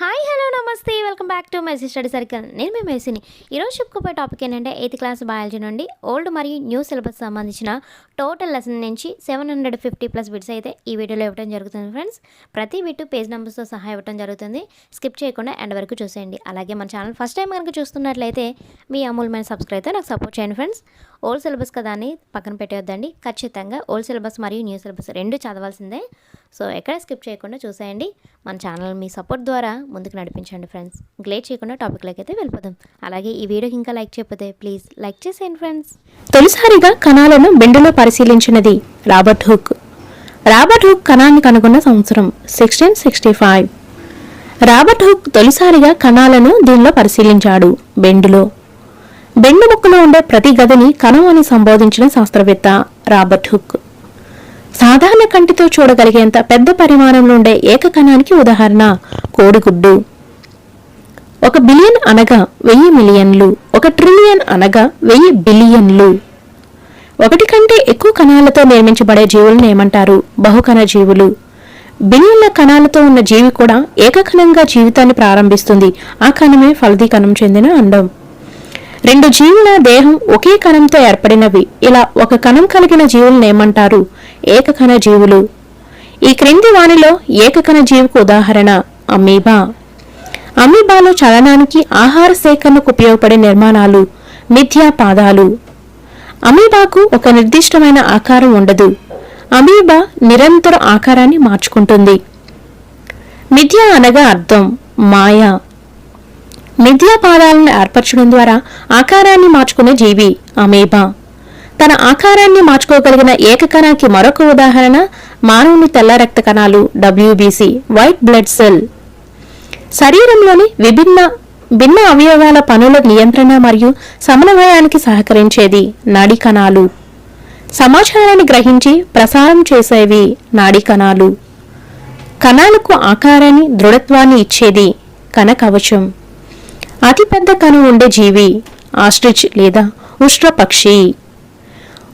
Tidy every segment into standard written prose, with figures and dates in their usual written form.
Hi hello నమస్తే welcome back to Messi study circle. నేను మీ మెస్సీని. ఈరోజు చెప్పుకోపోయే టాపిక్ ఏంటంటే 8th క్లాస్ బయాలజీ నుండి ఓల్డ్ మరియు న్యూ సిలబస్ సంబంధించిన టోటల్ లెసన్ నుంచి 750+ బిట్స్ అయితే ఈ వీడియోలో ఇవ్వడం జరుగుతుంది ఫ్రెండ్స్. ప్రతి బిట్ పేజ్ నెంబర్స్తో సహా ఇవ్వడం జరుగుతుంది. స్కిప్ చేయకుండా ఎండ్ వరకు చూసేయండి. అలాగే మన ఛానల్ ఫస్ట్ టైం కనుక చూస్తున్నట్లయితే మీ అమూల్యమైన సబ్స్క్రైబ్ అయితే నాకు సపోర్ట్ చేయండి ఫ్రెండ్స్. ఓల్డ్ సిలబస్ కదా అని పక్కన పెట్టేవద్దండి. ఖచ్చితంగా ఓల్డ్ సిలబస్ మరియు న్యూ సిలబస్ రెండు చదవాల్సిందే. సో ఎక్కడ స్కిప్ చేయకుండా చూసేయండి. మన ఛానల్ మీ సపోర్ట్ ద్వారా ముందుకు నడిపించండి ఫ్రెండ్స్. లేట్ చేయకుండా టాపిక్లోకి అయితే వెళ్ళిపోదాం. అలాగే ఈ వీడియోకి ఇంకా లైక్ చేయకపోతే ప్లీజ్ లైక్ చేసేయండి ఫ్రెండ్స్. తొలిసారిగా కణాలను బెండులో పరిశీలించినది రాబర్ట్ హుక్. రాబర్ట్ హుక్ కణాన్ని కనుగొన్న సంవత్సరం 1665. రాబర్ట్ హుక్ తొలిసారిగా కణాలను దీనిలో పరిశీలించాడు బెండులో. బెండు ముక్కలో ఉండే ప్రతి గదిని కణం అని సంబోధించిన శాస్త్రవేత్త రాబర్ట్ హుక్. సాధారణ కంటితో చూడగలిగేంత పెద్ద పరిమాణంలో ఉండే ఏకకణానికి ఉదాహరణ కోడిగుడ్డు. 1 బిలియన్ అనగా 1000 మిలియన్లు, 1 ట్రిలియన్ అనగా 1000 బిలియన్లు. 1 కంటే ఎక్కువ కణాలతో నిర్మించబడే జీవులను ఏమంటారు? బహుకణ జీవులు. బిలియన్ల కణాలతో ఉన్న జీవి కూడా ఏకకణంగా జీవితాన్ని ప్రారంభిస్తుంది. ఆ కణమే ఫలదీకరణం చెందిన అండం. 2 జీవుల దేహం ఒకే కణంతో ఏర్పడినవి. ఇలా ఒక కణం కలిగిన జీవులను ఏమంటారు? ఏకకణ జీవులు. ఈ క్రింది వానిలో ఏకకణ జీవికి ఉదాహరణ అమీబా. అమీబాలో చలనానికి, ఆహార సేకరణకు ఉపయోగపడే నిర్మాణాలు మిథ్యా పాదాలు. అమీబాకు ఒక నిర్దిష్టమైన ఆకారం ఉండదు. అమీబా నిరంతర ఆకారాన్ని మార్చుకుంటుంది. మిథ్యా అనగా అర్థం మాయా. మిథ్యా పాదాలను ఏర్పరచడం ద్వారా ఆకారాన్ని మార్చుకునే జీవి అమీబా. తన ఆకారాన్ని మార్చుకోగలిగిన ఏకకణానికి మరొక ఉదాహరణ మానవుని తెల్ల రక్త కణాలు WBC వైట్ బ్లడ్ సెల్. శరీరంలోని భిన్న అవయవాల పనుల నియంత్రణ మరియు సమన్వయానికి సహకరించేది నాడీ కణాలు. సమాచారాన్ని గ్రహించి ప్రసారం చేసేవి నాడీ కణాలు. కణాలకు ఆకారాన్ని, దృఢత్వాన్ని ఇచ్చేది కణ కవచం. అతిపెద్ద కణం ఉండే జీవి ఆస్ట్రిచ్ లేదా ఉష్ట్రపక్షి.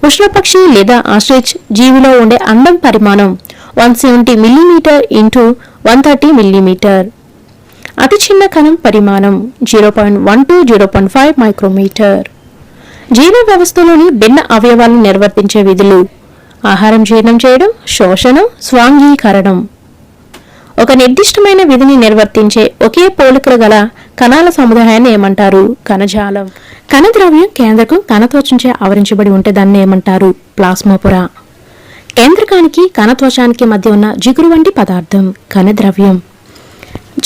ఉష్ట్రపక్షి లేదా ఆస్ట్రిచ్ జీవిలో ఉండే అండం పరిమాణం 170 మిల్లీమీటర్ ఇంటూ 130 మిల్లీమీటర్. అతి చిన్న కణం పరిమాణం 0.1 to 0.5 మైక్రోమీటర్. జీవ వ్యవస్థలోని భిన్న అవయవాలను నిర్వర్తించే విధులు ఆహారం జీర్ణం చేయడం, శోషణం, స్వాంగీకరణం. ఒక నిర్దిష్టమైన విధిని నిర్వర్తించే ఒకే పోలికలు గల కణాల సముదాయాన్ని ఏమంటారు? కణజాలం. కణద్రవ్యం కేంద్రకం కణత్వచంచే ఆవరించబడి ఉంటే దాన్ని ఏమంటారు? ప్లాస్మోపుర. కేంద్రకానికి కణత్వచానికి మధ్య ఉన్న జిగురు వంటి పదార్థం కణద్రవ్యం.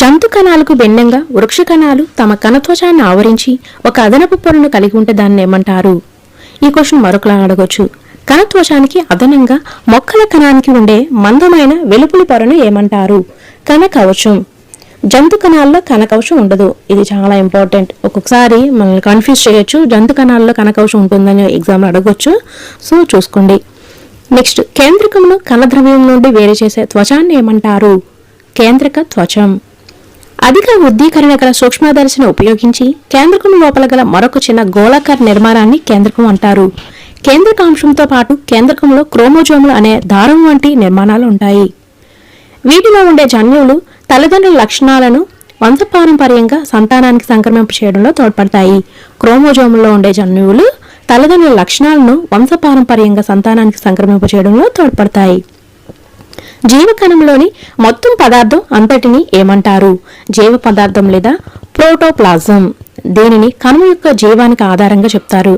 జంతు కణాలకు భిన్నంగా వృక్ష కణాలు తమ కణత్వచాన్ని ఆవరించి ఒక అదనపు పొరను కలిగి ఉంటే దాన్ని ఏమంటారు? ఈ క్వశ్చన్ మరొకలా అడగొచ్చు. కణత్వచానికి అదనంగా మొక్కల కణానికి ఉండే మందమైన వెలుపలి పొరను ఏమంటారు? కణ కవచం. జంతు కణాల్లో కణ కవచం ఉండదు. ఇది చాలా ఇంపార్టెంట్. ఒక్కొక్కసారి మనల్ని కన్ఫ్యూజ్ చేయొచ్చు. జంతు కణాల్లో కణ కవచం ఉంటుందని ఎగ్జామ్లో అడగొచ్చు. సో చూసుకోండి. నెక్స్ట్, కేంద్రకమును కణద్రవ్యం నుండి వేరు చేసే త్వచాన్ని ఏమంటారు? కేంద్రక త్వచం. అధిక వృద్ధీకరణ గల సూక్ష్మదర్శిని ఉపయోగించి కేంద్రకం లోపల గల మరొక చిన్న గోళాకార నిర్మాణాన్ని కేంద్రకం అంటారు. కేంద్రకాంశంతో పాటు కేంద్రకంలో క్రోమోజోములు అనే దారం వంటి నిర్మాణాలు ఉంటాయి. వీటిలో ఉండే జన్యువులు తల్లిదండ్రుల లక్షణాలను వంశపారంపర్యంగా సంతానానికి సంక్రమింప చేయడంలో తోడ్పడతాయి. క్రోమోజోముల్లో ఉండే జన్యువులు తల్లిదండ్రుల లక్షణాలను వంశపారంపర్యంగా సంతానానికి సంక్రమింప చేయడంలో తోడ్పడతాయి. జీవకణంలోని మొత్తం పదార్థం అంతటిని ఏమంటారు? జీవ పదార్థం లేదా ప్రోటోప్లాజం. దీనిని కణం యొక్క జీవానికి ఆధారంగా చెప్తారు.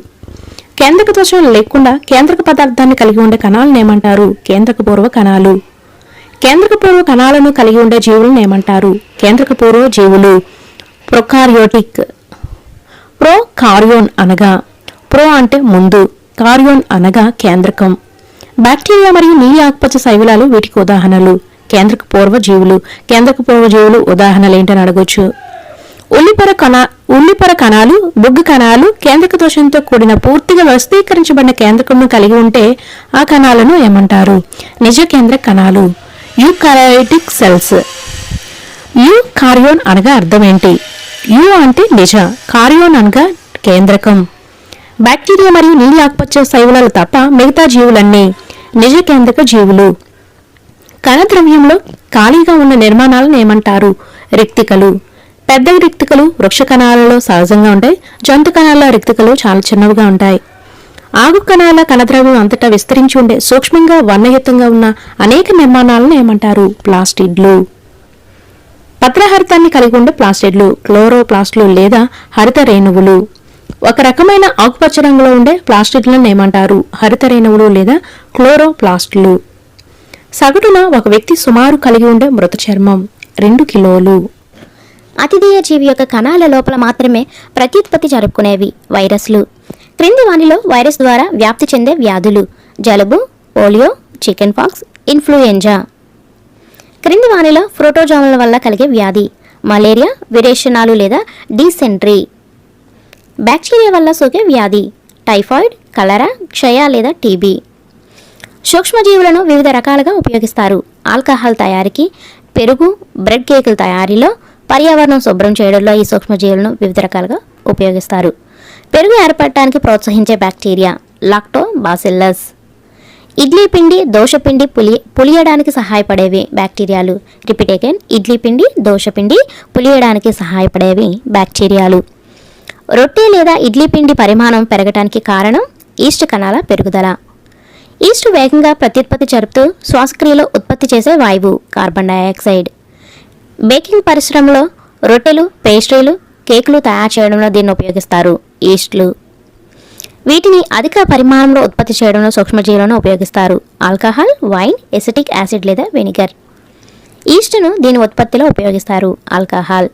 కేంద్రక త్వచం లేకుండా కేంద్రక పదార్థాన్ని కలిగి ఉండే కణాలను ఏమంటారు? కేంద్రక పూర్వ కణాలు. కేంద్రక పూర్వ కణాలను కలిగి ఉండే జీవులను ఏమంటారు? కేంద్రక పూర్వ జీవులు. ప్రొకార్యోటిక్. ప్రోకార్యోన్ అనగా ప్రో అంటే ముందు, కార్యోన్ అనగా కేంద్రకం. బ్యాక్టీరియా మరియు నీలి ఆకుపచ్చ శైవలాలు వీటికి ఉదాహరణలు. కేంద్రక పూర్వ జీవులు. కేంద్రక పూర్వ జీవులు ఉదాహరణలు ఏంటని అడగొచ్చు. ఉల్లిపొర కణాలు, బుగ్గు కణాలు కేంద్రక దోషంతో కూడిన పూర్తిగా వ్యవస్థీకరించబడిన కేంద్రకంను కలిగి ఉంటే ఆ కణాలను ఏమంటారు? నిజ కేంద్ర కణాలు. Eukaryotic cells. యూకారియోన్ అనగా అర్థం ఏంటి? యు అంటే నిజ, కార్యోన్ అనగా కేంద్రకం. బ్యాక్టీరియా మరియు నీలి ఆకుపచ్చ శైవలాలు తప్ప మిగతా జీవులన్నీ నిజ కేంద్రక జీవులు. కణద్రవ్యంలో ఖాళీగా ఉన్న నిర్మాణాలను ఏమంటారు? రిక్తికలు. పెద్ద రిక్తికలు వృక్ష కణాలలో సహజంగా ఉంటాయి. జంతు కణాల రిక్తికలు చాలా చిన్నవిగా ఉంటాయి. ఆగు కణాల కణద్రవ్యం అంతటా విస్తరించి ఉండే సూక్ష్మంగా వర్ణయుక్తంగా ఉన్న అనేక నిర్మాణాలను ఏమంటారు? ప్లాస్టిడ్లు. పత్రహరితాన్ని కలిగి ఉండే ప్లాస్టిడ్లు క్లోరోప్లాస్ట్లు లేదా హరిత రేణువులు. ఒక రకమైన ఆకుపచ్చ రంగులో ఉండే ప్లాస్టిడ్లను ఏమంటారు? హరిత రేణువులు లేదా క్లోరోప్లాస్ట్లు. సగటున ఒక వ్యక్తి సుమారు కలిగి ఉండే మృత చర్మం 2 కిలోలు. అతిథేయ జీవి యొక్క కణాల లోపల మాత్రమే ప్రత్యుత్పత్తి జరుపుకునేవి వైరస్లు. క్రింది వానిలో వైరస్ ద్వారా వ్యాప్తి చెందే వ్యాధులు: జలుబు, పోలియో, చికెన్ పాక్స్, ఇన్ఫ్లుయెంజా. క్రింది వానిలో ప్రోటోజోన్ల వల్ల కలిగే వ్యాధి: మలేరియా, విరేచనాలు లేదా డీసెంట్రీ. బ్యాక్టీరియా వల్ల సోకే వ్యాధి: టైఫాయిడ్, కలరా, క్షయ లేదా టీబీ. సూక్ష్మజీవులను వివిధ రకాలుగా ఉపయోగిస్తారు. ఆల్కహాల్ తయారీకి, పెరుగు, బ్రెడ్ కేకుల తయారీలో, పర్యావరణం శుభ్రం చేయడంలో ఈ సూక్ష్మజీవులను వివిధ రకాలుగా ఉపయోగిస్తారు. పెరుగు ఏర్పడటానికి ప్రోత్సహించే బ్యాక్టీరియా లాక్టోబాసిల్లస్. ఇడ్లీ పిండి, దోశపిండి పులియడానికి సహాయపడేవి బ్యాక్టీరియాలు. రిపీట్ అగైన్: ఇడ్లీ పిండి, దోశపిండి పులియడానికి సహాయపడేవి బ్యాక్టీరియాలు. రొట్టె లేదా ఇడ్లీ పిండి పరిమాణం పెరగటానికి కారణం ఈస్ట్ కణాల పెరుగుదల. ఈస్ట్ వేగంగా ప్రత్యుత్పత్తి జరుపుతూ శ్వాసక్రియలో ఉత్పత్తి చేసే వాయువు కార్బన్ డయాక్సైడ్. బేకింగ్ పరిశ్రమలో రొట్టెలు, పేస్ట్రీలు, కేకులు తయారు చేయడంలో దీన్ని ఉపయోగిస్తారు ఈస్ట్లు. వీటిని అధిక పరిమాణంలో ఉత్పత్తి చేయడంలో సూక్ష్మజీవులను ఉపయోగిస్తారు. ఆల్కహాల్, వైన్, ఎసిటిక్ యాసిడ్ లేదా వెనిగర్. ఈస్ట్ను దీని ఉత్పత్తిలో ఉపయోగిస్తారు. ఆల్కహాల్.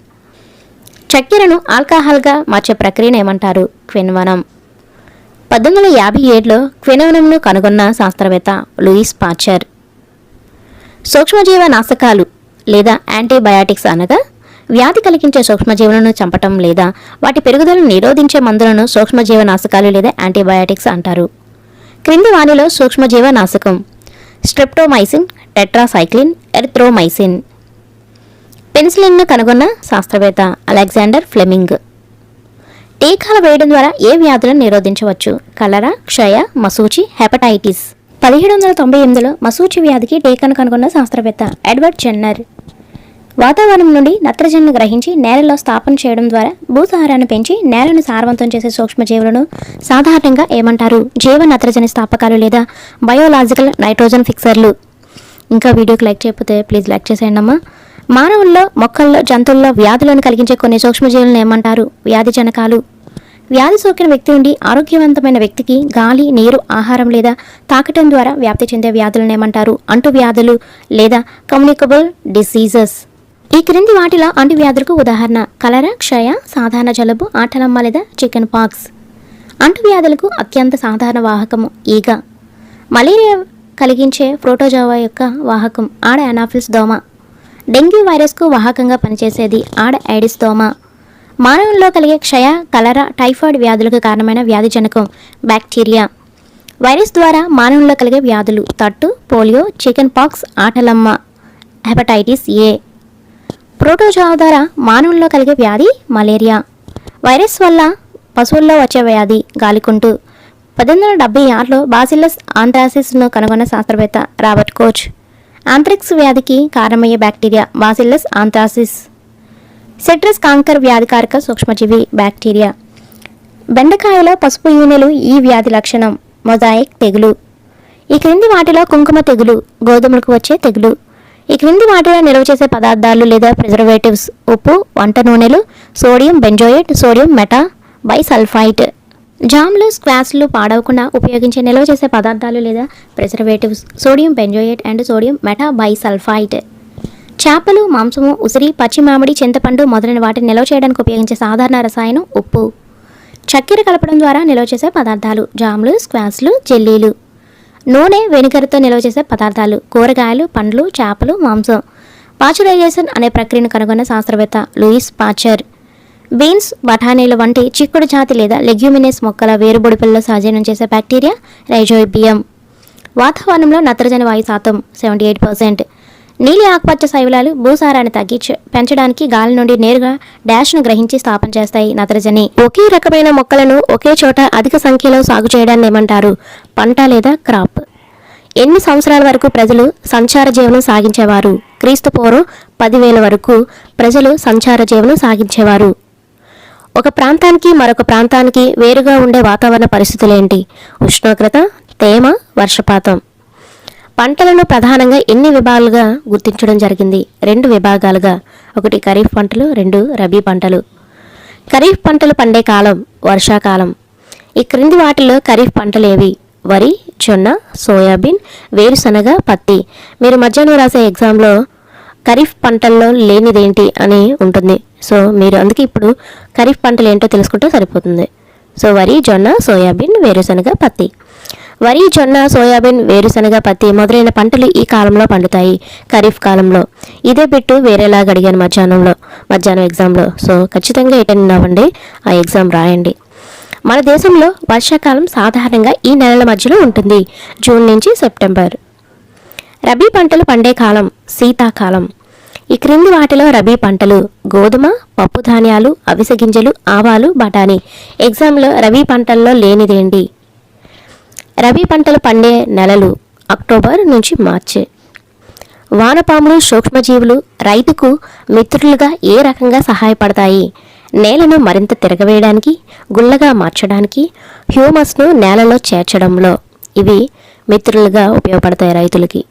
చక్కెరను ఆల్కహాల్గా మార్చే ప్రక్రియను ఏమంటారు? క్విన్వనం. 1857లో క్వినోనంను కనుగొన్న శాస్త్రవేత్త లూయిస్ పాశ్చర్. సూక్ష్మజీవ నాశకాలు లేదా యాంటీబయాటిక్స్ అనగా వ్యాధి కలిగించే సూక్ష్మజీవులను చంపటం లేదా వాటి పెరుగుదలను నిరోధించే మందులను సూక్ష్మజీవ నాశకాలు లేదా యాంటీబయాటిక్స్ అంటారు. క్రింది వానిలో సూక్ష్మజీవ నాశకం: స్ట్రెప్టోమైసిన్, టెట్రాసైక్లిన్, ఎరిథ్రోమైసిన్. పెన్సిలిన్ను కనుగొన్న శాస్త్రవేత్త అలెగ్జాండర్ ఫ్లెమింగ్. టీకాలు వేయడం ద్వారా ఏ వ్యాధులను నిరోధించవచ్చు? కలరా, క్షయ, మసూచి, హెపటైటిస్. 1798లో మసూచి వ్యాధికి టీకాను కనుగొన్న శాస్త్రవేత్త ఎడ్వర్డ్ జెన్నర్. వాతావరణం నుండి నత్రజనిని గ్రహించి నేలలో స్థాపన చేయడం ద్వారా భూసారాన్ని పెంచి నేలను సారవంతం చేసే సూక్ష్మజీవులను సాధారణంగా ఏమంటారు? జీవ నత్రజని స్థాపకాలు లేదా బయోలాజికల్ నైట్రోజన్ ఫిక్సర్లు. ఇంకా వీడియోకి లైక్ చేయకపోతే ప్లీజ్ లైక్ చేసేయండి అమ్మా. మానవుల్లో, మొక్కల్లో, జంతువుల్లో వ్యాధులను కలిగించే కొన్ని సూక్ష్మజీవులను ఏమంటారు? వ్యాధి జనకాలు. వ్యాధి సోకిన వ్యక్తి నుండి ఆరోగ్యవంతమైన వ్యక్తికి గాలి, నీరు, ఆహారం లేదా తాకటం ద్వారా వ్యాప్తి చెందే వ్యాధులను ఏమంటారు? అంటువ్యాధులు లేదా కమ్యూనికబుల్ డిసీజెస్. ఈ క్రింది వాటిలో అంటువ్యాధులకు ఉదాహరణ: కలరా, క్షయ, సాధారణ జలుబు, ఆటలమ్మ లేదా చికెన్ పాక్స్. అంటువ్యాధులకు అత్యంత సాధారణ వాహకము ఈగ. మలేరియా కలిగించే ప్రోటోజోవా యొక్క వాహకం ఆడ అనాఫిల్స్ దోమ. డెంగ్యూ వైరస్కు వాహకంగా పనిచేసేది ఆడ ఐడిస్ దోమ. మానవుల్లో కలిగే క్షయ, కలరా, టైఫాయిడ్ వ్యాధులకు కారణమైన వ్యాధి జనకం బ్యాక్టీరియా. వైరస్ ద్వారా మానవుల్లో కలిగే వ్యాధులు: తట్టు, పోలియో, చికెన్ పాక్స్, ఆటలమ్మ, హెపటైటిస్ ఏ. ప్రోటోజోవా ద్వారా మానవుల్లో కలిగే వ్యాధి మలేరియా. వైరస్ వల్ల పశువుల్లో వచ్చే వ్యాధి గాలికుంటు. 1876లో బాసిల్లస్ ఆంథ్రాసిస్ను కనుగొన్న శాస్త్రవేత్త రాబర్ట్ కోచ్. ఆంథ్రాక్స్ వ్యాధికి కారణమయ్యే బ్యాక్టీరియా బాసిల్లస్ ఆంథ్రాసిస్. సిట్రస్ కాంకర్ వ్యాధికారక సూక్ష్మజీవి బ్యాక్టీరియా. బెండకాయలో పసుపు ఈనెలు ఈ వ్యాధి లక్షణం మొజాయిక్ తెగులు. ఈ క్రింది వాటిలో కుంకుమ తెగులు గోధుమలకు వచ్చే తెగులు. ఈ క్రింది వాటిలో నిల్వ చేసే పదార్థాలు లేదా ప్రిజర్వేటివ్స్: ఉప్పు, వంట నూనెలు, sodium benzoate, sodium metabisulphite. జామ్లు, స్క్వాష్లు పాడవకుండా ఉపయోగించే నిల్వ చేసే పదార్థాలు లేదా preservatives: sodium benzoate and sodium metabisulphite. చేపలు, మాంసము, ఉసిరి, పచ్చి మామిడి, చింతపండు మొదలైన వాటిని నిల్వ చేయడానికి ఉపయోగించే సాధారణ రసాయనం ఉప్పు. చక్కెర కలపడం ద్వారా నిల్వ చేసే పదార్థాలు: జామ్లు, స్క్వాష్లు, జెల్లీలు. నూనె, వెనిగర్తో నిల్వ చేసే పదార్థాలు: కూరగాయలు, పండ్లు, చేపలు, మాంసం. పాశ్చరైజేషన్ అనే ప్రక్రియను కనుగొన్న శాస్త్రవేత్త లూయిస్ పాశ్చర్. బీన్స్, బఠానీలు వంటి చిక్కుడు జాతి లేదా లెగ్యూమినేస్ మొక్కల వేరుబొడిపల్లో సహజీవనం చేసే బ్యాక్టీరియా రైజోబియం. వాతావరణంలో నత్రజని వాయు శాతం 78%. నీలి ఆకుపచ్చ శైవలాలు భూసారాన్ని పెంచడానికి గాలి నుండి నేరుగా డాష్ను గ్రహించి స్థాపన చేస్తాయి నత్రజని. ఒకే రకమైన మొక్కలను ఒకే చోట అధిక సంఖ్యలో సాగు చేయడాన్ని ఏమంటారు? పంట లేదా క్రాప్. ఎన్ని సంవత్సరాల వరకు ప్రజలు సంచార జీవనం సాగించేవారు? క్రీస్తు పూర్వం 10,000 వరకు ప్రజలు సంచార జీవనం సాగించేవారు. ఒక ప్రాంతానికి మరొక ప్రాంతానికి వేరుగా ఉండే వాతావరణ పరిస్థితులేంటి? ఉష్ణోగ్రత, తేమ, వర్షపాతం. పంటలను ప్రధానంగా ఎన్ని విభాగాలుగా గుర్తించడం జరిగింది? 2 విభాగాలుగా. 1 ఖరీఫ్ పంటలు, 2 రబీ పంటలు. ఖరీఫ్ పంటలు పండే కాలం వర్షాకాలం. ఈ క్రింది వాటిలో ఖరీఫ్ పంటలు ఏవి? వరి, జొన్న, సోయాబీన్, వేరుశనగ, పత్తి. మీరు మధ్యాహ్నం రాసే ఎగ్జామ్లో ఖరీఫ్ పంటల్లో లేనిదేంటి అని ఉంటుంది. సో మీరు అందుకే ఇప్పుడు ఖరీఫ్ పంటలు ఏంటో తెలుసుకుంటే సరిపోతుంది. సో వరి, జొన్న, సోయాబీన్, వేరుశనగ, పత్తి. వరి, జొన్న, సోయాబీన్, వేరుశనగ, పత్తి మొదలైన పంటలు ఈ కాలంలో పండుతాయి, ఖరీఫ్ కాలంలో. ఇదే బిట్టు వేరేలాగా అడిగాను మధ్యాహ్నం ఎగ్జామ్లో. సో ఖచ్చితంగా అటెండ్ అవ్వండి, ఆ ఎగ్జామ్ రాయండి. మన దేశంలో వర్షాకాలం సాధారణంగా ఈ నెలల మధ్యలో ఉంటుంది, జూన్ నుంచి సెప్టెంబర్. రబీ పంటలు పండే కాలం శీతాకాలం. ఈ క్రింది వాటిలో రబీ పంటలు: గోధుమ, పప్పు ధాన్యాలు, అవిసె గింజలు, ఆవాలు, బఠానీ. ఎగ్జామ్లో రబీ పంటల్లో లేనిదేంటి? రబీ పంటలు పండే నెలలు అక్టోబర్ నుంచి మార్చి. వానపాములు, సూక్ష్మజీవులు రైతుకు మిత్రులుగా ఏ రకంగా సహాయపడతాయి? నేలను మరింత తిరగవేయడానికి, గుల్లగా మార్చడానికి, హ్యూమస్ను నేలలో చేర్చడంలో ఇవి మిత్రులుగా ఉపయోగపడతాయి రైతులకి.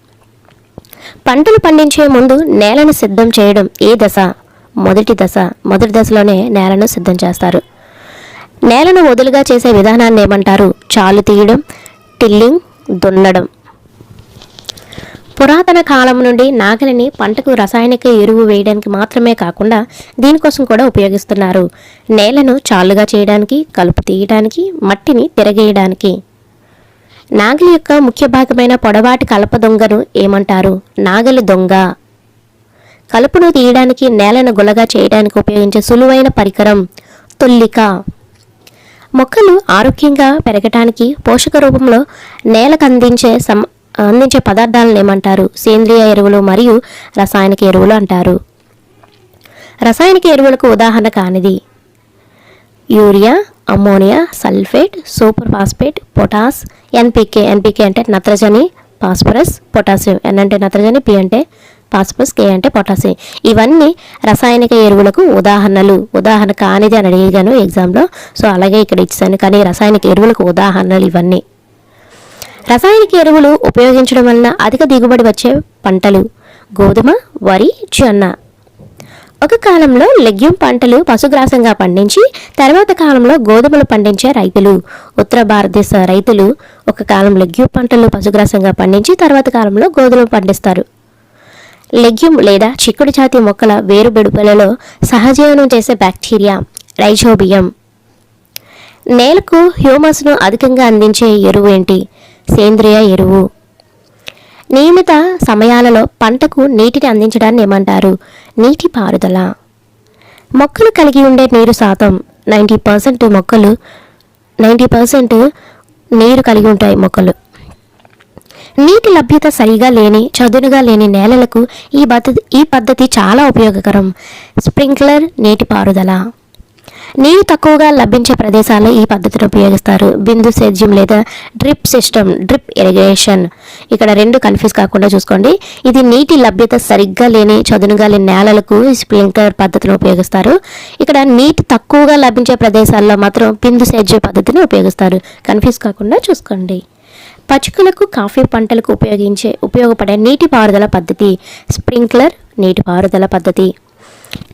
పంటలు పండించే ముందు నేలను సిద్ధం చేయడం ఏ దశ? మొదటి దశలోనే నేలను సిద్ధం చేస్తారు. నేలను వదులుగా చేసే విధానాన్ని ఏమంటారు? చాలు తీయడం, టిల్లింగ్, దున్నడం. పురాతన కాలం నుండి నాగలిని పంటకు రసాయనిక ఎరువు వేయడానికి మాత్రమే కాకుండా దీనికోసం కూడా ఉపయోగిస్తున్నారు. నేలను చాలుగా చేయడానికి, కలుపు తీయడానికి, మట్టిని తిరగేయడానికి. నాగలి యొక్క ముఖ్య భాగమైన పొడవాటి కలప దొంగను ఏమంటారు? నాగలి దొంగ. కలుపును తీయడానికి, నేలను గుల్లగా చేయడానికి ఉపయోగించే సులువైన పరికరం తొల్లిక. మొక్కలు ఆరోగ్యంగా పెరగటానికి పోషక రూపంలో నేలకు అందించే పదార్థాలను ఏమంటారు? సేంద్రియ ఎరువులు మరియు రసాయనిక ఎరువులు అంటారు. రసాయనిక ఎరువులకు ఉదాహరణ కానిది: urea, ammonia, sulphate, superphosphate, potash, NPK. NPK అంటే నత్రజని, ఫాస్ఫరస్, పొటాషియం. ఎన్ అంటే నత్రజని, పి అంటే ఫాస్ఫరస్, కే అంటే పొటాషియం. ఇవన్నీ రసాయనిక ఎరువులకు ఉదాహరణలు. ఉదాహరణ కానిది అని అడిగాను ఎగ్జామ్లో, సో అలాగే ఇక్కడ ఇచ్చాను. కానీ రసాయనిక ఎరువులకు ఉదాహరణలు ఇవన్నీ. రసాయనిక ఎరువులు ఉపయోగించడం వలన అధిక దిగుబడి వచ్చే పంటలు: గోధుమ, వరి, జొన్న. ఒక కాలంలో లెగ్యూమ్ పంటలు పశుగ్రాసంగా పండించి తర్వాత కాలంలో గోధుమలు పండించే రైతులు. ఉత్తర భారతదేశ రైతులు ఒక కాలం లెగ్యూమ్ పంటలు పశుగ్రాసంగా పండించి తర్వాత కాలంలో గోధుమలు పండిస్తారు. లెగ్యూమ్ లేదా చిక్కుడు జాతి మొక్కల వేరు బెడుపులలో సహజీవనం చేసే బ్యాక్టీరియా రైజోబియం. నేలకు హ్యూమస్ను అధికంగా అందించే ఎరువు ఏంటి? సేంద్రియ ఎరువు. నియమిత సమయాలలో పంటకు నీటిని అందించడాన్ని ఏమంటారు? నీటి పారుదల. మొక్కలు కలిగి ఉండే నీరు శాతం 90% నీరు కలిగి ఉంటాయి మొక్కలు. నీటి లభ్యత సరిగా లేని, చదునుగా లేని నేలలకు ఈ పద్ధతి చాలా ఉపయోగకరం. స్ప్రింక్లర్ నీటిపారుదల. నీరు తక్కువగా లభించే ప్రదేశాల్లో ఈ పద్ధతిని ఉపయోగిస్తారు. బిందు సేద్యం లేదా డ్రిప్ సిస్టమ్, డ్రిప్ ఇరిగేషన్. ఇక్కడ 2 కన్ఫ్యూజ్ కాకుండా చూసుకోండి. ఇది నీటి లభ్యత సరిగ్గా లేని, చదునుగా లేని నేలలకు స్ప్రింక్లర్ పద్ధతిని ఉపయోగిస్తారు. ఇక్కడ నీటి తక్కువగా లభించే ప్రదేశాల్లో మాత్రం బిందు సేద్య పద్ధతిని ఉపయోగిస్తారు. కన్ఫ్యూజ్ కాకుండా చూసుకోండి. పచ్చికలకు, కాఫీ పంటలకు ఉపయోగపడే నీటిపారుదల పద్ధతి స్ప్రింక్లర్ నీటిపారుదల పద్ధతి.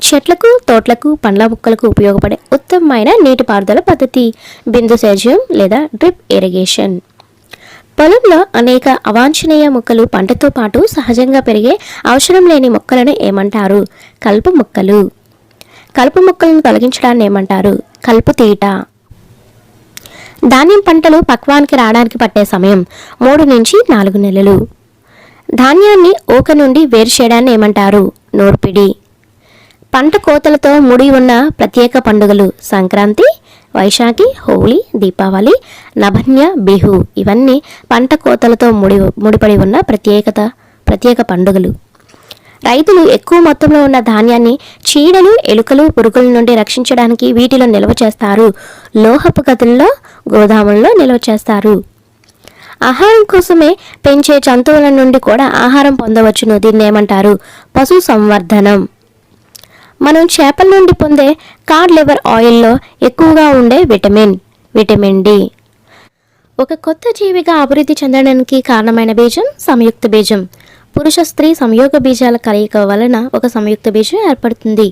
చెట్లకు, తోటలకు, పండ్ల మొక్కలకు ఉపయోగపడే ఉత్తమమైన నీటిపారుదల పద్ధతి బిందు సేద్యం లేదా డ్రిప్ ఇరిగేషన్. పొలంలో అనేక అవాంఛనీయ మొక్కలు పంటతో పాటు సహజంగా పెరిగే అవసరం లేని మొక్కలను ఏమంటారు? కలుపు మొక్కలు. కలుపు మొక్కలను తొలగించడాన్ని ఏమంటారు? కలుపు తీట. ధాన్యం పంటలు పక్వానికి రావడానికి పట్టే సమయం 3 నుంచి 4 నెలలు. ధాన్యాన్ని ఊక నుండి వేరు చేయడాన్ని ఏమంటారు? నూర్పిడి. పంట కోతలతో ముడి ఉన్న ప్రత్యేక పండుగలు సంక్రాంతి, వైశాఖి, హోలీ, దీపావళి, నభన్య, బిహు. ఇవన్నీ పంట కోతలతో ముడిపడి ఉన్న ప్రత్యేక పండుగలు. రైతులు ఎక్కువ మొత్తంలో ఉన్న ధాన్యాన్ని చీడలు, ఎలుకలు, పురుగుల నుండి రక్షించడానికి వీటిలో నిల్వ చేస్తారు. లోహపు గదుల్లో, గోదాముల్లో నిల్వ చేస్తారు. ఆహారం కోసమే పెంచే జంతువుల నుండి కూడా ఆహారం పొందవచ్చును. దీన్ని ఏమంటారు? పశు సంవర్ధనం. మనం చేపల నుండి పొందే కాడ్ లివర్ ఆయిల్లో ఎక్కువగా ఉండే విటమిన్ డి. ఒక కొత్త జీవిగా అభివృద్ధి చెందడానికి కారణమైన బీజం సంయుక్త బీజం. పురుష స్త్రీ సంయోగ బీజాల కలయిక వలన ఒక సంయుక్త బీజం ఏర్పడుతుంది.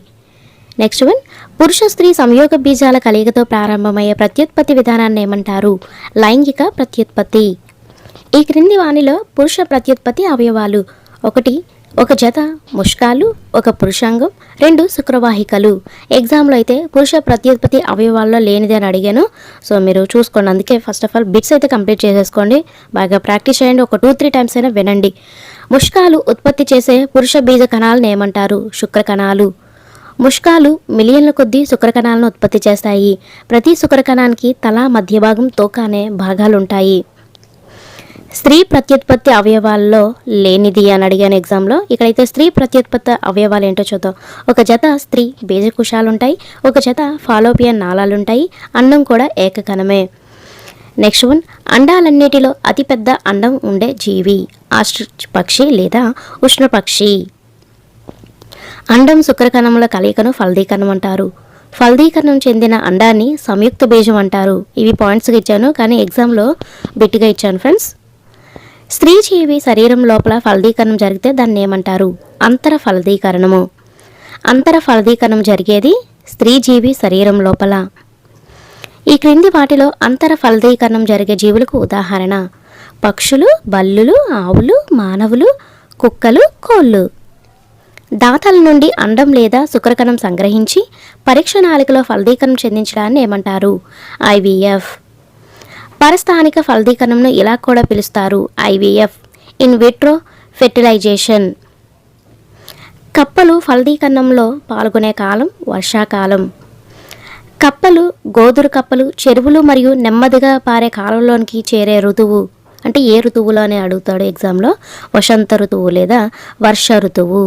నెక్స్ట్ వన్, పురుష స్త్రీ సంయోగ బీజాల కలయికతో ప్రారంభమయ్యే ప్రత్యుత్పత్తి విధానాన్ని ఏమంటారు? లైంగిక ప్రత్యుత్పత్తి. ఈ క్రింది వానిలో పురుష ప్రత్యుత్పత్తి అవయవాలు: 1 ఒక జత ముష్కాలు, 1 పురుషాంగం, 2 శుక్రవాహికలు. ఎగ్జామ్లో అయితే పురుష ప్రత్యుత్పత్తి అవయవాల్లో లేనిది అని అడిగాను. సో మీరు చూసుకోండి. అందుకే ఫస్ట్ ఆఫ్ ఆల్ బిట్స్ అయితే కంప్లీట్ చేసేసుకోండి. బాగా ప్రాక్టీస్ చేయండి. ఒక 2-3 టైమ్స్ అయినా వినండి. ముష్కాలు ఉత్పత్తి చేసే పురుష బీజ కణాలను ఏమంటారు? శుక్ర కణాలు. ముష్కాలు మిలియన్ల కొద్దీ శుక్రకణాలను ఉత్పత్తి చేస్తాయి. ప్రతి శుక్రకణానికి తల, మధ్య భాగం, తోక అనే భాగాలుంటాయి. స్త్రీ ప్రత్యుత్పత్తి అవయవాల్లో లేనిది అని అడిగాను ఎగ్జామ్లో. ఇక్కడైతే స్త్రీ ప్రత్యుత్పత్తి అవయవాలు ఏంటో చూద్దాం. 1 జత స్త్రీ బీజకుశాలుంటాయి, 1 జత ఫాలోపియన్ నాళాలుంటాయి. అండం కూడా ఏకకణమే. నెక్స్ట్ వన్, అండాలన్నిటిలో అతిపెద్ద అండం ఉండే జీవి ఆస్ట్రిచ్ పక్షి లేదా ఉష్ణపక్షి. అండం శుక్రకణముల కలయికను ఫలదీకరణం అంటారు. ఫలదీకరణం చెందిన అండాన్ని సంయుక్త బీజం అంటారు. ఇవి పాయింట్స్గా ఇచ్చాను, కానీ ఎగ్జామ్లో బిట్గా ఇచ్చాను ఫ్రెండ్స్. స్త్రీ జీవి శరీరం లోపల ఫలదీకరణం జరిగితే దాన్ని ఏమంటారు? అంతర ఫలదీకరణము. అంతర ఫలదీకరణం జరిగేది స్త్రీ జీవి శరీరం లోపల. ఈ క్రింది వాటిలో అంతర ఫలదీకరణం జరిగే జీవులకు ఉదాహరణ: పక్షులు, బల్లులు, ఆవులు, మానవులు, కుక్కలు, కోళ్ళు. దాతల నుండి అండం లేదా శుక్రకణం సంగ్రహించి పరీక్ష నాళికలో ఫలదీకరణం చెందించడాన్ని ఏమంటారు? IVF. పరస్థానిక ఫలదీకరణంను ఇలా కూడా పిలుస్తారు: IVF, ఇన్ విట్రో ఫెర్టిలైజేషన్. కప్పలు ఫలదీకరణంలో పాల్గొనే కాలం వర్షాకాలం. కప్పలు, గోదురు కప్పలు చెరువులు మరియు నెమ్మదిగా పారే కాలంలోనికి చేరే ఋతువు అంటే ఏ ఋతువులో అని అడుగుతాడు ఎగ్జామ్లో. వసంత ఋతువు లేదా వర్ష ఋతువు.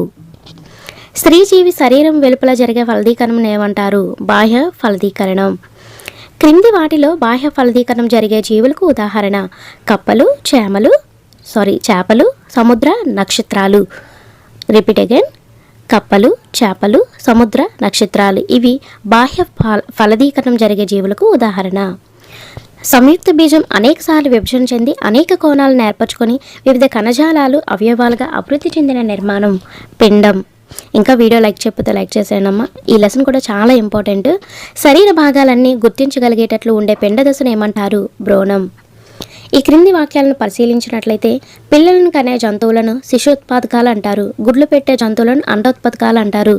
స్త్రీజీవి శరీరం వెలుపల జరిగే ఫలదీకరణం ఏమంటారు? బాహ్య ఫలదీకరణం. క్రింది వాటిలో బాహ్య ఫలదీకరణం జరిగే జీవులకు ఉదాహరణ: కప్పలు, చేపలు, సముద్ర నక్షత్రాలు. రిపీట్ అగైన్: కప్పలు, చేపలు, సముద్ర నక్షత్రాలు. ఇవి బాహ్య ఫలదీకరణం జరిగే జీవులకు ఉదాహరణ. సంయుక్త బీజం అనేకసార్లు విభజన చెంది అనేక కోణాలను ఏర్పరచుకొని వివిధ కణజాలాలు అవయవాలుగా అభివృద్ధి చెందిన నిర్మాణం పిండం. ఇంకా వీడియో లైక్ చెప్పితే లైక్ చేసేయనమ్మా. ఈ లెసన్ కూడా చాలా ఇంపార్టెంట్. శరీర భాగాలన్నీ గుర్తించగలిగేటట్లు ఉండే పిండ దశను ఏమంటారు? భ్రూణం. ఈ క్రింది వాక్యాలను పరిశీలించినట్లయితే పిల్లలను కనే జంతువులను శిశుత్పాదకాలు అంటారు, గుడ్లు పెట్టే జంతువులను అండోత్పాదకాలు అంటారు.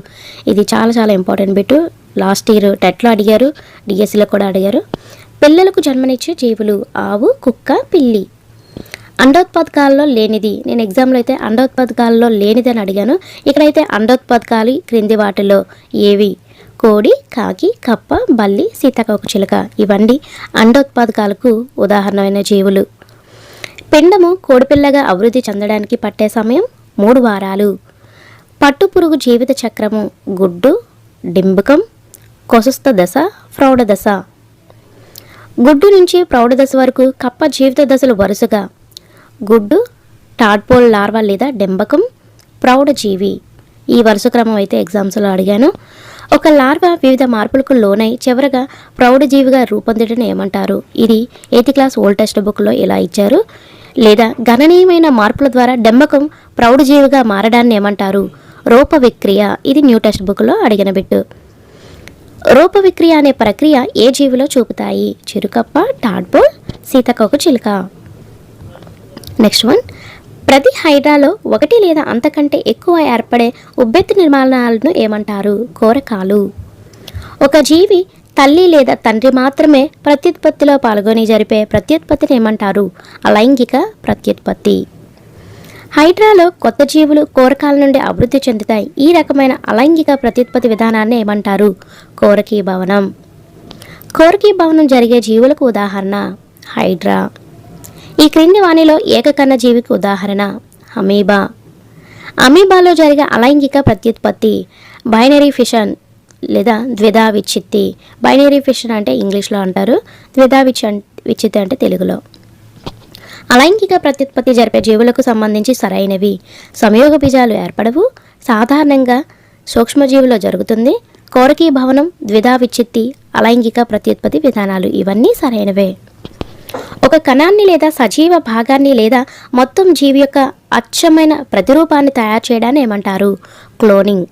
ఇది చాలా చాలా ఇంపార్టెంట్ బిట్. లాస్ట్ ఇయర్ టెట్లో అడిగారు, డిఎస్సిలో కూడా అడిగారు. పిల్లలకు జన్మనిచ్చే జీవులు ఆవు, కుక్క, పిల్లి. అండోత్పాదకాలలో లేనిది. నేను ఎగ్జామ్లో అయితే అండోత్పాదకాలలో లేనిది అని అడిగాను. ఇక్కడైతే అండోత్పాదకాలు క్రింది వాటిలో ఏవి? కోడి, కాకి, కప్ప, బల్లి, సీతాకోకచిలుక. ఇవన్నీ అండోత్పాదకాలకు ఉదాహరణమైన జీవులు. పిండము కోడిపిల్లగా అభివృద్ధి చెందడానికి పట్టే సమయం 3 వారాలు. పట్టుపురుగు జీవిత చక్రము గుడ్డు, డింబకం, కొసస్థ దశ, ప్రౌఢ దశ. గుడ్డు నుంచి ప్రౌఢ దశ వరకు కప్ప జీవిత దశలు వరుసగా గుడ్డు, టాడ్పోల్ లార్వా లేదా డెంబకం, ప్రౌఢ జీవి. ఈ వరుస క్రమం అయితే ఎగ్జామ్స్లో అడిగాను. ఒక లార్వా వివిధ మార్పులకు లోనై చివరగా ప్రౌఢ జీవిగా రూపొందడం ఏమంటారు? ఇది 8th క్లాస్ ఓల్డ్ టెక్స్ట్ బుక్లో ఇలా ఇచ్చారు. లేదా గణనీయమైన మార్పుల ద్వారా డెంబకం ప్రౌఢ జీవిగా మారడాన్ని ఏమంటారు? రూప విక్రియ. ఇది న్యూ టెక్స్ట్ బుక్లో అడిగిన బిట్టు. రూప విక్రియ అనే ప్రక్రియ ఏ జీవిలో చూపుతాయి? చిరుకప్ప, టాడ్పోల్, సీతాకోకచిలుక. నెక్స్ట్ వన్, ప్రతి హైడ్రాలో 1 లేదా అంతకంటే ఎక్కువ ఏర్పడే ఉబ్బెత్తు నిర్మాణాలను ఏమంటారు? కోరకాలు. ఒక జీవి తల్లి లేదా తండ్రి మాత్రమే ప్రత్యుత్పత్తిలో పాల్గొని జరిపే ప్రత్యుత్పత్తిని ఏమంటారు? అలైంగిక ప్రత్యుత్పత్తి. హైడ్రాలో కొత్త జీవులు కోరకాల నుండి అభివృద్ధి చెందుతాయి. ఈ రకమైన అలైంగిక ప్రత్యుత్పత్తి విధానాన్ని ఏమంటారు? కోరకీభవనం. కోరకీభవనం జరిగే జీవులకు ఉదాహరణ హైడ్రా. ఈ క్రింది వానిలో ఏకకణ జీవికి ఉదాహరణ అమీబా. అమీబాలో జరిగే అలైంగిక ప్రత్యుత్పత్తి బైనరీ ఫిషన్ లేదా ద్విధా విచ్ఛిత్తి. బైనరీ ఫిషన్ అంటే ఇంగ్లీష్లో అంటారు, ద్విధా విచ్ఛిత్తి అంటే తెలుగులో. అలైంగిక ప్రత్యుత్పత్తి జరిపే జీవులకు సంబంధించి సరైనవి. సంయోగ బీజాలు ఏర్పడవు. సాధారణంగా సూక్ష్మజీవులో జరుగుతుంది. కోరకీ భవనం, ద్విధా విచ్ఛిత్తి, అలైంగిక ప్రత్యుత్పత్తి విధానాలు ఇవన్నీ సరైనవే. ఒక కణాన్ని లేదా సజీవ భాగాన్ని లేదా మొత్తం జీవి యొక్క అచ్చమైన ప్రతిరూపాన్ని తయారు చేయడాన్ని ఏమంటారు? క్లోనింగ్.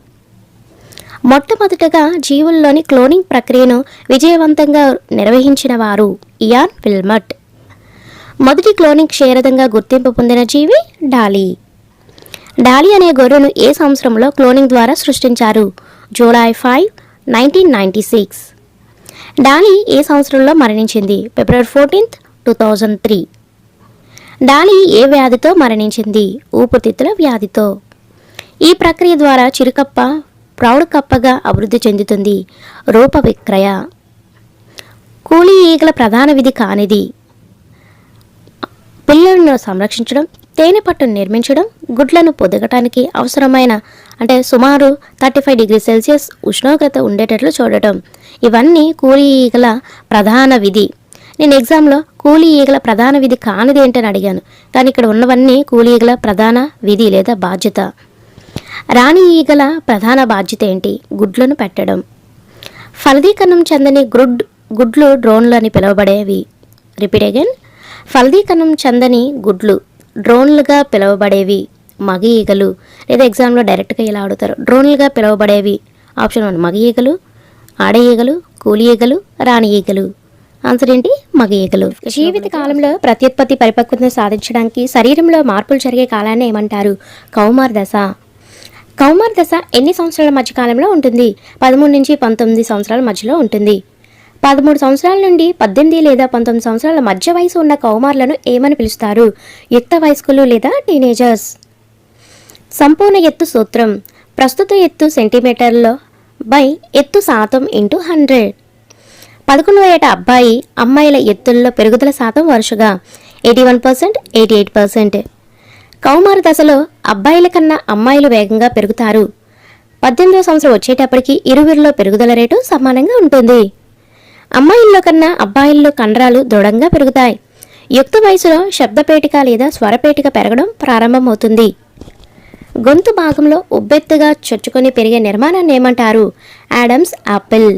మొట్టమొదటగా జీవుల్లోని క్లోనింగ్ ప్రక్రియను విజయవంతంగా నిర్వహించిన వారు ఇయాన్ విల్మట్. మొదటి క్లోనింగ్ క్షేరదంగా గుర్తింపు పొందిన జీవి డాలీ. డాలీ అనే గొర్రెను ఏ సంవత్సరంలో క్లోనింగ్ ద్వారా సృష్టించారు? జూలై 5, 1996. డాలీ ఏ సంవత్సరంలో మరణించింది? ఫిబ్రవరి 14, 2003. డాలీ ఏ వ్యాధితో మరణించింది? ఊపిరితిత్తుల వ్యాధితో. ఈ ప్రక్రియ ద్వారా చిరుకప్ప ప్రౌఢ కప్పగా అభివృద్ధి చెందుతుంది. రూప విక్రయ. కూలీ ఈగల ప్రధాన విధి కానిది. పిల్లలను సంరక్షించడం, తేనె పట్టును నిర్మించడం, గుడ్లను పొదగటానికి అవసరమైన సుమారు 35 డిగ్రీ సెల్సియస్ ఉష్ణోగ్రత ఉండేటట్లు చూడటం. ఇవన్నీ కూలీ ఈగల ప్రధాన విధి. నేను ఎగ్జామ్లో కూలీ ఈగల ప్రధాన విధి కానిది ఏంటని అడిగాను, కానీ ఇక్కడ ఉన్నవన్నీ కూలీ ఈగల ప్రధాన విధి లేదా బాధ్యత. రాణి ఈగల ప్రధాన బాధ్యత ఏంటి? గుడ్లను పెట్టడం. ఫలదీకరణం చెందని గుడ్లు డ్రోన్లు అని పిలువబడేవి. Repeat again. ఫలదీకరణం చెందని గుడ్లు డ్రోన్లుగా పిలువబడేవి మగ ఈగలు. లేదా ఎగ్జామ్లో డైరెక్ట్గా ఇలా అడుగుతారు. డ్రోన్లుగా పిలువబడేవి. ఆప్షన్ 1 మగ ఈగలు, ఆడ ఈగలు, కూలి ఈగలు, రాణి ఈగలు. ఆన్సర్ ఏంటి? మగ ఈగలు. జీవిత కాలంలో ప్రత్యుత్పత్తి పరిపక్వతను సాధించడానికి శరీరంలో మార్పులు జరిగే కాలాన్ని ఏమంటారు? కౌమార దశ. కౌమార దశ ఎన్ని సంవత్సరాల మధ్య కాలంలో ఉంటుంది? 13 నుంచి 19 సంవత్సరాల మధ్యలో ఉంటుంది. 13 సంవత్సరాల నుండి 18 లేదా 19 సంవత్సరాల మధ్య వయసు ఉన్న కౌమారులను ఏమని పిలుస్తారు? యుక్త వయస్కులు లేదా టీనేజర్స్. సంపూర్ణ ఎత్తు సూత్రం. ప్రస్తుత ఎత్తు సెంటీమీటర్లో బై ఎత్తు శాతం ఇంటూ 100. 11వ ఏట అబ్బాయి అమ్మాయిల ఎత్తుల్లో పెరుగుదల శాతం వరుసగా 81%, 88%. కౌమార దశలో అబ్బాయిల కన్నా అమ్మాయిలు వేగంగా పెరుగుతారు. 18వ సంవత్సరం వచ్చేటప్పటికి ఇరువురిలో పెరుగుదల రేటు సమానంగా ఉంటుంది. అమ్మాయిల్లో కన్నా అబ్బాయిల్లో కండరాలు దృఢంగా పెరుగుతాయి. యుక్త వయసులో శబ్దపేటిక లేదా స్వరపేటిక పెరగడం ప్రారంభమవుతుంది. గొంతు భాగంలో ఉబ్బెత్తుగా చొచ్చుకొని పెరిగే నిర్మాణాన్ని ఏమంటారు? Adams Apple.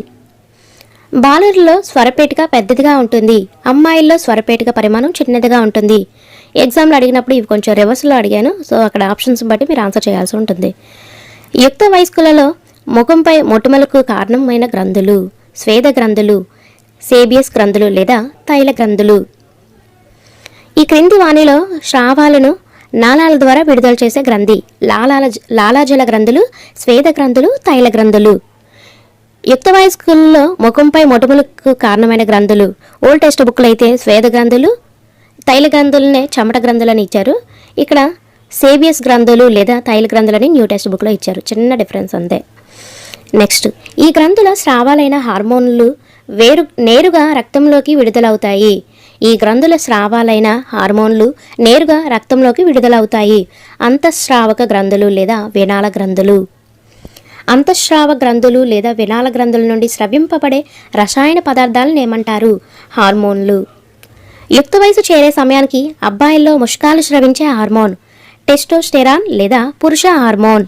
బాలురులో స్వరపేటిక పెద్దదిగా ఉంటుంది. అమ్మాయిల్లో స్వరపేటిక పరిమాణం చిన్నదిగా ఉంటుంది. ఎగ్జామ్లో అడిగినప్పుడు ఇవి కొంచెం రివర్స్లో అడిగాను, సో అక్కడ ఆప్షన్స్ బట్టి మీరు ఆన్సర్ చేయాల్సి ఉంటుంది. యుక్త వయస్కులలో ముఖంపై మొటిమలకు కారణమైన గ్రంథులు స్వేద గ్రంథులు, సేబియస్ గ్రంథులు లేదా తైల గ్రంథులు. ఈ క్రింది వాణిలో స్రావాలను నాళాల ద్వారా విడుదల చేసే గ్రంథి లాలాజల గ్రంథులు, స్వేద గ్రంథులు, తైల గ్రంథులు. యుక్త వయస్కుల్లో ముఖంపై మొటిమలకు కారణమైన గ్రంథులు. ఓల్డ్ టెక్స్ట్ బుక్లో అయితే స్వేద గ్రంథులు, తైల గ్రంథులనే చెమట గ్రంథులని ఇచ్చారు. ఇక్కడ సేబియస్ గ్రంథులు లేదా తైల గ్రంథులని న్యూ టెక్స్ట్ బుక్లో ఇచ్చారు. చిన్న డిఫరెన్స్ అంతే. నెక్స్ట్, ఈ గ్రంథుల స్రావాలైన హార్మోన్లు నేరుగా రక్తంలోకి విడుదలవుతాయి. ఈ గ్రంథుల స్రావాలైన హార్మోన్లు నేరుగా రక్తంలోకి విడుదలవుతాయి. అంతఃస్రావక గ్రంథులు లేదా వినాళ గ్రంథులు. అంతఃస్రావ గ్రంథులు లేదా వినాళ గ్రంథుల నుండి స్రవింపబడే రసాయన పదార్థాలను ఏమంటారు? హార్మోన్లు. యుక్త వయసు చేరే సమయానికి అబ్బాయిల్లో ముష్కాలు స్రవించే హార్మోన్ టెస్టోస్టెరాన్ లేదా పురుష హార్మోన్.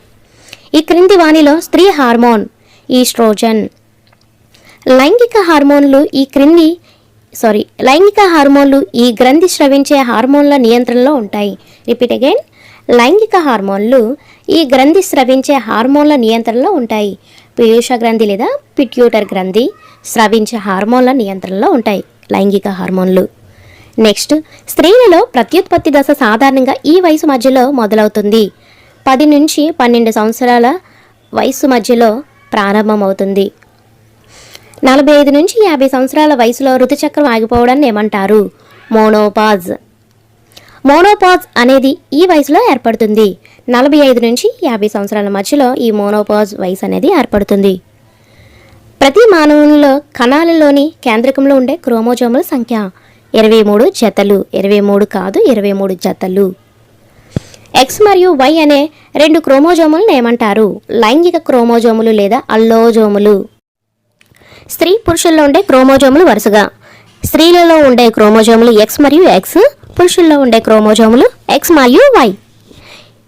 ఈ క్రింది వాణిలో స్త్రీ హార్మోన్ ఈస్ట్రోజన్. లైంగిక హార్మోన్లు ఈ గ్రంథి స్రవించే హార్మోన్ల నియంత్రణలో ఉంటాయి. Repeat again. లైంగిక హార్మోన్లు ఈ గ్రంథి స్రవించే హార్మోన్ల నియంత్రణలో ఉంటాయి. పీయూష గ్రంథి లేదా పిట్యూటర్ గ్రంథి స్రవించే హార్మోన్ల నియంత్రణలో ఉంటాయి లైంగిక హార్మోన్లు. నెక్స్ట్, స్త్రీలలో ప్రత్యుత్పత్తి దశ సాధారణంగా ఈ వయసు మధ్యలో మొదలవుతుంది. 10 నుంచి 12 సంవత్సరాల వయసు మధ్యలో ప్రారంభమవుతుంది. 45 నుంచి 50 సంవత్సరాల వయసులో ఋతుచక్రం ఆగిపోవడాన్ని ఏమంటారు? మోనోపాజ్. మోనోపాజ్ అనేది ఈ వయసులో ఏర్పడుతుంది. 45 నుంచి 50 సంవత్సరాల మధ్యలో ఈ మోనోపాజ్ వయసు అనేది ఏర్పడుతుంది. ప్రతి మానవునిలో కణాలలోని కేంద్రకంలో ఉండే క్రోమోజోముల సంఖ్య 23 జతలు. 23 కాదు, 23 జతలు. ఎక్స్ మరియు వై అనే 2 క్రోమోజోములను ఏమంటారు? లైంగిక క్రోమోజోములు లేదా అల్లోజోములు. స్త్రీ పురుషుల్లో ఉండే క్రోమోజోములు వరుసగా. స్త్రీలలో ఉండే క్రోమోజోములు ఎక్స్ మరియు ఎక్స్, పురుషుల్లో ఉండే క్రోమోజోములు X మరియు Y.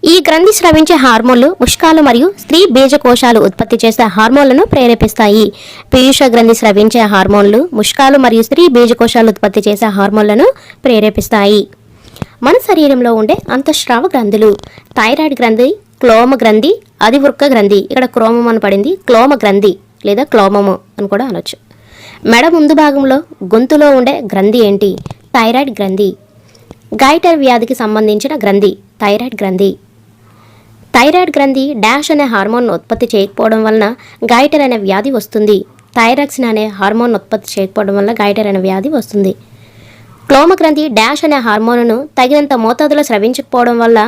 ఈ గ్రంథి స్రవించే హార్మోన్లు ముష్కాలు మరియు స్త్రీ బీజకోశాలు ఉత్పత్తి చేసే హార్మోన్లను ప్రేరేపిస్తాయి. పీయూష గ్రంథి స్రవించే హార్మోన్లు ముష్కాలు మరియు స్త్రీ బీజకోశాలు ఉత్పత్తి చేసే హార్మోన్లను ప్రేరేపిస్తాయి. మన శరీరంలో ఉండే అంతఃస్రావ గ్రంథులు: థైరాయిడ్ గ్రంథి, క్లోమ గ్రంథి, అధివృక్క గ్రంథి. ఇక్కడ క్రోమం అని పడింది, క్లోమ గ్రంథి లేదా క్లోమము అని కూడా అనొచ్చు. మెడ ముందు భాగంలో గొంతులో ఉండే గ్రంథి ఏంటి? థైరాయిడ్ గ్రంథి. గైటర్ వ్యాధికి సంబంధించిన గ్రంథి థైరాయిడ్ గ్రంథి. థైరాయిడ్ గ్రంథి డాష్ అనే హార్మోన్ ఉత్పత్తి చేయకపోవడం వలన గైటర్ అనే వ్యాధి వస్తుంది. థైరాక్సిన్ అనే హార్మోన్ ఉత్పత్తి చేయకపోవడం వల్ల గైటర్ అనే వ్యాధి వస్తుంది. క్లోమ గ్రంథి డాష్ అనే హార్మోన్ను తగినంత మోతాదులో స్రవించకపోవడం వల్ల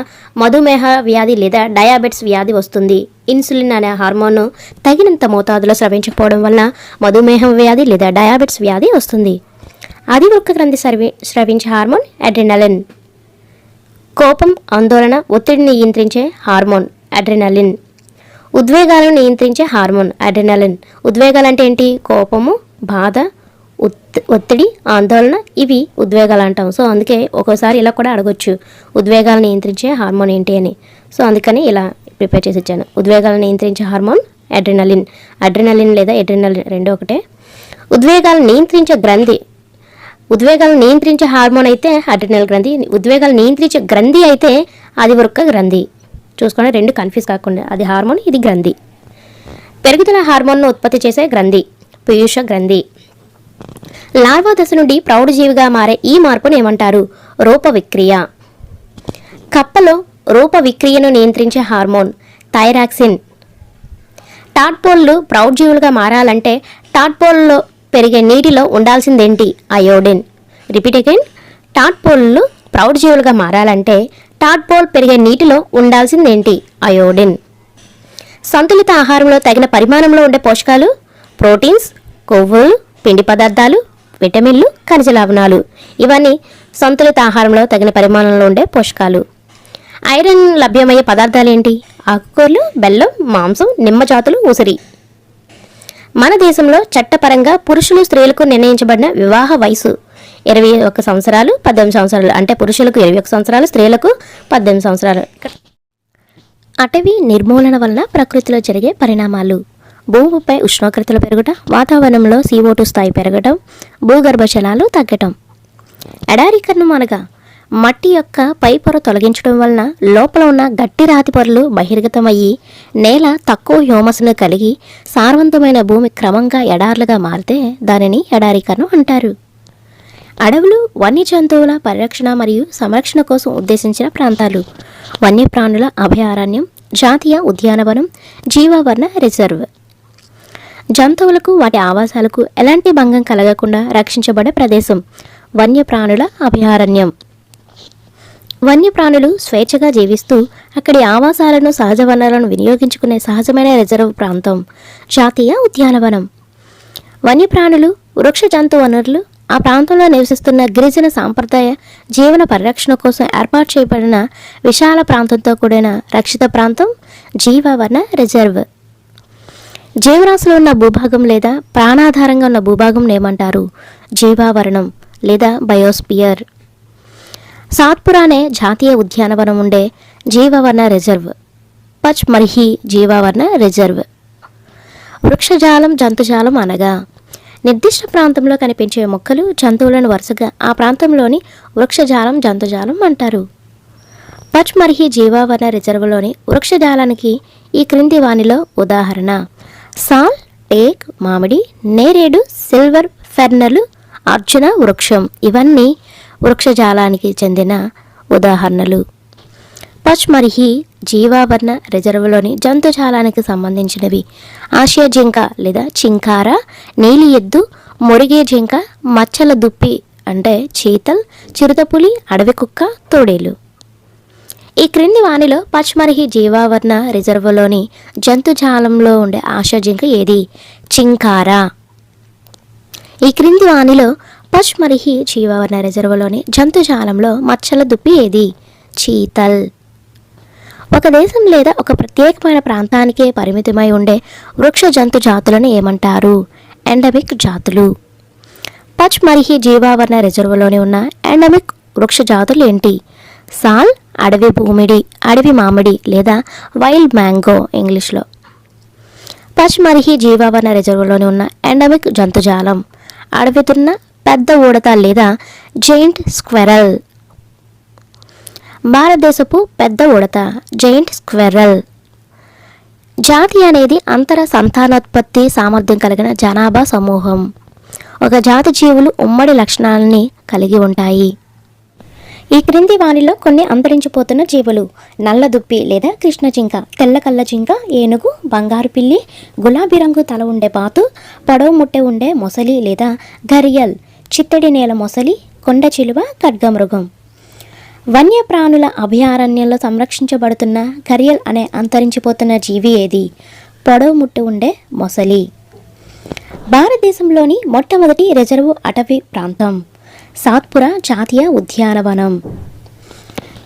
మధుమేహ వ్యాధి లేదా డయాబెటిస్ వ్యాధి వస్తుంది. ఇన్సులిన్ అనే హార్మోన్ను తగినంత మోతాదులో స్రవించకపోవడం వల్ల మధుమేహ వ్యాధి లేదా డయాబెటిస్ వ్యాధి వస్తుంది. అధివృక్క గ్రంథి స్రవించే హార్మోన్ అడ్రినలిన్. కోపం, ఆందోళన, ఒత్తిడిని నియంత్రించే హార్మోన్ అడ్రినలిన్. ఉద్వేగాలను నియంత్రించే హార్మోన్ అడ్రినలిన్. ఉద్వేగాలు అంటే ఏంటి? కోపము, బాధ, ఒత్తిడి, ఆందోళన, ఇవి ఉద్వేగాలు అంటాం. సో అందుకే ఒక్కోసారి ఇలా కూడా అడగొచ్చు, ఉద్వేగాలను నియంత్రించే హార్మోన్ ఏంటి అని. సో అందుకని ఇలా ప్రిపేర్ చేసి ఇచ్చాను. ఉద్వేగాలను నియంత్రించే హార్మోన్ అడ్రినలిన్. అడ్రినలిన్ లేదా అడ్రినలిన్ రెండు ఒకటే. ఉద్వేగాలను నియంత్రించే గ్రంథి, ఉద్వేగాలను నియంత్రించే హార్మోన్ అయితే అడ్రినల్ గ్రంథి. ఉద్వేగాలు నియంత్రించే గ్రంథి అయితే అధివృక్క గ్రంథి. చూసుకోండి, రెండు కన్ఫ్యూజ్ కాకుండా, అది హార్మోన్, ఇది గ్రంథి. పెరుగుదల హార్మోన్ను ఉత్పత్తి చేసే గ్రంథి పీయూష గ్రంథి. లార్వా దశ నుండి ప్రౌఢజీవిగా మారే ఈ మార్పును ఏమంటారు? రూప విక్రియ. కప్పలో రూప విక్రియను నియంత్రించే హార్మోన్ థైరాక్సిన్. టాడ్పోల్లు ప్రౌఢజీవులుగా మారాలంటే టాడ్పోల్లో పెరిగే నీటిలో ఉండాల్సిందేంటి? అయోడిన్. Repeat again. టాడ్పోల్లు ప్రౌఢజీవులుగా మారాలంటే టాడ్పోల్ పెరిగే నీటిలో ఉండాల్సిందేంటి? అయోడిన్. సంతులిత ఆహారంలో తగిన పరిమాణంలో ఉండే పోషకాలు: ప్రోటీన్స్, కొవ్వులు, పిండి పదార్థాలు, విటమిన్లు, ఖనిజ లవణాలు. ఇవన్నీ సంతులిత ఆహారంలో తగిన పరిమాణంలో ఉండే పోషకాలు. ఐరన్ లభ్యమయ్యే పదార్థాలు ఏంటి? ఆకుకూరలు, బెల్లం, మాంసం, నిమ్మ జాతులు, ఉసిరి. మన దేశంలో చట్టపరంగా పురుషులు స్త్రీలకు నిర్ణయించబడిన వివాహ వయసు 21 సంవత్సరాలు, 18 సంవత్సరాలు. అంటే పురుషులకు 21 సంవత్సరాలు, స్త్రీలకు 18 సంవత్సరాలు. అటవీ నిర్మూలన వల్ల ప్రకృతిలో జరిగే పరిణామాలు: భూమిపై ఉష్ణోగ్రతలు పెరగటం, వాతావరణంలో CO2 స్థాయి పెరగటం, భూగర్భ జలాలు తగ్గటం. ఎడారీకరణం అనగా మట్టి యొక్క పై పొర తొలగించడం వలన లోపల ఉన్న గట్టి రాతి పొరలు బహిర్గతమయ్యి నేల తక్కువ హ్యూమస్ను కలిగి సారవంతమైన భూమి క్రమంగా ఎడార్లుగా మారితే దానిని ఎడారీకరణం అంటారు. అడవులు వన్య జంతువుల పరిరక్షణ మరియు సంరక్షణ కోసం ఉద్దేశించిన ప్రాంతాలు: వన్యప్రాణుల అభయారణ్యం, జాతీయ ఉద్యానవనం, జీవావరణ రిజర్వ్. జంతువులకు వాటి ఆవాసాలకు ఎలాంటి భంగం కలగకుండా రక్షించబడే ప్రదేశం వన్యప్రాణుల అభయారణ్యం. వన్యప్రాణులు స్వేచ్ఛగా జీవిస్తూ అక్కడి ఆవాసాలను, సహజ వనరులను వినియోగించుకునే సహజమైన రిజర్వ్ ప్రాంతం జాతీయ ఉద్యానవనం. వన్యప్రాణులు, వృక్ష జంతు వనరులు ఆ ప్రాంతంలో నివసిస్తున్న గిరిజన సాంప్రదాయ జీవన పరిరక్షణ కోసం ఏర్పాటు చేయబడిన విశాల ప్రాంతంతో కూడిన రక్షిత ప్రాంతం జీవావరణ రిజర్వ్. జీవరాశులు ఉన్న భూభాగం లేదా ప్రాణాధారంగా ఉన్న భూభాగం ఏమంటారు? జీవావరణం లేదా బయోస్పియర్. సాత్పురానే జాతీయ ఉద్యానవనం ఉండే జీవావరణ రిజర్వ్ పచ్మర్హి జీవావరణ రిజర్వ్. వృక్షజాలం, జంతుజాలం అనగా నిర్దిష్ట ప్రాంతంలో కనిపించే మొక్కలు, జంతువులను వరుసగా ఆ ప్రాంతంలోని వృక్షజాలం, జంతుజాలం అంటారు. పచ్మర్హి జీవావరణ రిజర్వ్లోని వృక్షజాలానికి ఈ క్రింది వానిలో ఉదాహరణ: సాల్, టేక్, మామిడి, నేరేడు, సిల్వర్ ఫెర్నలు, అర్జున వృక్షం. ఇవన్నీ వృక్షజాలానికి చెందిన ఉదాహరణలు. పచ్మర్హి జీవావరణ రిజర్వ్లోని జంతుజాలానికి సంబంధించినవి: ఆసియా జింక లేదా చింకార, నీలి ఎద్దు, మురిగే జింక, మచ్చల దుప్పి అంటే చీతల్, చిరుతపులి, అడవి కుక్క, తోడేలు. ఈ క్రింది వానిలో పచ్మర్హి జీవావరణ రిజర్వ్లోని జంతుజాలంలో ఉండే ఆసియా జింక ఏది? చింకార. ఈ క్రింది వానిలో పచ్మర్హి జీవావరణ రిజర్వ్లోని జంతుజాలంలో మచ్చల దుప్పి ఏది? చీతల్. ఒక దేశం లేదా ఒక ప్రత్యేకమైన ప్రాంతానికే పరిమితమై ఉండే వృక్ష జంతు జాతులను ఏమంటారు? ఎండమిక్ జాతులు. పచ్మర్హి జీవావరణ రిజర్వ్లోని ఉన్న ఎండమిక్ వృక్ష జాతులు ఏంటి? సాల్, అడవి భూమిడి, అడవి మామిడి లేదా వైల్డ్ మ్యాంగో ఇంగ్లీష్లో. పచ్మర్హి జీవావరణ రిజర్వులోని ఉన్న ఎండమిక్ జంతుజాలం అడవితున్న పెద్ద ఊడత లేదా జైంట్ స్క్వెరల్. భారతదేశపు పెద్ద ఉడత జైంట్ స్క్వెరల్. జాతి అనేది అంతర సంతానోత్పత్తి సామర్థ్యం కలిగిన జనాభా సమూహం. ఒక జాతి జీవులు ఉమ్మడి లక్షణాలని కలిగి ఉంటాయి. ఈ క్రింది వానిలో కొన్ని అంతరించిపోతున్న జీవులు: నల్ల దుప్పి లేదా కృష్ణ జింక, తెల్ల కళ్ళ జింక, ఏనుగు, బంగారు పిల్లి, గులాబీ రంగు తల ఉండే బాతు, పొడవు ముట్టె ఉండే మొసలి లేదా ఘరియల్, చిత్తడి నేల మొసలి, కొండ చిలువ, ఖడ్గమృగం. వన్యప్రాణుల అభయారణ్యంలో సంరక్షించబడుతున్న ఘరియల్ అనే అంతరించిపోతున్న జీవి ఏది? పొడవు ముట్టె ఉండే మొసలి. భారతదేశంలోని మొట్టమొదటి రిజర్వు అటవీ ప్రాంతం సాత్పురా జాతీయ ఉద్యానవనం.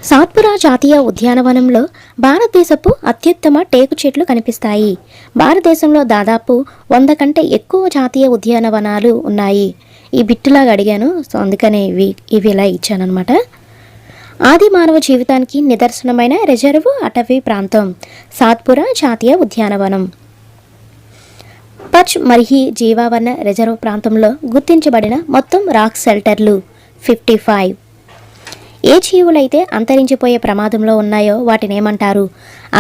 సాత్పురా జాతీయ ఉద్యానవనంలో భారతదేశపు అత్యుత్తమ టేకు చెట్లు కనిపిస్తాయి. భారతదేశంలో దాదాపు 100 కంటే ఎక్కువ జాతీయ ఉద్యానవనాలు ఉన్నాయి. ఈ బిట్టులాగా అడిగాను, సో అందుకనే ఇవి ఇలా ఇచ్చానమాట. ఆది మానవ జీవితానికి నిదర్శనమైన రిజర్వు అటవీ ప్రాంతం సాత్పురా జాతీయ ఉద్యానవనం. పచ్మర్హి జీవావరణ రిజర్వ్ ప్రాంతంలో గుర్తించబడిన మొత్తం రాక్ షెల్టర్లు 55. ఏ జీవులైతే అంతరించిపోయే ప్రమాదంలో ఉన్నాయో వాటిని ఏమంటారు?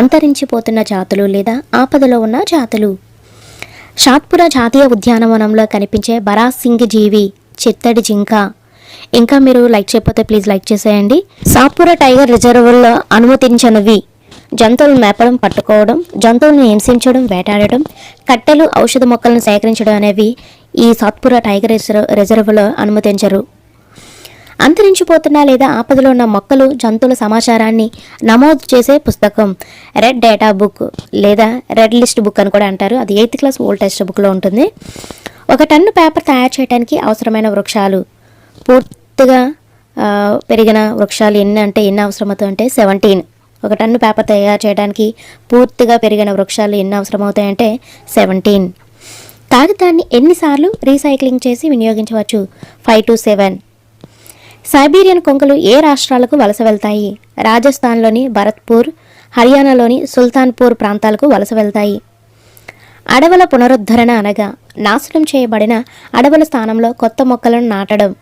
అంతరించిపోతున్న జాతులు లేదా ఆపదలో ఉన్న జాతులు. సాత్పురా జాతీయ ఉద్యానవనంలో కనిపించే బరాసింగ్ జీవి చిత్తడి జింక. ఇంకా మీరు లైక్ చేయకపోతే ప్లీజ్ లైక్ చేసేయండి. సాత్పురా టైగర్ రిజర్వుల్లో అనుమతించనివి: జంతువులను మేపడం, పట్టుకోవడం, జంతువులను హింసించడం, వేటాడడం, కట్టెలు, ఔషధ మొక్కలను సేకరించడం అనేవి ఈ సాత్పురా టైగర్ రిజర్వులో అనుమతించరు. అంతరించిపోతున్న లేదా ఆపదలో ఉన్న మొక్కలు, జంతువుల సమాచారాన్ని నమోదు చేసే పుస్తకం రెడ్ డేటా బుక్ లేదా రెడ్ లిస్ట్ బుక్ అని కూడా అంటారు. అది 8th క్లాస్ ఓల్డ్ టెక్స్ట్ బుక్లో ఉంటుంది. 1 టన్ను పేపర్ తయారు చేయడానికి అవసరమైన వృక్షాలు. పూర్తిగా పెరిగిన వృక్షాలు ఎన్ని అవసరమవుతాయంటే 17. 1 టన్ను పేపర్ తయారు చేయడానికి పూర్తిగా పెరిగిన వృక్షాలు ఎన్ని అవసరమవుతాయంటే 17. కాగితాన్ని ఎన్నిసార్లు రీసైక్లింగ్ చేసి వినియోగించవచ్చు? 5 to 7. సైబీరియన్ కొంగలు ఏ రాష్ట్రాలకు వలస వెళ్తాయి? రాజస్థాన్లోని భరత్పూర్, హర్యానాలోని సుల్తాన్పూర్ ప్రాంతాలకు వలస వెళ్తాయి. అడవుల పునరుద్ధరణ అనగా నాశనం చేయబడిన అడవుల స్థానంలో కొత్త మొక్కలను నాటడం.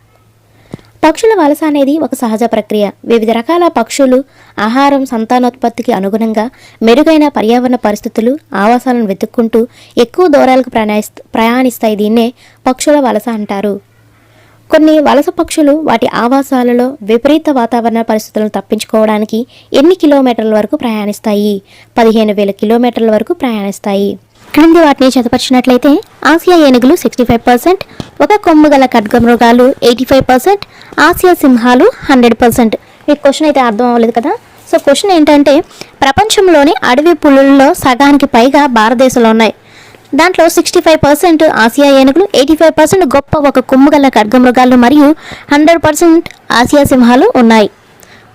పక్షుల వలస అనేది ఒక సహజ ప్రక్రియ. వివిధ రకాల పక్షులు ఆహారం, సంతానోత్పత్తికి అనుగుణంగా మెరుగైన పర్యావరణ పరిస్థితులు, ఆవాసాలను వెతుక్కుంటూ ఎక్కువ దూరాలకు ప్రయాణిస్తాయి. దీన్నే పక్షుల వలస అంటారు. కొన్ని వలస పక్షులు వాటి ఆవాసాలలో విపరీత వాతావరణ పరిస్థితులను తప్పించుకోవడానికి ఎన్ని కిలోమీటర్ల వరకు ప్రయాణిస్తాయి? 15,000 కిలోమీటర్ల వరకు ప్రయాణిస్తాయి. క్రింది వాటిని చదపరిచినట్లయితే ఆసియా ఏనుగులు 65%, ఒక కొమ్ము గల ఖడ్గమృగాలు 85%, ఆసియా సింహాలు 100%. మీకు క్వశ్చన్ అయితే అర్థం అవ్వలేదు కదా. సో క్వశ్చన్ ఏంటంటే, ప్రపంచంలోని అడవి పులుల్లో సగానికి పైగా భారతదేశంలో ఉన్నాయి. దాంట్లో 65% ఆసియా ఏనుగులు, 85% గొప్ప ఒక కొమ్ము గల ఖడ్గమృగాలు మరియు 100% ఆసియా సింహాలు ఉన్నాయి.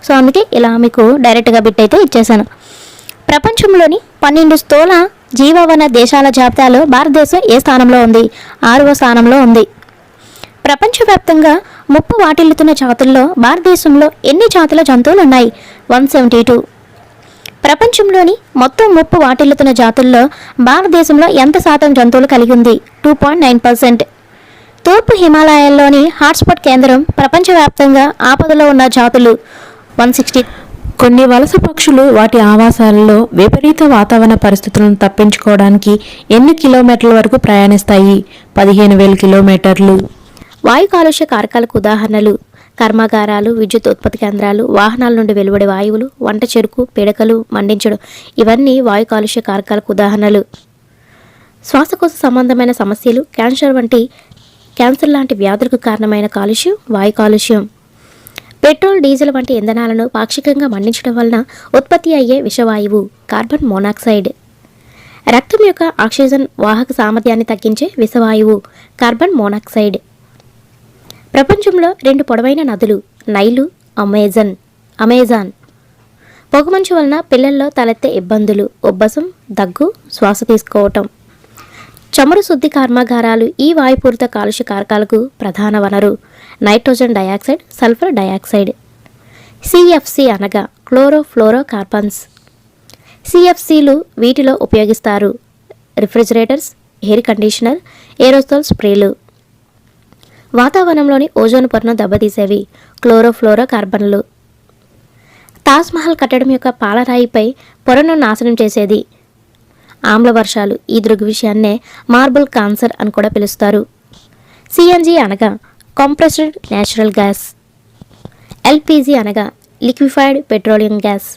సో అందుకే ఇలా మీకు డైరెక్ట్గా బిట్ అయితే ఇచ్చేసాను. ప్రపంచంలోని 12 స్థూల జీవావరణ దేశాల జాబితాలో భారతదేశం ఏ స్థానంలో ఉంది? 6వ స్థానంలో ఉంది. ప్రపంచవ్యాప్తంగా ముప్పు వాటిల్లుతున్న జాతుల్లో భారతదేశంలో ఎన్ని జాతుల జంతువులు ఉన్నాయి? 172. ప్రపంచంలోని మొత్తం ముప్పు వాటిల్లుతున్న జాతుల్లో భారతదేశంలో ఎంత శాతం జంతువులు కలిగి ఉంది? 2.9%. తూర్పు హిమాలయాల్లోని హాట్స్పాట్ కేంద్రం ప్రపంచవ్యాప్తంగా ఆపదలో ఉన్న జాతులు 160. కొన్ని వలస పక్షులు వాటి ఆవాసాలలో విపరీత వాతావరణ పరిస్థితులను తప్పించుకోవడానికి ఎన్ని కిలోమీటర్ల వరకు ప్రయాణిస్తాయి? 15,000 కిలోమీటర్లు. వాయు కాలుష్య కారకాలకు ఉదాహరణలు: కర్మాగారాలు, విద్యుత్ ఉత్పత్తి కేంద్రాలు, వాహనాల నుండి వెలువడే వాయువులు, వంట చెరుకు, పిడకలు మండించడం, ఇవన్నీ వాయు కాలుష్య కారకాలకు ఉదాహరణలు. శ్వాసకోశ సంబంధమైన సమస్యలు, క్యాన్సర్ లాంటి వ్యాధులకు కారణమైన కాలుష్యం వాయు కాలుష్యం. పెట్రోల్, డీజిల్ వంటి ఇంధనాలను పాక్షికంగా మండించడం వలన ఉత్పత్తి అయ్యే విషవాయువు కార్బన్ మోనాక్సైడ్. రక్తం యొక్క ఆక్సిజన్ వాహక సామర్థ్యాన్ని తగ్గించే విషవాయువు కార్బన్ మోనాక్సైడ్. ప్రపంచంలో 2 పొడవైన నదులు నైలు, అమెజాన్. పొగమంచు వలన పిల్లల్లో తలెత్తే ఇబ్బందులు: ఉబ్బసం, దగ్గు, శ్వాస తీసుకోవటం. చమురు శుద్ధి కర్మాగారాలు ఈ వాయుపూరిత కాలుష్య కారకాలకు ప్రధాన వనరు. Nitrogen dioxide, sulphur dioxide. CFC అనగా క్లోరోఫ్లోరోకార్బన్స్. సిఎఫ్సిలు వీటిలో ఉపయోగిస్తారు: రిఫ్రిజిరేటర్స్, ఎయిర్ కండిషనర్, ఏరోసోల్ స్ప్రేలు. వాతావరణంలోని ఓజోన్ పొరను దెబ్బతీసేవి క్లోరోఫ్లోరోకార్బన్లు. తాజ్మహల్ కట్టడం యొక్క పాలరాయిపై పొరను నాశనం చేసేది ఆమ్ల వర్షాలు. ఈ దృగ్విషయాన్నే మార్బుల్ కాన్సర్ అని కూడా పిలుస్తారు. సిఎన్జి అనగా కంప్రెస్డ్ న్యాచురల్ గ్యాస్. ఎల్పిజి అనగా లిక్విఫైడ్ పెట్రోలియం గ్యాస్.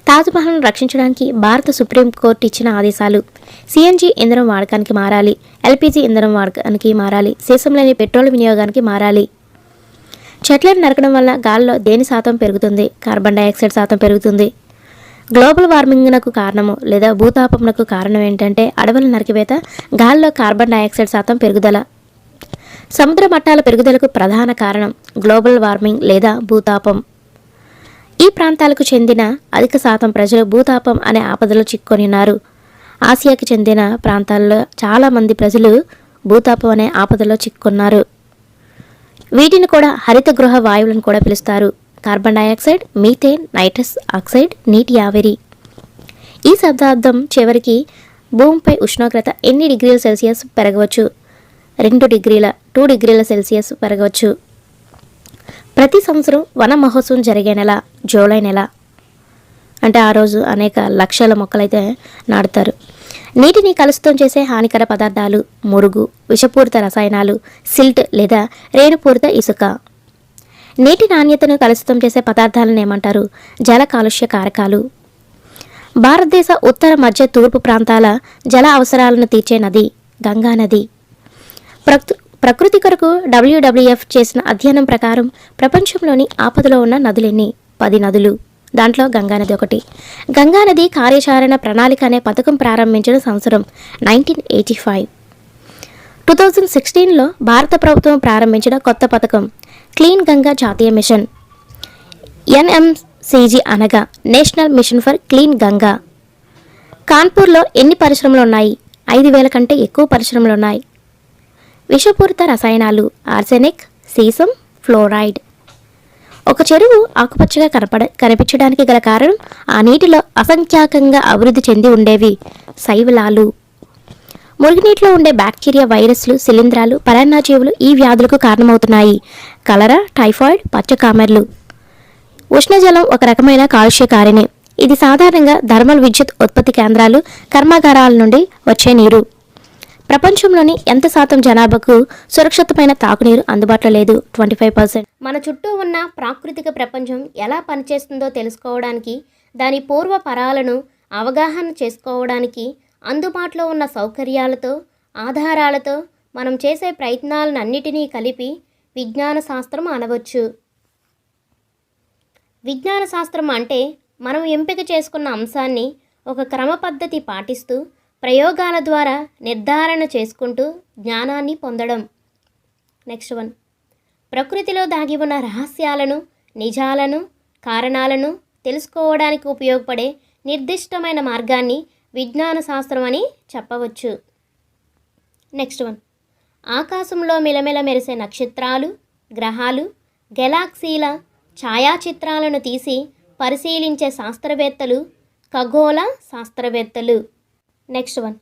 తాజ్మహల్ను రక్షించడానికి భారత సుప్రీంకోర్టు ఇచ్చిన ఆదేశాలు: సిఎన్జి ఇంధనం వాడకానికి మారాలి, ఎల్పిజి ఇంధనం వాడకానికి మారాలి, సీసంలోని పెట్రోల్ వినియోగానికి మారాలి. చెట్లను నరకడం వల్ల గాలిలో దేని శాతం పెరుగుతుంది? కార్బన్ డైఆక్సైడ్ శాతం పెరుగుతుంది. గ్లోబల్ వార్మింగ్నకు కారణము లేదా భూతాపమునకు కారణం ఏంటంటే అడవుల నరికివేత, గాలిలో కార్బన్ డైఆక్సైడ్ శాతం పెరుగుదల. సముద్ర మట్టాల పెరుగుదలకు ప్రధాన కారణం గ్లోబల్ వార్మింగ్ లేదా భూతాపం. ఈ ప్రాంతాలకు చెందిన అధిక శాతం ప్రజలు భూతాపం అనే ఆపదలో చిక్కుకొని ఉన్నారు. ఆసియాకి చెందిన ప్రాంతాల్లో చాలామంది ప్రజలు భూతాపం అనే ఆపదలో చిక్కుకున్నారు. వీటిని కూడా హరిత గృహ వాయువులను కూడా పిలుస్తారు: carbon dioxide, methane, nitrous oxide, నీటి ఆవిరి. ఈ శతాబ్దం చివరికి భూమిపై ఉష్ణోగ్రత ఎన్ని డిగ్రీల సెల్సియస్ పెరగవచ్చు? 2 డిగ్రీల సెల్సియస్ పెరగవచ్చు. ప్రతి సంవత్సరం వన మహోత్సవం జరిగే నెల జూలై నెల. అంటే ఆ రోజు అనేక లక్షల మొక్కలైతే నాటుతారు. నీటిని కలుషితం చేసే హానికర పదార్థాలు మురుగు, విషపూరిత రసాయనాలు, సిల్ట్ లేదా రేణుపూరిత ఇసుక. నీటి నాణ్యతను కలుషితం చేసే పదార్థాలను ఏమంటారు? జల కాలుష్య కారకాలు. భారతదేశ ఉత్తర మధ్య తూర్పు ప్రాంతాల జల అవసరాలను తీర్చే నది గంగా నది. ప్రకృతి కొరకు WWF చేసిన అధ్యయనం ప్రకారం ప్రపంచంలోని ఆపదలో ఉన్న నదులెన్ని? 10 నదులు. దాంట్లో గంగానది ఒకటి. గంగానది కార్యాచరణ ప్రణాళిక అనే పథకం ప్రారంభించిన సంవత్సరం 1985. 2016లో భారత ప్రభుత్వం ప్రారంభించిన కొత్త పథకం క్లీన్ గంగా జాతీయ మిషన్. NMCG అనగా national mission for clean Ganga. కాన్పూర్లో ఎన్ని పరిశ్రమలు ఉన్నాయి? 5,000 కంటే ఎక్కువ పరిశ్రమలు ఉన్నాయి. విషపూరిత రసాయనాలు ఆర్సెనిక్, సీసం, ఫ్లోరైడ్. ఒక చెరువు ఆకుపచ్చగా కనిపించడానికి గల కారణం ఆ నీటిలో అసంఖ్యాకంగా అభివృద్ధి చెంది ఉండేవి శైవలాలు. మురుగునీటిలో ఉండే బ్యాక్టీరియా, వైరస్లు, శిలీంధ్రాలు, పరాన్నజీవులు ఈ వ్యాధులకు కారణమవుతున్నాయి: కలరా, టైఫాయిడ్, పచ్చకామెర్లు. ఉష్ణజలం ఒక రకమైన కాలుష్యకారిణి. ఇది సాధారణంగా థర్మల్ విద్యుత్ ఉత్పత్తి కేంద్రాలు, కర్మాగారాల నుండి వచ్చే నీరు. ప్రపంచంలోని ఎంత శాతం జనాభాకు సురక్షితమైన తాగునీరు అందుబాటులో లేదు? 25%. మన చుట్టూ ఉన్న ప్రాకృతిక ప్రపంచం ఎలా పనిచేస్తుందో తెలుసుకోవడానికి, దాని పూర్వపరాలను అవగాహన చేసుకోవడానికి అందుబాటులో ఉన్న సౌకర్యాలతో, ఆధారాలతో మనం చేసే ప్రయత్నాలన్నిటినీ కలిపి విజ్ఞాన శాస్త్రం అనవచ్చు. విజ్ఞాన శాస్త్రం అంటే మనం ఎంపిక చేసుకున్న అంశాన్ని ఒక క్రమ పద్ధతి పాటిస్తూ ప్రయోగాల ద్వారా నిర్ధారణ చేసుకుంటూ జ్ఞానాన్ని పొందడం. నెక్స్ట్ వన్, ప్రకృతిలో దాగి ఉన్న రహస్యాలను, నిజాలను, కారణాలను తెలుసుకోవడానికి ఉపయోగపడే నిర్దిష్టమైన మార్గాన్ని విజ్ఞాన శాస్త్రం అని చెప్పవచ్చు. నెక్స్ట్ వన్, ఆకాశంలో మిలమిల మెరిసే నక్షత్రాలు, గ్రహాలు, గెలాక్సీల ఛాయాచిత్రాలను తీసి పరిశీలించే శాస్త్రవేత్తలు ఖగోళ శాస్త్రవేత్తలు. నెక్స్ట్ వన్,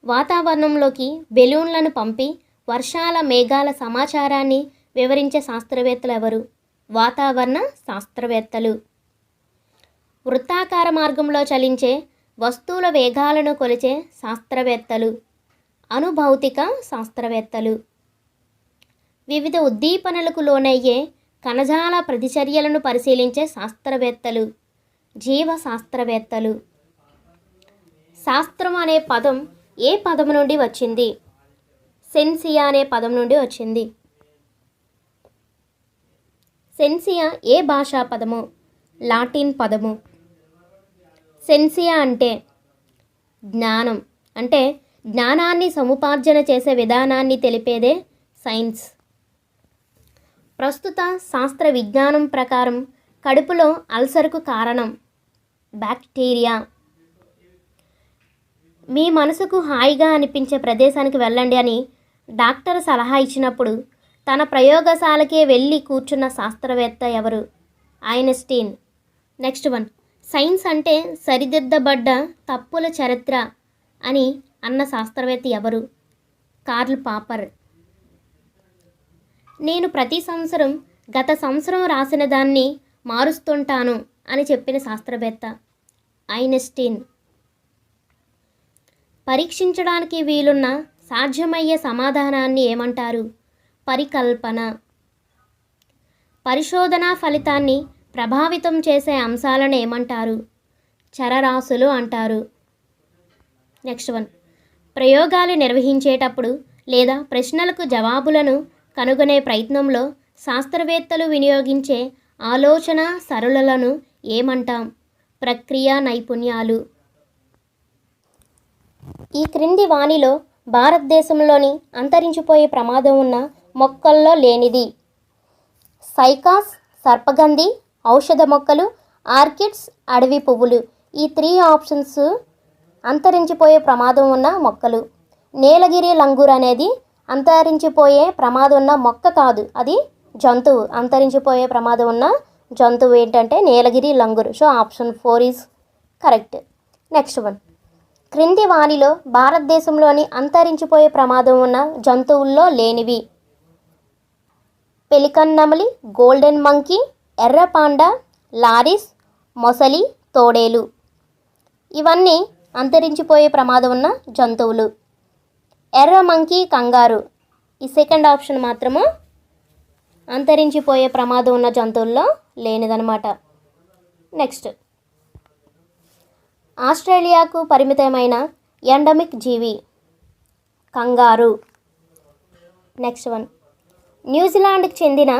వాతావరణంలోకి బెలూన్లను పంపి వర్షాల, మేఘాల సమాచారాన్ని వివరించే శాస్త్రవేత్తలు ఎవరు? వాతావరణ శాస్త్రవేత్తలు. వృత్తాకార మార్గంలో చలించే వస్తువుల వేగాలను కొలిచే శాస్త్రవేత్తలు అనుభౌతిక శాస్త్రవేత్తలు. వివిధ ఉద్దీపనలకు లోనయ్యే కణజాల ప్రతిచర్యలను పరిశీలించే శాస్త్రవేత్తలు జీవ శాస్త్రవేత్తలు. శాస్త్రం అనే పదం ఏ పదం నుండి వచ్చింది? సెన్సియా అనే పదం నుండి వచ్చింది. సెన్సియా ఏ భాషా పదము? లాటిన్ పదము. సెన్సియా అంటే జ్ఞానం, అంటే జ్ఞానాన్ని సముపార్జన చేసే విధానాన్ని తెలిపేదే సైన్స్. ప్రస్తుత శాస్త్ర విజ్ఞానం ప్రకారం కడుపులో అల్సర్కు కారణం బ్యాక్టీరియా. మీ మనసుకు హాయిగా అనిపించే ప్రదేశానికి వెళ్ళండి అని డాక్టర్ సలహా ఇచ్చినప్పుడు తన ప్రయోగశాలకే వెళ్ళి కూర్చున్న శాస్త్రవేత్త ఎవరు? ఐన్స్టీన్. నెక్స్ట్ వన్, సైన్స్ అంటే సరిదిద్దబడ్డ తప్పుల చరిత్ర అని అన్న శాస్త్రవేత్త ఎవరు? కార్ల్ పాపర్. నేను ప్రతి సంవత్సరం గత సంవత్సరం రాసిన దాన్ని మారుస్తుంటాను అని చెప్పిన శాస్త్రవేత్త ఐన్స్టీన్. పరీక్షించడానికి వీలున్న సాధ్యమయ్యే సమాధానాన్ని ఏమంటారు? పరికల్పన. పరిశోధనా ఫలితాన్ని ప్రభావితం చేసే అంశాలను ఏమంటారు? చరరాశులు అంటారు. నెక్స్ట్ వన్, ప్రయోగాలు నిర్వహించేటప్పుడు లేదా ప్రశ్నలకు జవాబులను కనుగొనే ప్రయత్నంలో శాస్త్రవేత్తలు వినియోగించే ఆలోచన సరళులను ఏమంటాం? ప్రక్రియా నైపుణ్యాలు. ఈ క్రింది వానిలో భారతదేశంలోని అంతరించిపోయే ప్రమాదం ఉన్న మొక్కల్లో లేనిది? సైకాస్, సర్పగంధి, ఔషధ మొక్కలు, ఆర్కిడ్స్, అడవి పువ్వులు. ఈ 3 ఆప్షన్స్ అంతరించిపోయే ప్రమాదం ఉన్న మొక్కలు. నీలగిరి లంగూర్ అనేది అంతరించిపోయే ప్రమాదం ఉన్న మొక్క కాదు, అది జంతువు. అంతరించిపోయే ప్రమాదం ఉన్న జంతువు ఏంటంటే Nilgiri langur. So option 4 is correct. Next one, క్రింది వానిలో భారతదేశంలోని అంతరించిపోయే ప్రమాదం ఉన్న జంతువుల్లో లేనివి? పెలికన్ నెమలి, గోల్డెన్ మంకీ, ఎర్ర పాండా, లారిస్, మొసలి, తోడేలు. ఇవన్నీ అంతరించిపోయే ప్రమాదం ఉన్న జంతువులు. ఎర్ర మంకీ, కంగారు. ఈ సెకండ్ ఆప్షన్ మాత్రము అంతరించిపోయే ప్రమాదం ఉన్న జంతువుల్లో లేనిదనమాట. నెక్స్ట్, ఆస్ట్రేలియాకు పరిమితమైన ఎండమిక్ జీవి? కంగారు. నెక్స్ట్ వన్, న్యూజిలాండ్కి చెందిన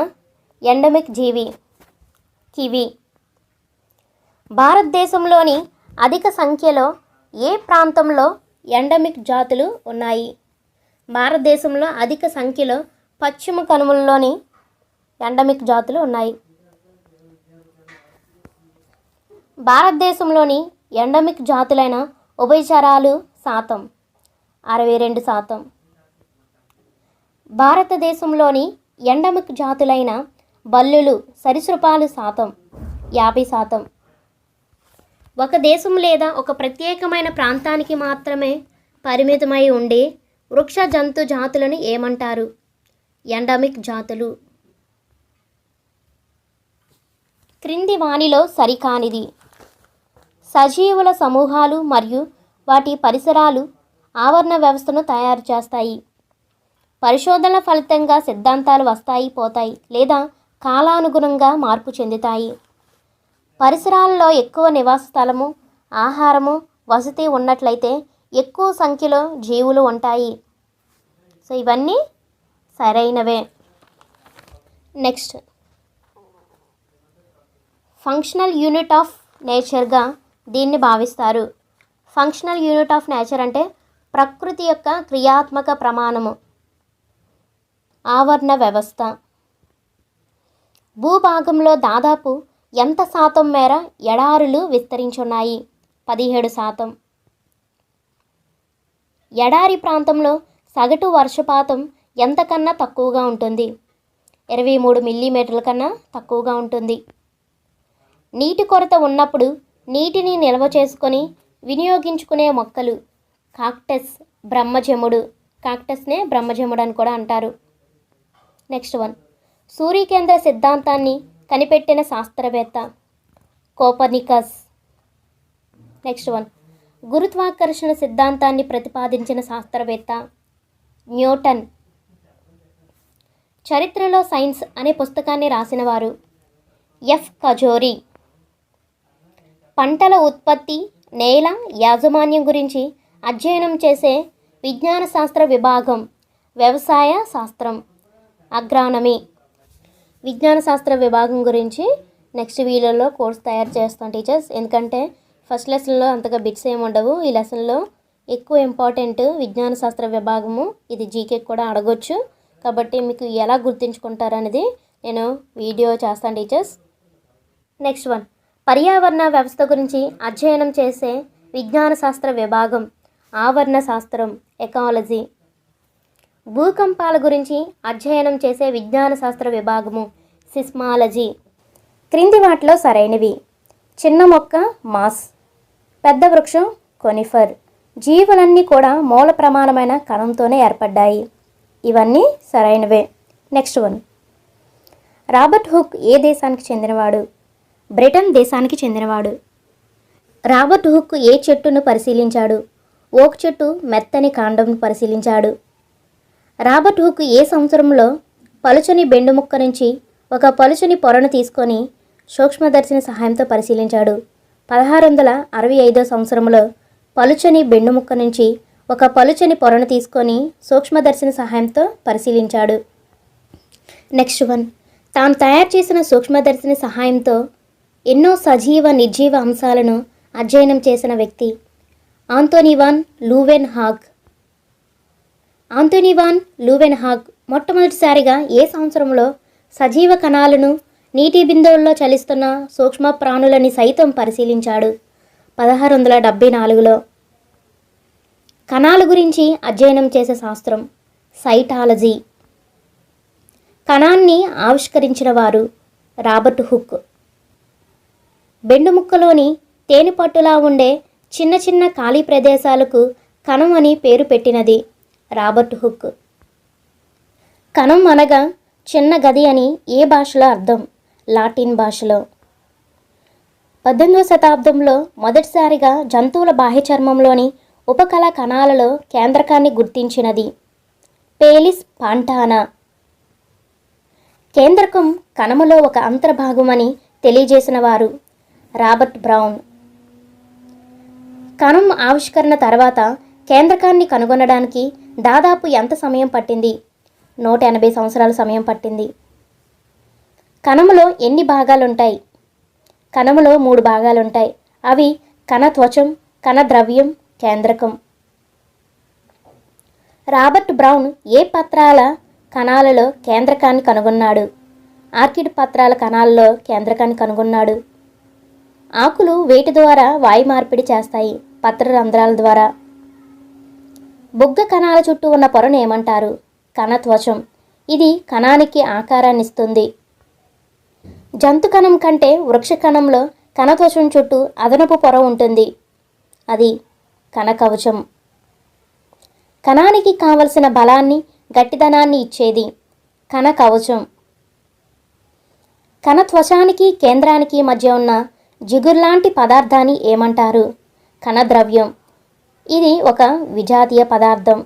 ఎండమిక్ జీవి? కివి. భారతదేశంలోని అధిక సంఖ్యలో ఏ ప్రాంతంలో ఎండమిక్ జాతులు ఉన్నాయి? భారతదేశంలో అధిక సంఖ్యలో పశ్చిమ కనుమలలోని ఎండమిక్ జాతులు ఉన్నాయి. భారతదేశంలోని ఎండమిక్ జాతులైన ఉభయచరాలు శాతం 62%. భారతదేశంలోని ఎండమిక్ జాతులైన బల్లులు, సరీసృపాలు శాతం 50%. ఒక దేశం లేదా ఒక ప్రత్యేకమైన ప్రాంతానికి మాత్రమే పరిమితమై ఉండే వృక్ష జంతు జాతులను ఏమంటారు? ఎండమిక్ జాతులు. క్రింది వానిలో సరికానిది? సజీవుల సమూహాలు మరియు వాటి పరిసరాలు ఆవరణ వ్యవస్థను తయారు చేస్తాయి. పరిశోధనల ఫలితంగా సిద్ధాంతాలు వస్తాయి, పోతాయి లేదా కాలానుగుణంగా మార్పు చెందుతాయి. పరిసరాల్లో ఎక్కువ నివాస స్థలము, ఆహారము, వసతి ఉన్నట్లయితే ఎక్కువ సంఖ్యలో జీవులు ఉంటాయి. సో ఇవన్నీ సరైనవే. నెక్స్ట్, ఫంక్షనల్ యూనిట్ ఆఫ్ నేచర్గా దీన్ని భావిస్తారు. ఫంక్షనల్ యూనిట్ ఆఫ్ నేచర్ అంటే ప్రకృతి యొక్క క్రియాత్మక ప్రమాణము. ఆవరణ వ్యవస్థ. భూభాగంలో దాదాపు ఎంత శాతం మేర ఎడారులు విస్తరించున్నాయి? 17%. ఎడారి ప్రాంతంలో సగటు వర్షపాతం ఎంతకన్నా తక్కువగా ఉంటుంది? 23 మిల్లీమీటర్ల కన్నా తక్కువగా ఉంటుంది. నీటి కొరత ఉన్నప్పుడు నీటిని నిల్వ చేసుకొని వినియోగించుకునే మొక్కలు? కాక్టస్, బ్రహ్మజముడు. కాక్టస్నే బ్రహ్మజముడు అని కూడా అంటారు. నెక్స్ట్ వన్, సూర్యకేంద్ర సిద్ధాంతాన్ని కనిపెట్టిన శాస్త్రవేత్త? కోపర్నికస్. నెక్స్ట్ వన్, గురుత్వాకర్షణ సిద్ధాంతాన్ని ప్రతిపాదించిన శాస్త్రవేత్త? న్యూటన్. చరిత్రలో సైన్స్ అనే పుస్తకాన్ని రాసినవారు? ఎఫ్ కజోరి. పంటల ఉత్పత్తి, నేల యాజమాన్యం గురించి అధ్యయనం చేసే విజ్ఞాన శాస్త్ర విభాగం? వ్యవసాయ శాస్త్రం, అగ్రానమీ. విజ్ఞాన శాస్త్ర విభాగం గురించి నెక్స్ట్ వీడియోలో కోర్స్ తయారు చేస్తాం టీచర్స్. ఎందుకంటే ఫస్ట్ లెసన్లో అంతగా బిట్స్ ఏమి ఉండవు. ఈ లెసన్లో ఎక్కువ ఇంపార్టెంట్ విజ్ఞాన శాస్త్ర విభాగము. ఇది జీకే కూడా అడగొచ్చు. కాబట్టి మీకు ఎలా గుర్తుంచుకుంటారనేది నేను వీడియో చేస్తాను టీచర్స్. నెక్స్ట్ వన్, పర్యావరణ వ్యవస్థ గురించి అధ్యయనం చేసే విజ్ఞాన శాస్త్ర విభాగం? ఆవరణ శాస్త్రం, ఎకాలజీ. భూకంపాల గురించి అధ్యయనం చేసే విజ్ఞాన శాస్త్ర విభాగము? సిస్మాలజీ. క్రింది వాటిలో సరైనవి: చిన్న మొక్క మాస్, పెద్ద వృక్షం కొనిఫర్. జీవులన్నీ కూడా మూల ప్రమాణమైన కణంతోనే ఏర్పడ్డాయి. ఇవన్నీ సరైనవే. Next one. రాబర్ట్ హుక్ ఏ దేశానికి చెందినవాడు? బ్రిటన్ దేశానికి చెందినవాడు. రాబర్ట్ హుక్ ఏ చెట్టును పరిశీలించాడు? ఓక్ చెట్టు మెత్తని కాండంను పరిశీలించాడు. రాబర్ట్ హుక్ ఏ సంవత్సరంలో పలుచని బెండు ముక్క నుంచి ఒక పలుచని పొరను తీసుకొని సూక్ష్మదర్శిని సహాయంతో పరిశీలించాడు. 1665 సంవత్సరంలో పలుచని బెండు ముక్క నుంచి ఒక పలుచని పొరను తీసుకొని సూక్ష్మదర్శిని సహాయంతో పరిశీలించాడు. Next one. తాను తయారు చేసిన సూక్ష్మదర్శిని సహాయంతో ఎన్నో సజీవ నిర్జీవ అంశాలను అధ్యయనం చేసిన వ్యక్తి ఆంటోనీ వాన్ లూవెన్హాగ్. ఆంటోనీ వాన్ లూవెన్హాగ్ మొట్టమొదటిసారిగా ఏ సంవత్సరంలో సజీవ కణాలను, నీటి బిందువుల్లో చలిస్తున్న సూక్ష్మ ప్రాణులని సైతం పరిశీలించాడు? 1674లో. కణాల గురించి అధ్యయనం చేసే శాస్త్రం సైటాలజీ. కణాన్ని ఆవిష్కరించిన వారు రాబర్ట్ హుక్. బెండు ముక్కలోని తేనెపట్టులా ఉండే చిన్న చిన్న ఖాళీ ప్రదేశాలకు కణం అని పేరు పెట్టినది రాబర్ట్ హుక్. కణం అనగా చిన్న గది అని ఏ భాషలో అర్థం? లాటిన్ భాషలో. 18వ శతాబ్దంలో మొదటిసారిగా జంతువుల బాహ్య చర్మంలోని ఉపకళ కణాలలో కేంద్రకాన్ని గుర్తించినది పేలిస్ పాంటానా. కేంద్రకం కణములో ఒక అంతర్భాగమని తెలియజేసిన వారు రాబర్ట్ బ్రౌన్. కణం ఆవిష్కరణ తర్వాత కేంద్రకాన్ని కనుగొనడానికి దాదాపు ఎంత సమయం పట్టింది? 180 సంవత్సరాల సమయం పట్టింది. కణములో ఎన్ని భాగాలుంటాయి? కణములో 3 భాగాలుంటాయి. అవి కణత్వచం, కణద్రవ్యం, కేంద్రకం. రాబర్ట్ బ్రౌన్ ఏ పత్రాల కణాలలో కేంద్రకాన్ని కనుగొన్నాడు? ఆర్కిడ్ పత్రాల కణాలలో కేంద్రకాన్ని కనుగొన్నాడు. ఆకులు వేటి ద్వారా వాయు మార్పిడి చేస్తాయి? పత్ర రంధ్రాల ద్వారా. బుగ్గ కణాల చుట్టూ ఉన్న పొరను ఏమంటారు? కణత్వచం. ఇది కణానికి ఆకారాన్నిస్తుంది. జంతు కణం కంటే వృక్ష కణంలో కణత్వచం చుట్టూ అదనపు పొర ఉంటుంది. అది కణకవచం. కణానికి కావలసిన బలాన్ని, గట్టిదనాన్ని ఇచ్చేది కణకవచం. కణత్వచానికి కేంద్రానికి మధ్య ఉన్న జిగుర్లాంటి పదార్థాన్ని ఏమంటారు? కణద్రవ్యం. ఇది ఒక విజాతీయ పదార్థం.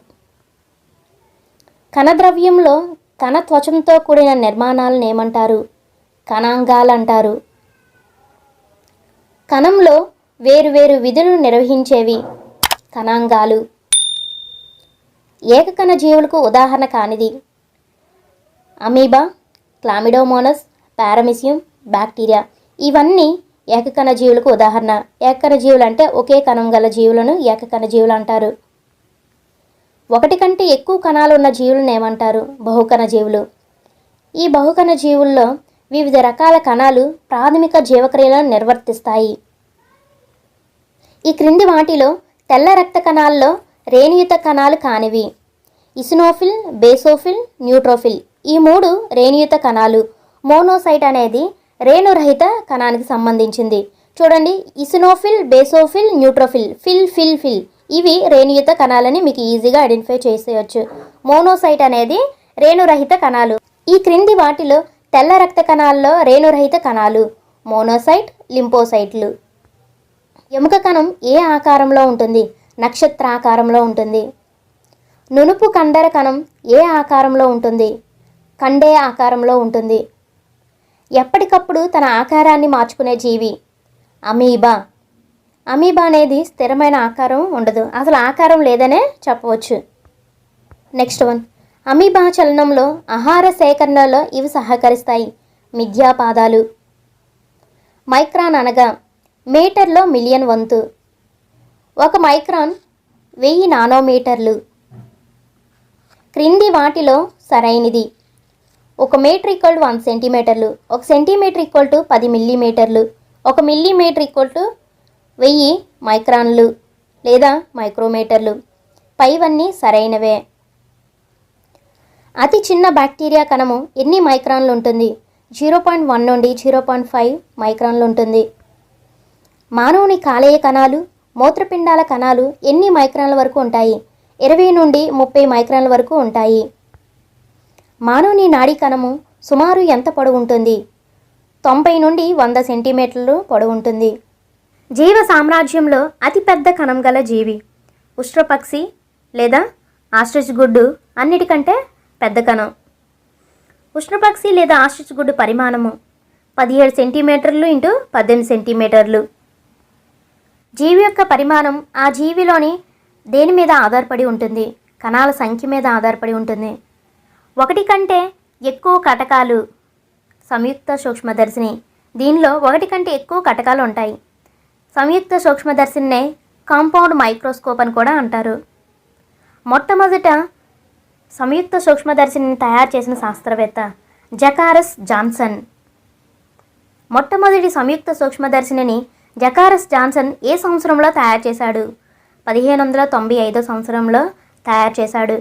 కణద్రవ్యంలో కణత్వచంతో కూడిన నిర్మాణాలను ఏమంటారు? కణాంగాలు అంటారు. కణంలో వేరువేరు విధులను నిర్వహించేవి కణాంగాలు. ఏకకణ జీవులకు ఉదాహరణ కానిది అమీబా, క్లామిడోమోనస్, పారామిసియం, బ్యాక్టీరియా. ఇవన్నీ ఏకకణ జీవులకు ఉదాహరణ. ఏకకణ జీవులు అంటే ఒకే కణం గల జీవులను ఏకకణ జీవులు అంటారు. ఒకటి కంటే ఎక్కువ కణాలు ఉన్న జీవులను ఏమంటారు? బహుకణ జీవులు. ఈ బహుకణ జీవుల్లో వివిధ రకాల కణాలు ప్రాథమిక జీవక్రియలను నిర్వర్తిస్తాయి. ఈ క్రింది వాటిలో తెల్ల రక్త కణాల్లో రేణుయుత కణాలు కానివి ఇసినోఫిల్, బేసోఫిల్, న్యూట్రోఫిల్. ఈ 3 రేణుయుత కణాలు. మోనోసైట్ అనేది రేణురహిత కణానికి సంబంధించింది. చూడండి, ఇసినోఫిల్, బేసోఫిల్, న్యూట్రోఫిల్, ఫిల్. ఇవి రేణుయుత కణాలని మీకు ఈజీగా ఐడెంటిఫై చేసేయచ్చు. మోనోసైట్ అనేది రేణురహిత కణాలు. ఈ క్రింది వాటిలో తెల్ల రక్త కణాల్లో రేణురహిత కణాలు మోనోసైట్, లింపోసైట్లు. ఎముక కణం ఏ ఆకారంలో ఉంటుంది? నక్షత్రాకారంలో ఉంటుంది. నునుపు కండర కణం ఏ ఆకారంలో ఉంటుంది? కండే ఆకారంలో ఉంటుంది. ఎప్పటికప్పుడు తన ఆకారాన్ని మార్చుకునే జీవి అమీబా. అమీబా అనేది స్థిరమైన ఆకారం ఉండదు, అసలు ఆకారం లేదనే చెప్పవచ్చు. Next one. అమీబా చలనంలో, ఆహార సేకరణలో ఇవి సహకరిస్తాయి. మిథ్యాపాదాలు. మైక్రాన్ అనగా మీటర్లో మిలియన్ వంతు. 1 మైక్రాన్ 1000 నానోమీటర్లు. క్రింది వాటిలో సరైనది. 1 మీటర్ = 1 సెంటీమీటర్లు. 1 సెంటీమీటర్ = 10 మిల్లీమీటర్లు. 1 మిల్లీమీటర్ = 1000 మైక్రాన్లు లేదా మైక్రోమీటర్లు. పైవన్నీ సరైనవే. అతి చిన్న బ్యాక్టీరియా కణము ఎన్ని మైక్రాన్లు ఉంటుంది? 0.1 నుండి 0.5 మైక్రాన్లు ఉంటుంది. మానవుని కాలేయ కణాలు, మూత్రపిండాల కణాలు ఎన్ని మైక్రాన్ల వరకు ఉంటాయి? 20 నుండి 30 మైక్రాన్ల వరకు ఉంటాయి. మానవుని నాడీ కణము సుమారు ఎంత పొడవు ఉంటుంది? 90 నుండి 100 సెంటీమీటర్లు పొడవు ఉంటుంది. జీవ సామ్రాజ్యంలో అతిపెద్ద కణం గల జీవి ఉష్ట్రపక్షి లేదా ఆస్ట్రిచ్ గుడ్డు అన్నిటికంటే పెద్ద కణం. ఉష్ట్రపక్షి లేదా ఆస్ట్రిచ్ గుడ్డు పరిమాణము 17 సెంటీమీటర్లు ఇంటూ 18 సెంటీమీటర్లు. జీవి యొక్క పరిమాణం ఆ జీవిలోని దేని మీద ఆధారపడి ఉంటుంది? కణాల సంఖ్య మీద ఆధారపడి ఉంటుంది. ఒకటి కంటే ఎక్కువ కటకాలు సంయుక్త సూక్ష్మదర్శిని. దీనిలో ఒకటి కంటే ఎక్కువ కటకాలు ఉంటాయి. సంయుక్త సూక్ష్మదర్శినినే కాంపౌండ్ మైక్రోస్కోప్ అని కూడా అంటారు. మొట్టమొదట సంయుక్త సూక్ష్మదర్శినిని తయారు చేసిన శాస్త్రవేత్త జకారస్ జాన్సన్. మొట్టమొదటి సంయుక్త సూక్ష్మదర్శినిని జకారస్ జాన్సన్ ఏ సంవత్సరంలో తయారు చేశాడు? 1595 సంవత్సరంలో తయారు చేశాడు.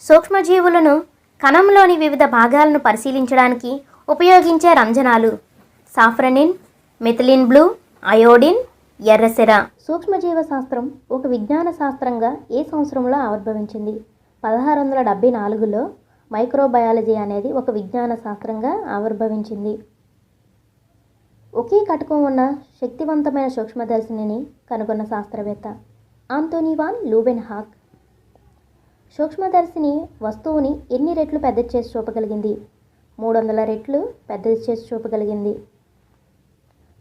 సూక్ష్మజీవులను కణంలోని వివిధ భాగాలను పరిశీలించడానికి ఉపయోగించే రంజనాలు సాఫ్రనిన్, మిథిలిన్ బ్లూ, అయోడిన్, ఎర్రసిర. సూక్ష్మజీవ శాస్త్రం ఒక విజ్ఞాన శాస్త్రంగా ఏ సంవత్సరంలో ఆవిర్భవించింది? 1674లో మైక్రోబయాలజీ అనేది ఒక విజ్ఞాన శాస్త్రంగా ఆవిర్భవించింది. ఒకే కటకం ఉన్న శక్తివంతమైన సూక్ష్మదర్శినిని కనుగొన్న శాస్త్రవేత్త ఆంటోనీ వాన్ లూవెన్హాక్. సూక్ష్మదర్శిని వస్తువుని ఎన్ని రెట్లు పెద్దది చేసి చూపగలిగింది? 300 రెట్లు పెద్దది చేసి చూపగలిగింది.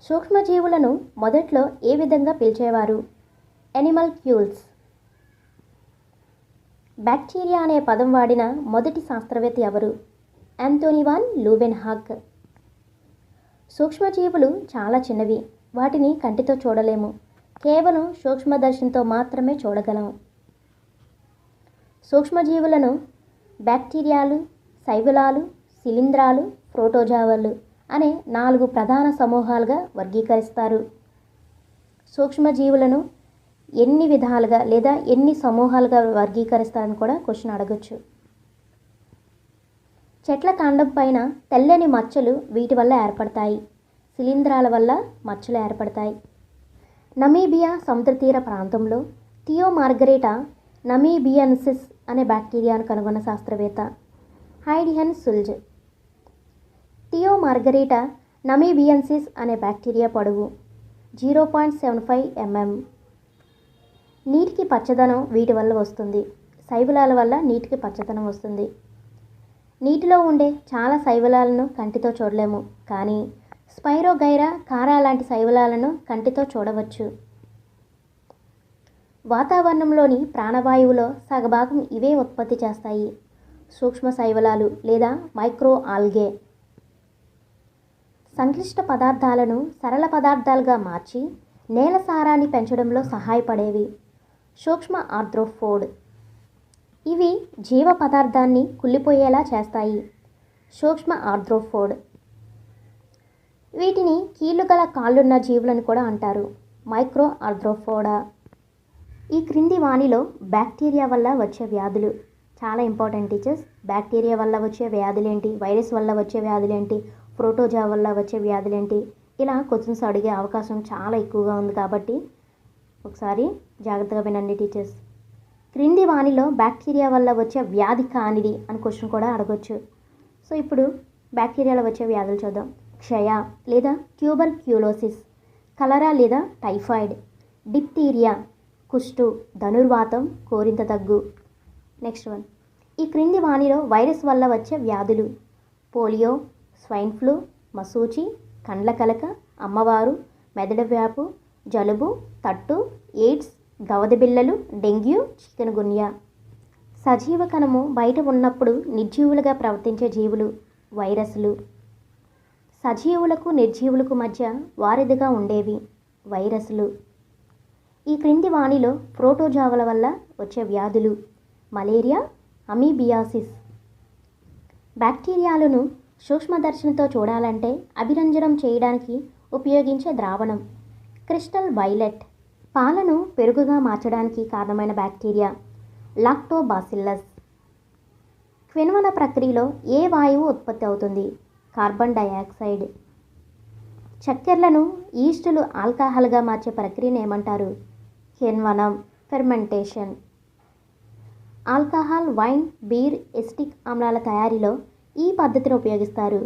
సూక్ష్మజీవులను మొదట్లో ఏ విధంగా పిలిచేవారు? యానిమల్క్యూల్స్. బ్యాక్టీరియా అనే పదం వాడిన మొదటి శాస్త్రవేత్త ఎవరు? Antonie van Leeuwenhoek. సూక్ష్మజీవులు చాలా చిన్నవి, వాటిని కంటితో చూడలేము, కేవలం సూక్ష్మదర్శినితో మాత్రమే చూడగలము. సూక్ష్మజీవులను బ్యాక్టీరియాలు, శైవలాలు, శిలీంధ్రాలు, ప్రోటోజావాలు అనే 4 ప్రధాన సమూహాలుగా వర్గీకరిస్తారు. సూక్ష్మజీవులను ఎన్ని విధాలుగా లేదా ఎన్ని సమూహాలుగా వర్గీకరిస్తారని కూడా క్వశ్చన్ అడగచ్చు. చెట్ల కాండం పైన తెల్లని మచ్చలు వీటి వల్ల ఏర్పడతాయి. శిలీంధ్రాల వల్ల మచ్చలు ఏర్పడతాయి. నమీబియా సముద్ర తీర ప్రాంతంలో థియో మార్గరేటా నమీబియన్సిస్ అనే బ్యాక్టీరియాను కనుగొన్న శాస్త్రవేత్త హైడిహన్ సుల్జ్. థియో మార్గరేటా నమీబియన్సిస్ అనే బ్యాక్టీరియా పొడవు 0.75 mm. నీటికి పచ్చదనం వీటి వల్ల వస్తుంది. శైవలాల వల్ల నీటికి పచ్చదనం వస్తుంది. నీటిలో ఉండే చాలా శైవలాలను కంటితో చూడలేము, కానీ స్పైరోగైరా, కారా లాంటి శైవలాలను కంటితో చూడవచ్చు. వాతావరణంలోని ప్రాణవాయువులో సగభాగం ఇవే ఉత్పత్తి చేస్తాయి. సూక్ష్మ శైవలాలు లేదా మైక్రో ఆల్గే సంక్లిష్ట పదార్థాలను సరళ పదార్థాలుగా మార్చి నేల సారాన్ని పెంచడంలో సహాయపడేవి. సూక్ష్మ ఆర్థ్రోపోడ్. ఇవి జీవ పదార్థాన్ని కుళ్ళిపోయేలా చేస్తాయి. సూక్ష్మ ఆర్థ్రోపోడ్. వీటిని కీళ్ళు గల కాళ్ళున్న జీవులను కూడా అంటారు. Micro Arthropoda. ఈ క్రింది వాణిలో బ్యాక్టీరియా వల్ల వచ్చే వ్యాధులు చాలా ఇంపార్టెంట్ టీచర్స్. బ్యాక్టీరియా వల్ల వచ్చే వ్యాధులేంటి, వైరస్ వల్ల వచ్చే వ్యాధులేంటి, ప్రోటోజా వల్ల వచ్చే వ్యాధులేంటి, ఇలా క్వశ్చన్స్ అడిగే అవకాశం చాలా ఎక్కువగా ఉంది. కాబట్టి ఒకసారి జాగ్రత్తగా వినండి టీచర్స్. క్రింది వాణిలో బ్యాక్టీరియా వల్ల వచ్చే వ్యాధి కానిది అని క్వశ్చన్ కూడా అడగొచ్చు. సో ఇప్పుడు బ్యాక్టీరియాలో వచ్చే వ్యాధులు చూద్దాం. క్షయ లేదా ట్యూబర్క్యులోసిస్, కలరా లేదా టైఫాయిడ్, డిప్తీరియా, కుష్టు, ధనుర్వాతం, కోరింత దగ్గు. Next one. ఈ క్రింది వాణిలో వైరస్ వల్ల వచ్చే వ్యాధులు పోలియో, స్వైన్ ఫ్లూ, మసూచి, కండ్ల కలక, అమ్మవారు, మెదడు వ్యాపు, జలుబు, తట్టు, ఎయిడ్స్, గవద బిళ్ళలు, డెంగ్యూ, చికెన్ గున్యా. సజీవ కణము బయట ఉన్నప్పుడు నిర్జీవులుగా ప్రవర్తించే జీవులు వైరస్లు. సజీవులకు నిర్జీవులకు మధ్య వారధిగా ఉండేవి వైరస్లు. ఈ క్రింది వాణిలో ప్రోటోజావుల వల్ల వచ్చే వ్యాధులు మలేరియా, అమీబియాసిస్. బ్యాక్టీరియాలను సూక్ష్మదర్శినితో చూడాలంటే అభిరంజనం చేయడానికి ఉపయోగించే ద్రావణం క్రిస్టల్ వైలెట్. పాలను పెరుగుగా మార్చడానికి కారణమైన బ్యాక్టీరియా లాక్టోబాసిల్లస్. క్విన్వన ప్రక్రియలో ఏ వాయువు ఉత్పత్తి అవుతుంది? Carbon dioxide. చక్కెరలను ఈస్టులు ఆల్కహాల్గా మార్చే ప్రక్రియను ఏమంటారు? కిణ్వనం, fermentation. Alcohol, wine, beer, acetic ఆమ్లాల తయారీలో ఈ పద్ధతిని ఉపయోగిస్తారు.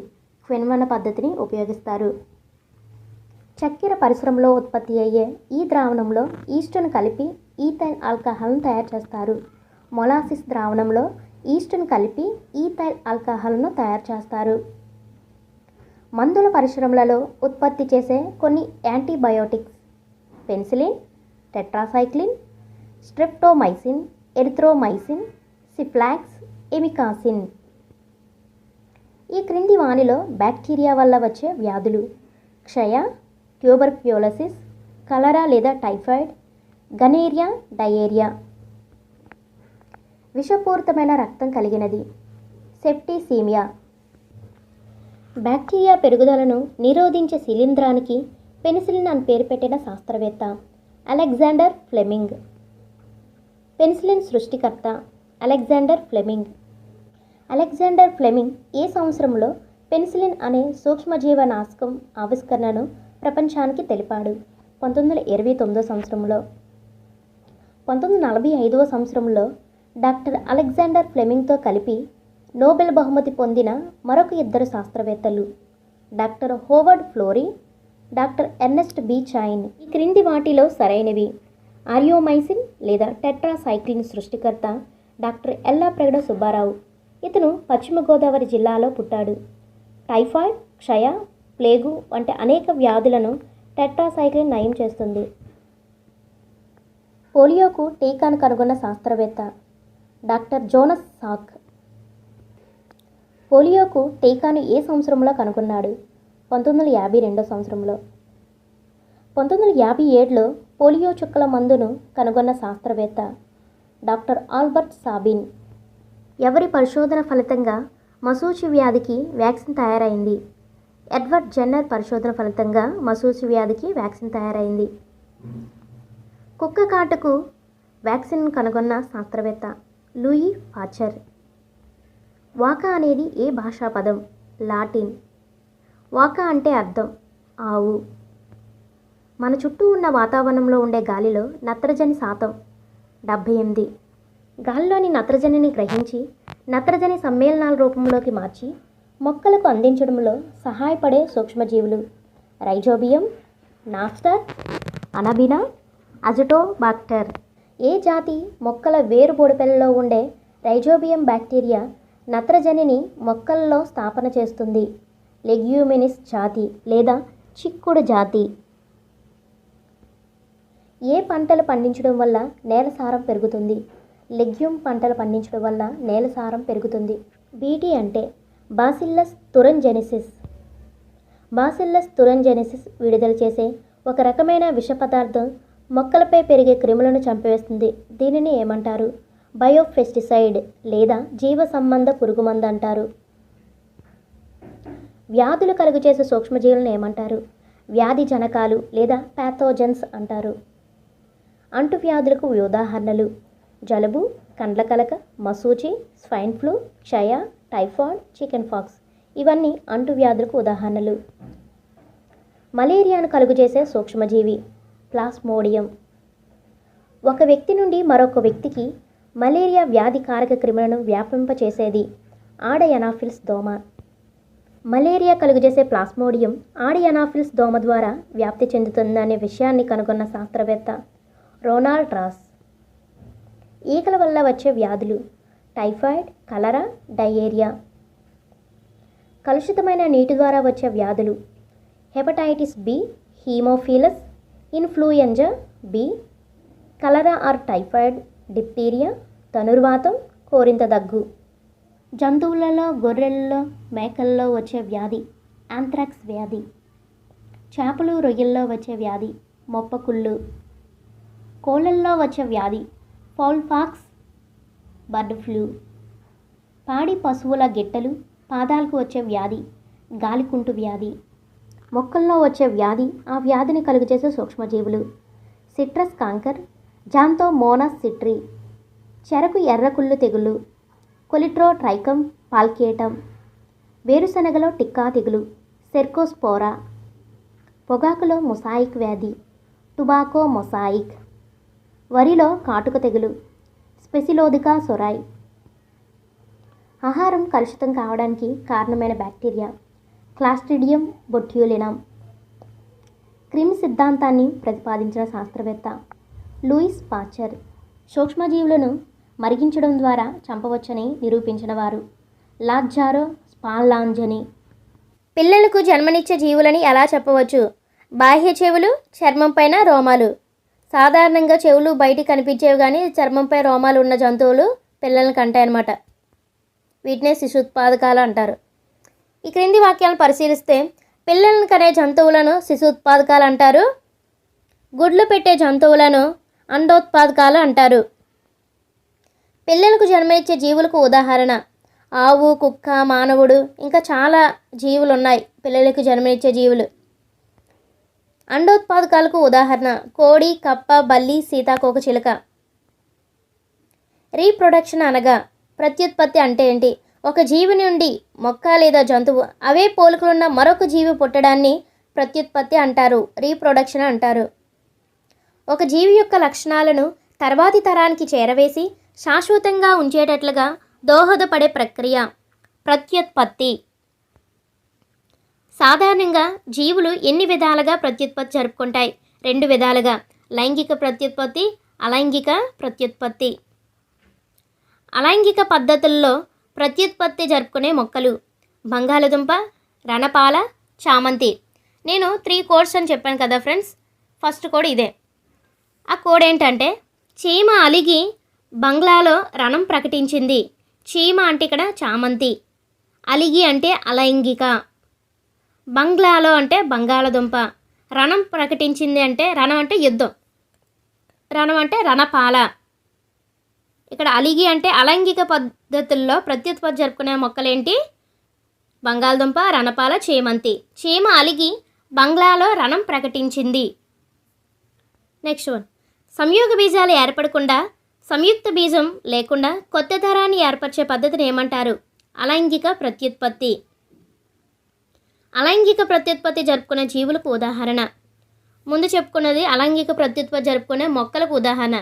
కిణ్వన పద్ధతిని ఉపయోగిస్తారు. చక్కెర పరిశ్రమలో ఉత్పత్తి అయ్యే ఈ ద్రావణంలో ఈస్టును కలిపి ఈథైల్ ఆల్కహాల్ను తయారు చేస్తారు. మొలాసిస్ ద్రావణంలో ఈస్టును కలిపి ఈథైల్ ఆల్కహాల్ను తయారు చేస్తారు. మందుల పరిశ్రమలలో ఉత్పత్తి చేసే కొన్ని antibiotics: penicillin, tetracycline, streptomycin, erythromycin, ciflox, amikacin. ఈ క్రింది వానిలో బ్యాక్టీరియా వల్ల వచ్చే వ్యాధులు: క్షయ, ట్యూబర్క్యులోసిస్, కలరా లేదా టైఫాయిడ్, గనేరియా, డయేరియా. విషపూరితమైన రక్తం కలిగినది: సెప్టిసీమియా. బ్యాక్టీరియా పెరుగుదలను నిరోధించే శిలీంధ్రానికి పెనిసిలిన్ అని పేరు పెట్టిన శాస్త్రవేత్త అలెగ్జాండర్ ఫ్లెమింగ్. పెనిసిలిన్ సృష్టికర్త అలెగ్జాండర్ ఫ్లెమింగ్. అలెగ్జాండర్ ఫ్లెమింగ్ ఏ సంవత్సరంలో పెనిసిలిన్ అనే సూక్ష్మజీవనాశకం ఆవిష్కరణను ప్రపంచానికి తెలిపాడు? 1929 సంవత్సరంలో. 1945 సంవత్సరంలో డాక్టర్ అలెగ్జాండర్ ఫ్లెమింగ్తో కలిపి నోబెల్ బహుమతి పొందిన మరొక ఇద్దరు శాస్త్రవేత్తలు doctor Howard Florey, doctor Ernest B Chain. ఈ క్రింది వాటిలో సరైనవి: ఆరియోమైసిన్ లేదా టెట్రాసైక్లిన్ సృష్టికర్త డాక్టర్ ఎల్లాప్రగడ సుబ్బారావు. ఇతను పశ్చిమ గోదావరి జిల్లాలో పుట్టాడు. టైఫాయిడ్, క్షయ, ప్లేగు వంటి అనేక వ్యాధులను టెట్రాసైక్లిన్ నయం చేస్తుంది. పోలియోకు టీకాను కనుగొన్న శాస్త్రవేత్త డాక్టర్ జోనస్ సాక్. పోలియోకు టీకాను ఏ సంవత్సరంలో కనుగొన్నాడు? 1952 సంవత్సరంలో. 1957లో పోలియో చుక్కల మందును కనుగొన్న శాస్త్రవేత్త డాక్టర్ ఆల్బర్ట్ సాబిన్. ఎవరి పరిశోధన ఫలితంగా మశూచి వ్యాధికి వ్యాక్సిన్ తయారైంది? ఎడ్వర్డ్ జెన్నర్ పరిశోధన ఫలితంగా మశూచి వ్యాధికి వ్యాక్సిన్ తయారైంది. కుక్క కాటుకు వ్యాక్సిన్ కనుగొన్న శాస్త్రవేత్త లూయి పాచర్. వాకా అనేది ఏ భాషా పదం? లాటిన్. వాకా అంటే అర్థం ఆవు. మన చుట్టూ ఉన్న వాతావరణంలో ఉండే గాలిలో నత్రజని శాతం 78. గాలిలోని నత్రజనిని గ్రహించి నత్రజని సమ్మేళనాల రూపంలోకి మార్చి మొక్కలకు అందించడంలో సహాయపడే సూక్ష్మజీవులు రైజోబియం, నాఫ్టర్, అనబినా, అజిటోబాక్టర్. ఏ జాతి మొక్కల వేరు బొడిపెలలో ఉండే రైజోబియం బ్యాక్టీరియా నత్రజనిని మొక్కల్లో స్థాపన చేస్తుంది? లెగ్యూమినిస్ జాతి లేదా చిక్కుడు జాతి. ఏ పంటలు పండించడం వల్ల నేల సారం పెరుగుతుంది? లెగ్యూమ్ పంటలు పండించడం వల్ల నేల సారం పెరుగుతుంది. బీటీ అంటే బాసిల్లస్ తురంజెనిసిస్. బాసిల్లస్ తురంజెనిసిస్ విడుదల చేసే ఒక రకమైన విష పదార్థం మొక్కలపై పెరిగే క్రిములను చంపివేస్తుంది. దీనిని ఏమంటారు? బయోపెస్టిసైడ్ లేదా జీవ సంబంధ పురుగుమందు అంటారు. వ్యాధులు కలుగజేసే సూక్ష్మజీవులను ఏమంటారు? వ్యాధి జనకాలు లేదా ప్యాథోజన్స్ అంటారు. అంటువ్యాధులకు ఉదాహరణలు: జలుబు, కండ్ల కలక, మశూచి, స్వైన్ ఫ్లూ, క్షయ, టైఫాయిడ్, చికెన్ పాక్స్. ఇవన్నీ అంటువ్యాధులకు ఉదాహరణలు. మలేరియాను కలుగజేసే సూక్ష్మజీవి ప్లాస్మోడియం. ఒక వ్యక్తి నుండి మరొక వ్యక్తికి మలేరియా వ్యాధి కారక క్రిములను వ్యాపింపచేసేది ఆడ ఎనాఫిల్స్ దోమ. మలేరియా కలుగజేసే ప్లాస్మోడియం ఆడ ఎనాఫిల్స్ దోమ ద్వారా వ్యాప్తి చెందుతుందనే విషయాన్ని కనుగొన్న శాస్త్రవేత్త రోనాల్డ్ రాస్. ఈకల వల్ల వచ్చే వ్యాధులు: టైఫాయిడ్, కలరా, డయేరియా. కలుషితమైన నీటి ద్వారా వచ్చే వ్యాధులు: hepatitis B, haemophilus, influenza B, cholera or typhoid, diphtheria, ధనుర్వాతం, కోరింత దగ్గు. జంతువులలో గొర్రెలలో, మేకల్లో వచ్చే వ్యాధి యాంథ్రాక్స్ వ్యాధి. చేపలు, రొయ్యల్లో వచ్చే వ్యాధి మొప్పకుళ్ళు. కోళ్ళల్లో వచ్చే వ్యాధి ఫౌల్ పాక్స్, బర్డ్ ఫ్లూ. పాడి పశువుల గిట్టలు, పాదాలకు వచ్చే వ్యాధి గాలికుంటు వ్యాధి. మొక్కల్లో వచ్చే వ్యాధి ఆ వ్యాధిని కలుగజేసే సూక్ష్మజీవులు: సిట్రస్ కాంకర్, జాంతోమోనాస్ సిట్రి. చెరకు ఎర్రకుళ్ళు తెగులు కొలిట్రోట్రైకమ్ పాల్కేటమ్. వేరుశనగలో టిక్కా తెగులు, సెర్కోస్పోరా. పొగాకులో మొసాయిక్ వ్యాధి, టుబాకో మొసాయిక్. వరిలో కాటుక తెగులు, స్పెసిలోదికా సొరాయ్. ఆహారం కలుషితం కావడానికి కారణమైన బ్యాక్టీరియా, క్లాస్ట్రిడియం బొట్యూలినం. క్రిమి సిద్ధాంతాన్ని ప్రతిపాదించిన శాస్త్రవేత్త లూయిస్ పాస్చర్. సూక్ష్మజీవులను మరిగించడం ద్వారా చంపవచ్చని నిరూపించిన వారు లాజారో స్పాల్లాంజని. పిల్లలకు జన్మనిచ్చే జీవులని ఎలా చెప్పవచ్చు? బాహ్య చెవులు, చర్మం పైన రోమాలు. సాధారణంగా చెవులు బయటికి కనిపించేవి కానీ చర్మంపై రోమాలు ఉన్న జంతువులు పిల్లల్ని కంటాయన్నమాట. వీటినే శిశుత్పాదకాలు అంటారు. ఈ క్రింది వాక్యాలను పరిశీలిస్తే పిల్లలను కనే జంతువులను శిశుత్పాదకాలు అంటారు, గుడ్లు పెట్టే జంతువులను అండోత్పాదకాలు అంటారు. పిల్లలకు జన్మనిచ్చే జీవులకు ఉదాహరణ ఆవు, కుక్క, మానవుడు, ఇంకా చాలా జీవులు ఉన్నాయి పిల్లలకు జన్మనిచ్చే జీవులు. అండోత్పాదకాలకు ఉదాహరణ కోడి, కప్ప, బల్లి, సీతాకోకచిలుక. రీప్రొడక్షన్ అనగా ప్రత్యుత్పత్తి అంటే ఏంటి? ఒక జీవి నుండి మొక్క లేదా జంతువు అవే పోలికలున్న మరొక జీవి పుట్టడాన్ని ప్రత్యుత్పత్తి అంటారు, రీప్రొడక్షన్ అంటారు. ఒక జీవి యొక్క లక్షణాలను తర్వాతి తరానికి చేరవేసి శాశ్వతంగా ఉంచేటట్లుగా దోహదపడే ప్రక్రియ ప్రత్యుత్పత్తి. సాధారణంగా జీవులు ఎన్ని విధాలుగా ప్రత్యుత్పత్తి జరుపుకుంటాయి? 2 విధాలుగా, లైంగిక ప్రత్యుత్పత్తి, అలైంగిక ప్రత్యుత్పత్తి. అలైంగిక పద్ధతుల్లో ప్రత్యుత్పత్తి జరుపుకునే మొక్కలు బంగాళదుంప, రణపాల, చామంతి. నేను 3 కోడ్స్ అని చెప్పాను కదా ఫ్రెండ్స్. ఫస్ట్ కోడ్ ఇదే. ఆ కోడ్ ఏంటంటే చీమ అలిగి బంగ్లాలో రణం ప్రకటించింది. చీమ అంటే ఇక్కడ చామంతి, అలిగి అంటే అలైంగిక, బంగ్లాలో అంటే బంగాళదుంప, రణం ప్రకటించింది అంటే రణం అంటే యుద్ధం, రణం అంటే రణపాల. ఇక్కడ అలిగి అంటే అలైంగిక పద్ధతుల్లో ప్రత్యుత్పత్తి జరుపుకునే మొక్కలేంటి? బంగాళదుంప, రణపాల, చేమంతి. చీమ అలిగి బంగ్లాలో రణం ప్రకటించింది. నెక్స్ట్ వన్, సంయోగ బీజాలు ఏర్పడకుండా సంయుక్త బీజం లేకుండా కొత్త తరాన్ని ఏర్పరిచే పద్ధతిని ఏమంటారు? అలైంగిక ప్రత్యుత్పత్తి. అలైంగిక ప్రత్యుత్పత్తి జరుపుకునే జీవులకు ఉదాహరణ, ముందు చెప్పుకున్నది అలైంగిక ప్రత్యుత్పత్తి జరుపుకునే మొక్కలకు ఉదాహరణ,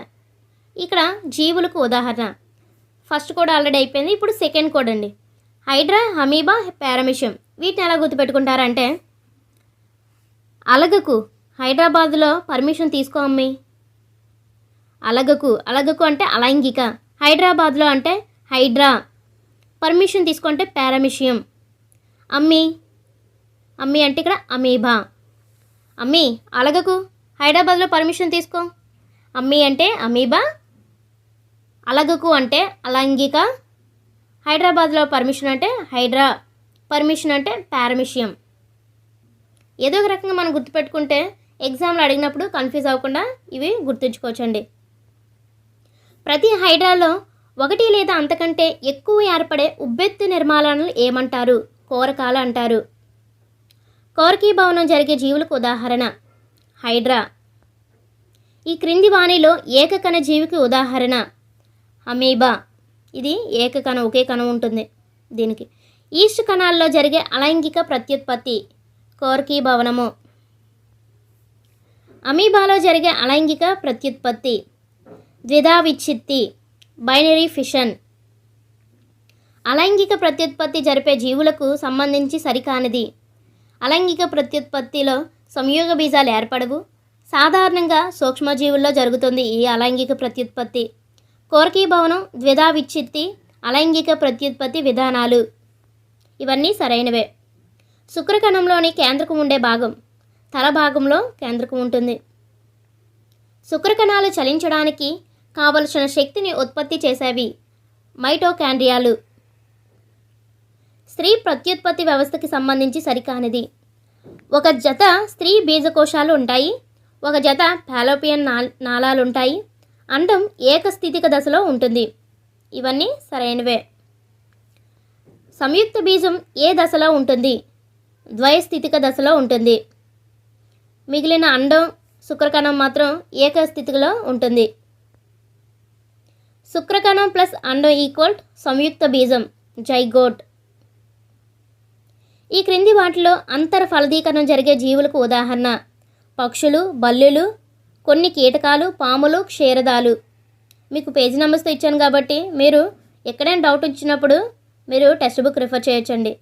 ఇక్కడ జీవులకు ఉదాహరణ. ఫస్ట్ కోడ్ ఆల్రెడీ అయిపోయింది. ఇప్పుడు సెకండ్ కోడ్ అండి. Hydra, amoeba, paramecium. వీటిని ఎలా గుర్తుపెట్టుకుంటారంటే అలగకు హైదరాబాద్లో పర్మిషన్ తీసుకో అమ్మి. అలగకు అంటే అలైంగిక, హైదరాబాద్లో అంటే హైడ్రా, పర్మిషన్ తీసుకుంటే పారామిషియం. అమ్మి అంటే ఇక్కడ అమీబా. అమ్మి అలగకు హైదరాబాద్లో పర్మిషన్ తీసుకో. అమ్మి అంటే అమీబా, అలగకు అంటే అలైంగిక, హైదరాబాద్లో పర్మిషన్ అంటే హైడ్రా, పర్మిషన్ అంటే పారామిషియం. ఏదో ఒక రకంగా మనం గుర్తుపెట్టుకుంటే ఎగ్జామ్లో అడిగినప్పుడు కన్ఫ్యూజ్ అవ్వకుండా ఇవి గుర్తుంచుకోవచ్చండి. ప్రతి హైడ్రాలో 1 లేదా అంతకంటే ఎక్కువ ఏర్పడే ఉబ్బెత్తు నిర్మాణాలను ఏమంటారు? కోరకాలు అంటారు. కోరకీభవనం జరిగే జీవులకు ఉదాహరణ హైడ్రా. ఈ క్రింది వాణిలో ఏకకణ జీవికి ఉదాహరణ అమీబా. ఇది ఏకకణ, ఒకే కణం ఉంటుంది దీనికి. ఈస్ట్ కణాల్లో జరిగే అలైంగిక ప్రత్యుత్పత్తి కోరకీభవనము. అమీబాలో జరిగే అలైంగిక ప్రత్యుత్పత్తి ద్విధా విచ్ఛిత్తి, బైనరీ ఫిషన్. అలైంగిక ప్రత్యుత్పత్తి జరిపే జీవులకు సంబంధించి సరికానిది. అలైంగిక ప్రత్యుత్పత్తిలో సంయోగ బీజాలు ఏర్పడవు. సాధారణంగా సూక్ష్మజీవుల్లో జరుగుతుంది ఈ అలైంగిక ప్రత్యుత్పత్తి. కోరకీభవనం, ద్విధా విచ్ఛిత్తి, అలైంగిక ప్రత్యుత్పత్తి విధానాలు ఇవన్నీ సరైనవే. శుక్రకణంలోని కేంద్రకం ఉండే భాగం తల భాగంలో కేంద్రకం ఉంటుంది. శుక్రకణాలు చలించడానికి కావలసిన శక్తిని ఉత్పత్తి చేసేవి మైటోకాండ్రియాలు. స్త్రీ ప్రత్యుత్పత్తి వ్యవస్థకి సంబంధించి సరికానిది. ఒక జత స్త్రీ బీజకోశాలు ఉంటాయి, ఒక జత ఫాలోపియన్ నాళాలు ఉంటాయి. అండం ఏకస్థితిక దశలో ఉంటుంది. ఇవన్నీ సరైనవే. సంయుక్త బీజం ఏ దశలో ఉంటుంది? ద్వయస్థితిక దశలో ఉంటుంది. మిగిలిన అండం, శుక్రకణం మాత్రం ఏకస్థితిలో ఉంటుంది. శుక్రకణం ప్లస్ అండం ఈక్వల్ సంయుక్త బీజం జైగోట్. ఈ క్రింది వాటిలో అంతర ఫలదీకరణం జరిగే జీవులకు ఉదాహరణ పక్షులు, బల్లులు, కొన్ని కీటకాలు, పాములు, క్షీరదాలు. మీకు పేజీ నెంబర్స్తో ఇచ్చాను కాబట్టి మీరు ఎక్కడైనా డౌట్ వచ్చినప్పుడు మీరు టెక్స్ట్ బుక్ రిఫర్ చేయొచ్చండి.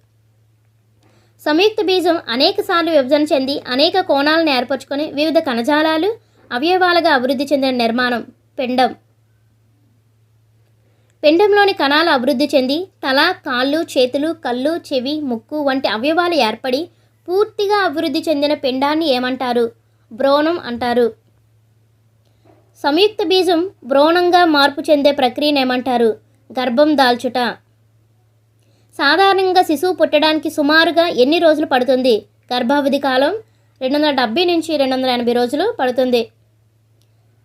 సంయుక్త బీజం అనేకసార్లు విభజన చెంది అనేక కోణాలను ఏర్పరచుకొని వివిధ కణజాలాలు, అవయవాలుగా అభివృద్ధి చెందిన నిర్మాణం పిండం. పిండంలోని కణాలు అభివృద్ధి చెంది తల, కాళ్ళు, చేతులు, కళ్ళు, చెవి, ముక్కు వంటి అవయవాలు ఏర్పడి పూర్తిగా అభివృద్ధి చెందిన పిండాన్ని ఏమంటారు? భ్రూణం అంటారు. సంయుక్త బీజం భ్రూణంగా మార్పు చెందే ప్రక్రియను ఏమంటారు? గర్భం దాల్చుట. సాధారణంగా శిశువు పుట్టడానికి సుమారుగా ఎన్ని రోజులు పడుతుంది? గర్భావధి కాలం 270 నుంచి 280 రోజులు పడుతుంది.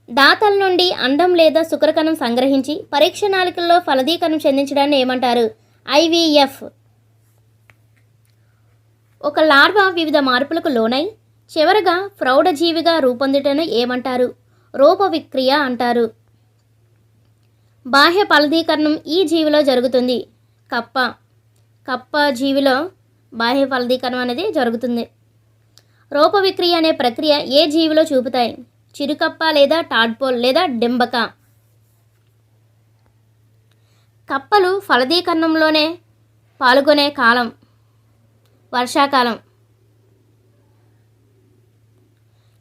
దాతల నుండి అండం లేదా శుక్రకణం సంగ్రహించి పరీక్ష నాళికల్లో ఫలదీకరణం చెందించడాన్ని ఏమంటారు? ఐవీఎఫ్. ఒక లార్వా వివిధ మార్పులకు లోనై చివరగా ప్రౌఢజీవిగా రూపొందుటను ఏమంటారు? రూపవిక్రియ అంటారు. బాహ్య ఫలదీకరణం ఈ జీవిలో జరుగుతుంది. కప్ప జీవిలో బాహ్య ఫలదీకరణం అనేది జరుగుతుంది. రూపవిక్రియ అనే ప్రక్రియ ఏ జీవిలో చూపుతాయి? చిరుకప్ప లేదా టాడ్పోల్ లేదా డింబక. కప్పలు ఫలదీకరణంలోనే పాల్గొనే కాలం వర్షాకాలం.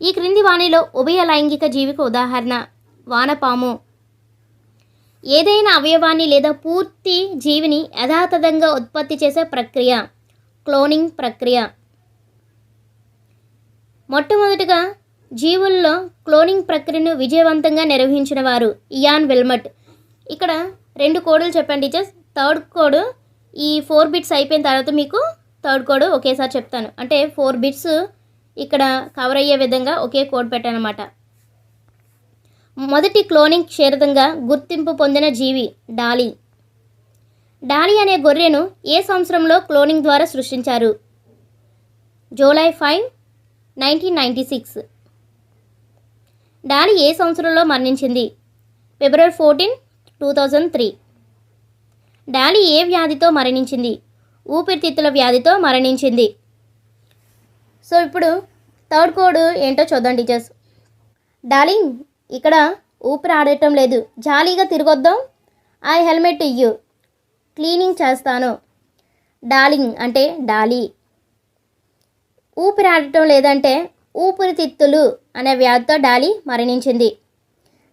ఈ క్రింది వాణిలో ఉభయ లైంగిక జీవికి ఉదాహరణ వానపాము. ఏదైనా అవయవాన్ని లేదా పూర్తి జీవిని యథాతథంగా ఉత్పత్తి చేసే ప్రక్రియ క్లోనింగ్ ప్రక్రియ. మొట్టమొదటిగా జీవుల్లో క్లోనింగ్ ప్రక్రియను విజయవంతంగా నిర్వహించిన వారు ఇయాన్ విల్మట్. ఇక్కడ 2 కోడులు చెప్పండి టీచర్స్. థర్డ్ కోడ్ ఈ 4 బిట్స్ అయిపోయిన తర్వాత మీకు థర్డ్ కోడ్ ఒకేసారి చెప్తాను. అంటే 4 బిట్స్ ఇక్కడ కవర్ అయ్యే విధంగా ఒకే కోడ్ పెట్టానమాట. మొదటి క్లోనింగ్ క్షేత్రంగా గుర్తింపు పొందిన జీవి డాలీ. డాలీ అనే గొర్రెను ఏ సంవత్సరంలో క్లోనింగ్ ద్వారా సృష్టించారు? జూలై 5, 1996. డాలీ ఏ సంవత్సరంలో మరణించింది? ఫిబ్రవరి 14, 2003. డాలీ ఏ వ్యాధితో మరణించింది? ఊపిరితిత్తుల వ్యాధితో మరణించింది. సో ఇప్పుడు థర్డ్ కోడ్ ఏంటో చూద్దాం టీచర్స్. డార్లింగ్, ఇక్కడ ఊపిరి ఆడటం లేదు, జాలీగా తిరగొద్దాం. ఐ హెల్మెట్ ఇయ్యు, క్లీనింగ్ చేస్తాను. డార్లింగ్ అంటే డాలీ. ఊపిరి ఆడటం లేదంటే ఊపిరితిత్తులు అనే వ్యాధితో డాలీ మరణించింది.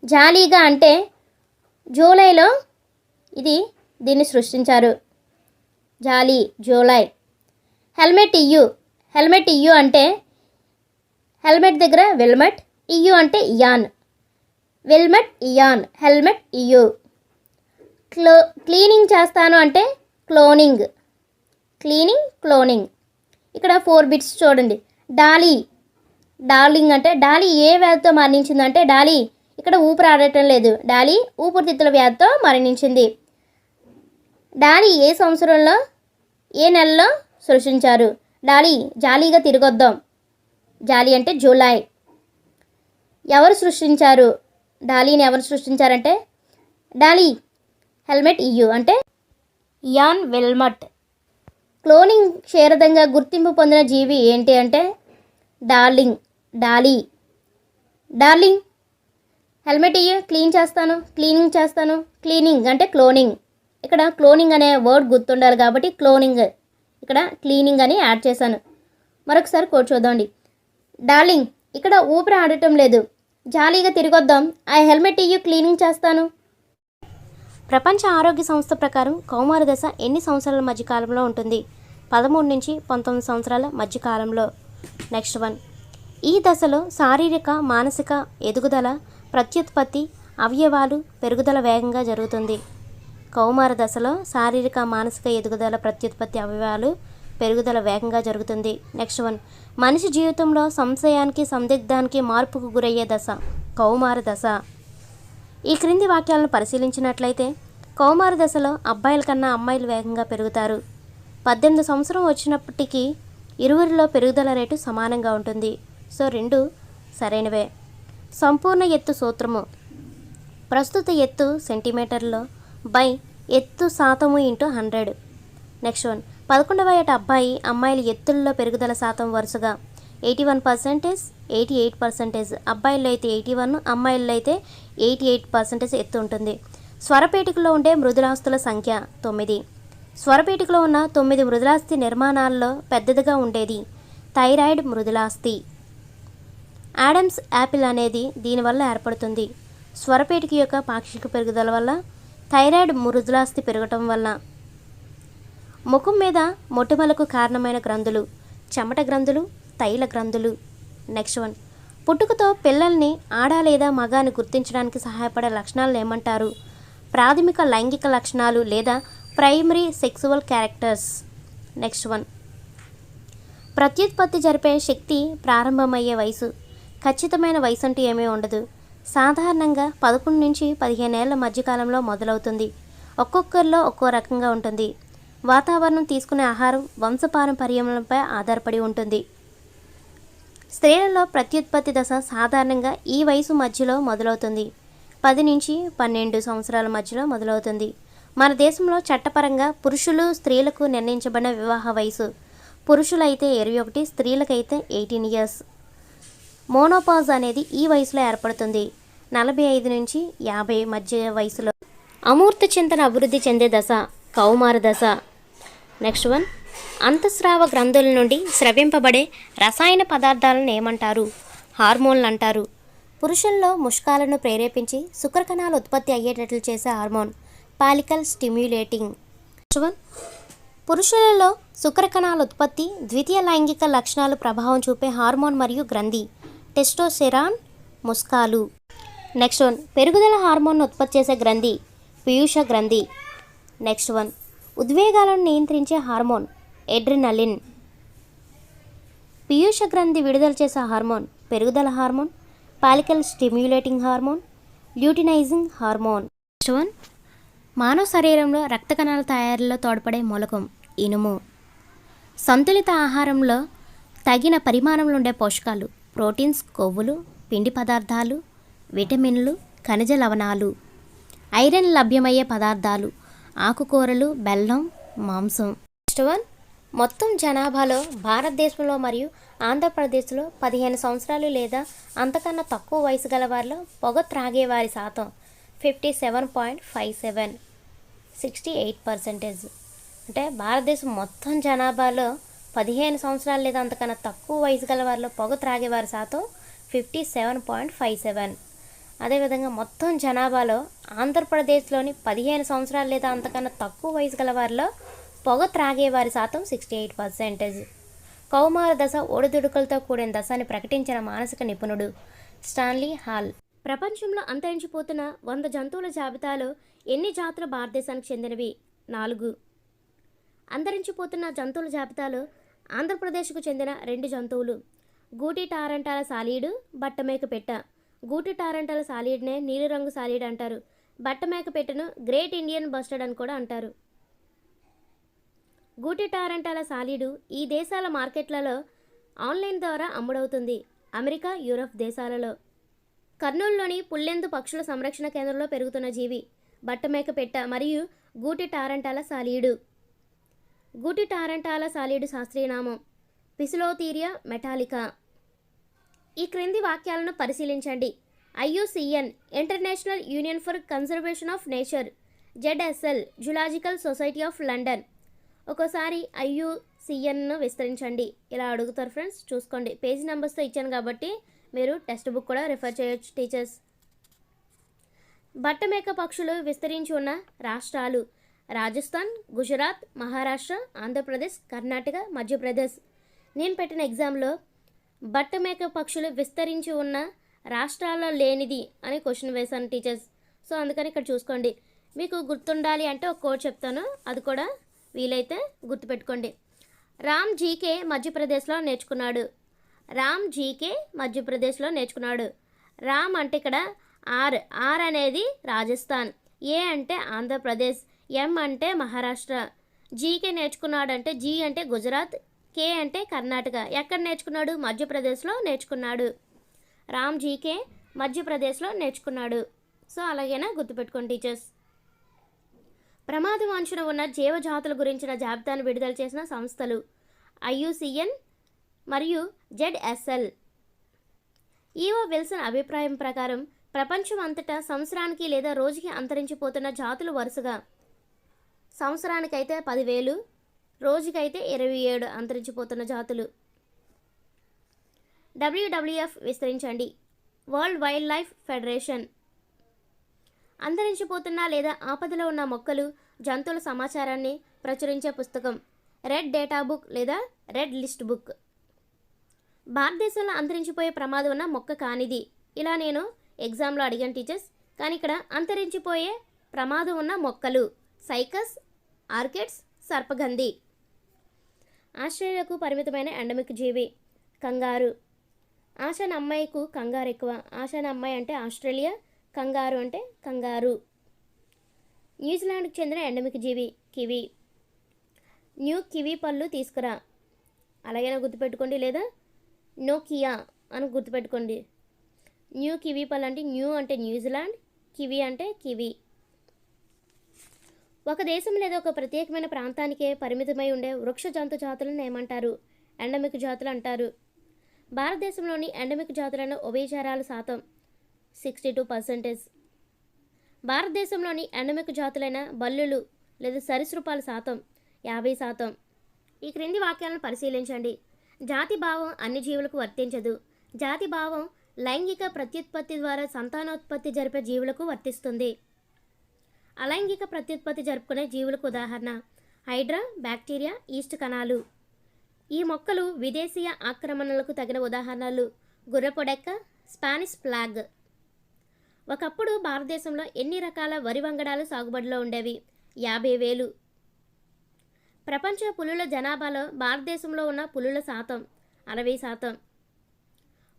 జాలీగా అంటే జూలైలో దీన్ని సృష్టించారు. జాలీ జూలై. హెల్మెట్ ఇయ్యు అంటే హెల్మెట్ దగ్గర విల్మట్, ఇయ్యు అంటే ఇయాన్. విల్మట్ ఇయాన్, హెల్మెట్ ఇయ్యు. క్లీనింగ్ చేస్తాను అంటే క్లోనింగ్. క్లోనింగ్. ఇక్కడ 4 బిట్స్ చూడండి. డార్లింగ్ అంటే డాలీ ఏ వ్యాధితో మరణించిందంటే డాలీ ఇక్కడ ఊపిరి ఆడటం లేదు, డాలీ ఊపిరితిత్తుల వ్యాధితో మరణించింది. డాలీ ఏ సంవత్సరంలో ఏ నెలలో సృష్టించారు? డాలీ జాలీగా తిరగొద్దాం. జాలీ అంటే జూలై. ఎవరు సృష్టించారు? డాలీని ఎవరు సృష్టించారంటే డాలీ హెల్మెట్ ఇయ్యు అంటే ఇయాన్ విల్మట్. క్లోనింగ్ క్షేత్రంగా గుర్తింపు పొందిన జీవి ఏంటి అంటే డాలీ. డార్లింగ్ హెల్మెట్ ఇయ్యు, క్లీనింగ్ చేస్తాను. క్లీనింగ్ అంటే క్లోనింగ్. ఇక్కడ క్లోనింగ్ అనే వర్డ్ గుర్తుండాలి కాబట్టి క్లోనింగ్, ఇక్కడ క్లీనింగ్ అని యాడ్ చేశాను. మరొకసారి కోడ్ చూద్దామండి. డార్లింగ్, ఇక్కడ ఊపిరి ఆడటం లేదు, జాలీగా తిరగొద్దాం. ఐ హెల్మెట్ ఇయ్యు, క్లీనింగ్ చేస్తాను. ప్రపంచ ఆరోగ్య సంస్థ ప్రకారం కౌమార దశ ఎన్ని సంవత్సరాల మధ్యకాలంలో ఉంటుంది? 13 నుంచి 19 సంవత్సరాల మధ్యకాలంలో. Next one. ఈ దశలో శారీరక, మానసిక ఎదుగుదల, ప్రత్యుత్పత్తి, అవయవాలు పెరుగుదల వేగంగా జరుగుతుంది. కౌమార దశలో శారీరక, మానసిక ఎదుగుదల, ప్రత్యుత్పత్తి, అవయవాలు పెరుగుదల వేగంగా జరుగుతుంది. Next one. మనిషి జీవితంలో సంశయానికి, సందిగ్ధానికి, మార్పుకు గురయ్యే దశ కౌమార దశ. ఈ క్రింది వాక్యాలను పరిశీలించినట్లయితే కౌమార దశలో అబ్బాయిల కన్నా అమ్మాయిలు వేగంగా పెరుగుతారు. 18 సంవత్సరం వచ్చినప్పటికీ ఇరువురిలో పెరుగుదల రేటు సమానంగా ఉంటుంది. సో 2 సరైనవే. సంపూర్ణ ఎత్తు సూత్రము ప్రస్తుత ఎత్తు సెంటీమీటర్లో బై ఎత్తు శాతము ఇంటూ 100. Next one. 11వ ఏట అబ్బాయి అమ్మాయిల ఎత్తుల్లో పెరుగుదల శాతం వరుసగా 81%, 88%. అబ్బాయిల్లో అయితే 81, అమ్మాయిల్లో అయితే 88% ఎత్తు ఉంటుంది. స్వరపేటికలో ఉండే మృదులాస్తుల సంఖ్య 9. స్వరపేటికలో ఉన్న 9 మృదులాస్థి నిర్మాణాల్లో పెద్దదిగా ఉండేది థైరాయిడ్ మృదులాస్థి. ఆడమ్స్ యాపిల్ అనేది దీనివల్ల ఏర్పడుతుంది. స్వరపేటిక యొక్క పాక్షిక పెరుగుదల వల్ల, థైరాయిడ్ మృదులాస్థి పెరగటం వల్ల. ముఖం మీద మొటిమలకు కారణమైన గ్రంథులు, చెమట గ్రంథులు, తైల గ్రంథులు. నెక్స్ట్ వన్, పుట్టుకతో పిల్లల్ని ఆడ లేదా మగ అని గుర్తించడానికి సహాయపడే లక్షణాలను ఏమంటారు? ప్రాథమిక లైంగిక లక్షణాలు లేదా primary sexual characters. Next one, ప్రత్యుత్పత్తి జరిపే శక్తి ప్రారంభమయ్యే వయసు. ఖచ్చితమైన వయసు అంటూ ఏమీ ఉండదు. సాధారణంగా 11 నుంచి 15 ఏళ్ల మధ్యకాలంలో మొదలవుతుంది. ఒక్కొక్కరిలో ఒక్కో రకంగా ఉంటుంది. వాతావరణం, తీసుకునే ఆహారం, వంశపారంపర్యంపై ఆధారపడి ఉంటుంది. స్త్రీలలో ప్రత్యుత్పత్తి దశ సాధారణంగా ఈ వయసు మధ్యలో మొదలవుతుంది. 10 నుంచి 12 సంవత్సరాల మధ్యలో మొదలవుతుంది. మన దేశంలో చట్టపరంగా పురుషులు, స్త్రీలకు నిర్ణయించబడిన వివాహ వయసు. పురుషులైతే 21, స్త్రీలకైతే 18 ఇయర్స్. మోనోపాజ్ అనేది ఈ వయసులో ఏర్పడుతుంది. 45 నుంచి 50 మధ్య వయసులో. అమూర్త చింతన అభివృద్ధి చెందే దశ కౌమార దశ. నెక్స్ట్ వన్, అంతఃస్రావ గ్రంథుల నుండి స్రవింపబడే రసాయన పదార్థాలను ఏమంటారు? హార్మోన్లు అంటారు. పురుషుల్లో ముష్కాలను ప్రేరేపించి శుక్రకణాలు ఉత్పత్తి అయ్యేటట్లు చేసే hormone follicle stimulating. Next one, పురుషులలో శుక్రకణాల ఉత్పత్తి, ద్వితీయ లైంగిక లక్షణాలు ప్రభావం చూపే హార్మోన్ మరియు గ్రంథి టెస్టోస్టెరాన్, ముస్కాలు. నెక్స్ట్ వన్, పెరుగుదల హార్మోన్ను ఉత్పత్తి చేసే గ్రంథి పీయూష గ్రంథి. నెక్స్ట్ వన్, ఉద్వేగాలను నియంత్రించే హార్మోన్ ఎడ్రినలిన్. పీయూష గ్రంథి విడుదల చేసే హార్మోన్ పెరుగుదల hormone, follicle stimulating hormone, luteinising hormone. Next one, మానవ శరీరంలో రక్త కణాల తయారీలో తోడ్పడే మూలకం ఇనుము. సంతులిత ఆహారంలో తగిన పరిమాణంలో ఉండే పోషకాలు ప్రోటీన్స్, కొవ్వులు, పిండి పదార్థాలు, విటమిన్లు, ఖనిజ లవణాలు. ఐరన్ లభ్యమయ్యే పదార్థాలు ఆకుకూరలు, బెల్లం, మాంసం. నెక్స్ట్ వన్, మొత్తం జనాభాలో భారతదేశంలో మరియు ఆంధ్రప్రదేశ్లో 15 సంవత్సరాలు లేదా అంతకన్నా తక్కువ వయసు గల వారిలో పొగ త్రాగే వారి శాతం 57.57, 68%. అంటే భారతదేశం మొత్తం జనాభాలో 15 సంవత్సరాలు లేదా అంతకన్నా తక్కువ వయసు గల వారిలో పొగ త్రాగే వారి శాతం 57.57. అదేవిధంగా మొత్తం జనాభాలో ఆంధ్రప్రదేశ్లోని 15 సంవత్సరాలు లేదా అంతకన్నా తక్కువ వయసు గల వారిలో పొగ త్రాగే వారి శాతం 68%. కౌమార దశ ఒడిదుడుకులతో కూడిన దశ అని ప్రకటించిన మానసిక నిపుణుడు స్టాన్లీ హాల్. ప్రపంచంలో అంతరించిపోతున్న 100 జంతువుల జాబితాలో ఎన్ని జాతులు భారతదేశానికి చెందినవి? 4. అంతరించిపోతున్న జంతువుల జాబితాలో ఆంధ్రప్రదేశ్కు చెందిన 2 జంతువులు గూటి టారంటాల సాలీడు, బట్టమేక పెట్ట. గూటి టారంటాల సాలీడ్నే నీలిరంగు సాలీడ్ అంటారు. బట్టమేక పెట్టను గ్రేట్ ఇండియన్ బస్టర్డ్ అని కూడా అంటారు. గూటి టారంటాల సాలీడు ఈ దేశాల మార్కెట్లలో ఆన్లైన్ ద్వారా అమ్ముడవుతుంది. అమెరికా, యూరప్ దేశాలలో. కర్నూలులోని పుల్లెందు పక్షుల సంరక్షణ కేంద్రంలో పెరుగుతున్న జీవి బట్టమేక పెట్ట మరియు గూటి టారంటాల సాలీడు. గూటి టారంటాల సాలీడు శాస్త్రీయనామం పిసిలోథీరియా మెటాలికా. ఈ క్రింది వాక్యాలను పరిశీలించండి. IUCN international union for conservation of nature, ZSL zoological society of London. ఒక్కోసారి IUCNను విస్తరించండి ఇలా అడుగుతారు ఫ్రెండ్స్. చూసుకోండి, పేజీ నెంబర్స్తో ఇచ్చాను కాబట్టి మీరు టెక్స్ట్ బుక్ కూడా రిఫర్ చేయొచ్చు టీచర్స్. బట్టమేక పక్షులు విస్తరించి ఉన్న రాష్ట్రాలు రాజస్థాన్, గుజరాత్, మహారాష్ట్ర, ఆంధ్రప్రదేశ్, కర్ణాటక, మధ్యప్రదేశ్. నేను పెట్టిన ఎగ్జామ్లో బట్టమేక పక్షులు విస్తరించి ఉన్న రాష్ట్రాల్లో లేనిది అని క్వశ్చన్ వేశాను టీచర్స్. సో అందుకని ఇక్కడ చూసుకోండి. మీకు గుర్తుండాలి అంటే ఒక కోడ్ చెప్తాను, అది కూడా వీలైతే గుర్తుపెట్టుకోండి. రామ్ జీకే మధ్యప్రదేశ్లో నేర్చుకున్నాడు. రామ్ జీకే మధ్యప్రదేశ్లో నేర్చుకున్నాడు. రామ్ అంటే ఇక్కడ ఆర్ అనేది రాజస్థాన్, ఏ అంటే ఆంధ్రప్రదేశ్, ఎం అంటే మహారాష్ట్ర. జీకే నేర్చుకున్నాడు అంటే జీ అంటే గుజరాత్, కే అంటే కర్ణాటక. ఎక్కడ నేర్చుకున్నాడు? మధ్యప్రదేశ్లో నేర్చుకున్నాడు. రామ్ జీకే మధ్యప్రదేశ్లో నేర్చుకున్నాడు. సో అలాగైనా గుర్తుపెట్టుకోండి టీచర్స్. ప్రమాదం అంచున ఉన్న జీవజాతుల గురించిన జాబితాను విడుదల చేసిన సంస్థలు IUCN మరియు ZSL. ఈవో విల్సన్ అభిప్రాయం ప్రకారం ప్రపంచం అంతటా సంవత్సరానికి లేదా రోజుకి అంతరించిపోతున్న జాతులు వరుసగా సంవత్సరానికైతే 10,000, రోజుకైతే 27 అంతరించిపోతున్న జాతులు. WWF విస్తరించండి. World wild life federation. అంతరించిపోతున్న లేదా ఆపదలో ఉన్న మొక్కలు, జంతువుల సమాచారాన్ని ప్రచురించే పుస్తకం రెడ్ డేటా బుక్ లేదా రెడ్ లిస్ట్ బుక్. భారతదేశంలో అంతరించిపోయే ప్రమాదం ఉన్న మొక్క కానిది. ఇలా నేను ఎగ్జామ్లో అడిగాను టీచర్స్. కానీ ఇక్కడ అంతరించిపోయే ప్రమాదం ఉన్న మొక్కలు సైకస్, ఆర్కిడ్స్, సర్పగంధి. ఆస్ట్రేలియాకు పరిమితమైన ఎండమిక్ జీవి కంగారు. ఆశాన అమ్మాయికు కంగారు ఎక్కువ. ఆశాన అమ్మాయి అంటే ఆస్ట్రేలియా, కంగారు అంటే కంగారు. న్యూజిలాండ్కి చెందిన ఎండమిక్ జీవి కివి. న్యూ కివి పళ్ళు తీసుకురా అలాగైనా గుర్తుపెట్టుకోండి, లేదా నోకియా అని గుర్తుపెట్టుకోండి. న్యూ కివి పళ్ళు అంటే న్యూ అంటే న్యూజిలాండ్, కివి అంటే కివి. ఒక దేశం లేదా ఒక ప్రత్యేకమైన ప్రాంతానికే పరిమితమై ఉండే వృక్ష జంతు జాతులను ఏమంటారు? ఎండమిక్ జాతులు అంటారు. భారతదేశంలోని ఎండమిక్ జాతులను ఉభయచరాల శాతం 62%. భారతదేశంలోని ఎండమిక్ జాతులైన బల్లులు లేదా సరీసృపాల శాతం 50%. ఈ క్రింది వాక్యాలను పరిశీలించండి. జాతి భావం అన్ని జీవులకు వర్తించదు. జాతి భావం లైంగిక ప్రత్యుత్పత్తి ద్వారా సంతానోత్పత్తి జరిపే జీవులకు వర్తిస్తుంది. అలైంగిక ప్రత్యుత్పత్తి జరుపుకునే జీవులకు ఉదాహరణ హైడ్రా, బ్యాక్టీరియా, ఈస్ట్ కణాలు. ఈ మొక్కలు విదేశీయ ఆక్రమణలకు తగిన ఉదాహరణలు గుర్రపొడెక్క, స్పానిష్ ఫ్లాగ్. ఒకప్పుడు భారతదేశంలో ఎన్ని రకాల వరి వంగడాలు సాగుబడిలో ఉండేవి? 50,000. ప్రపంచ పులుల జనాభాలో భారతదేశంలో ఉన్న పులుల శాతం 60%.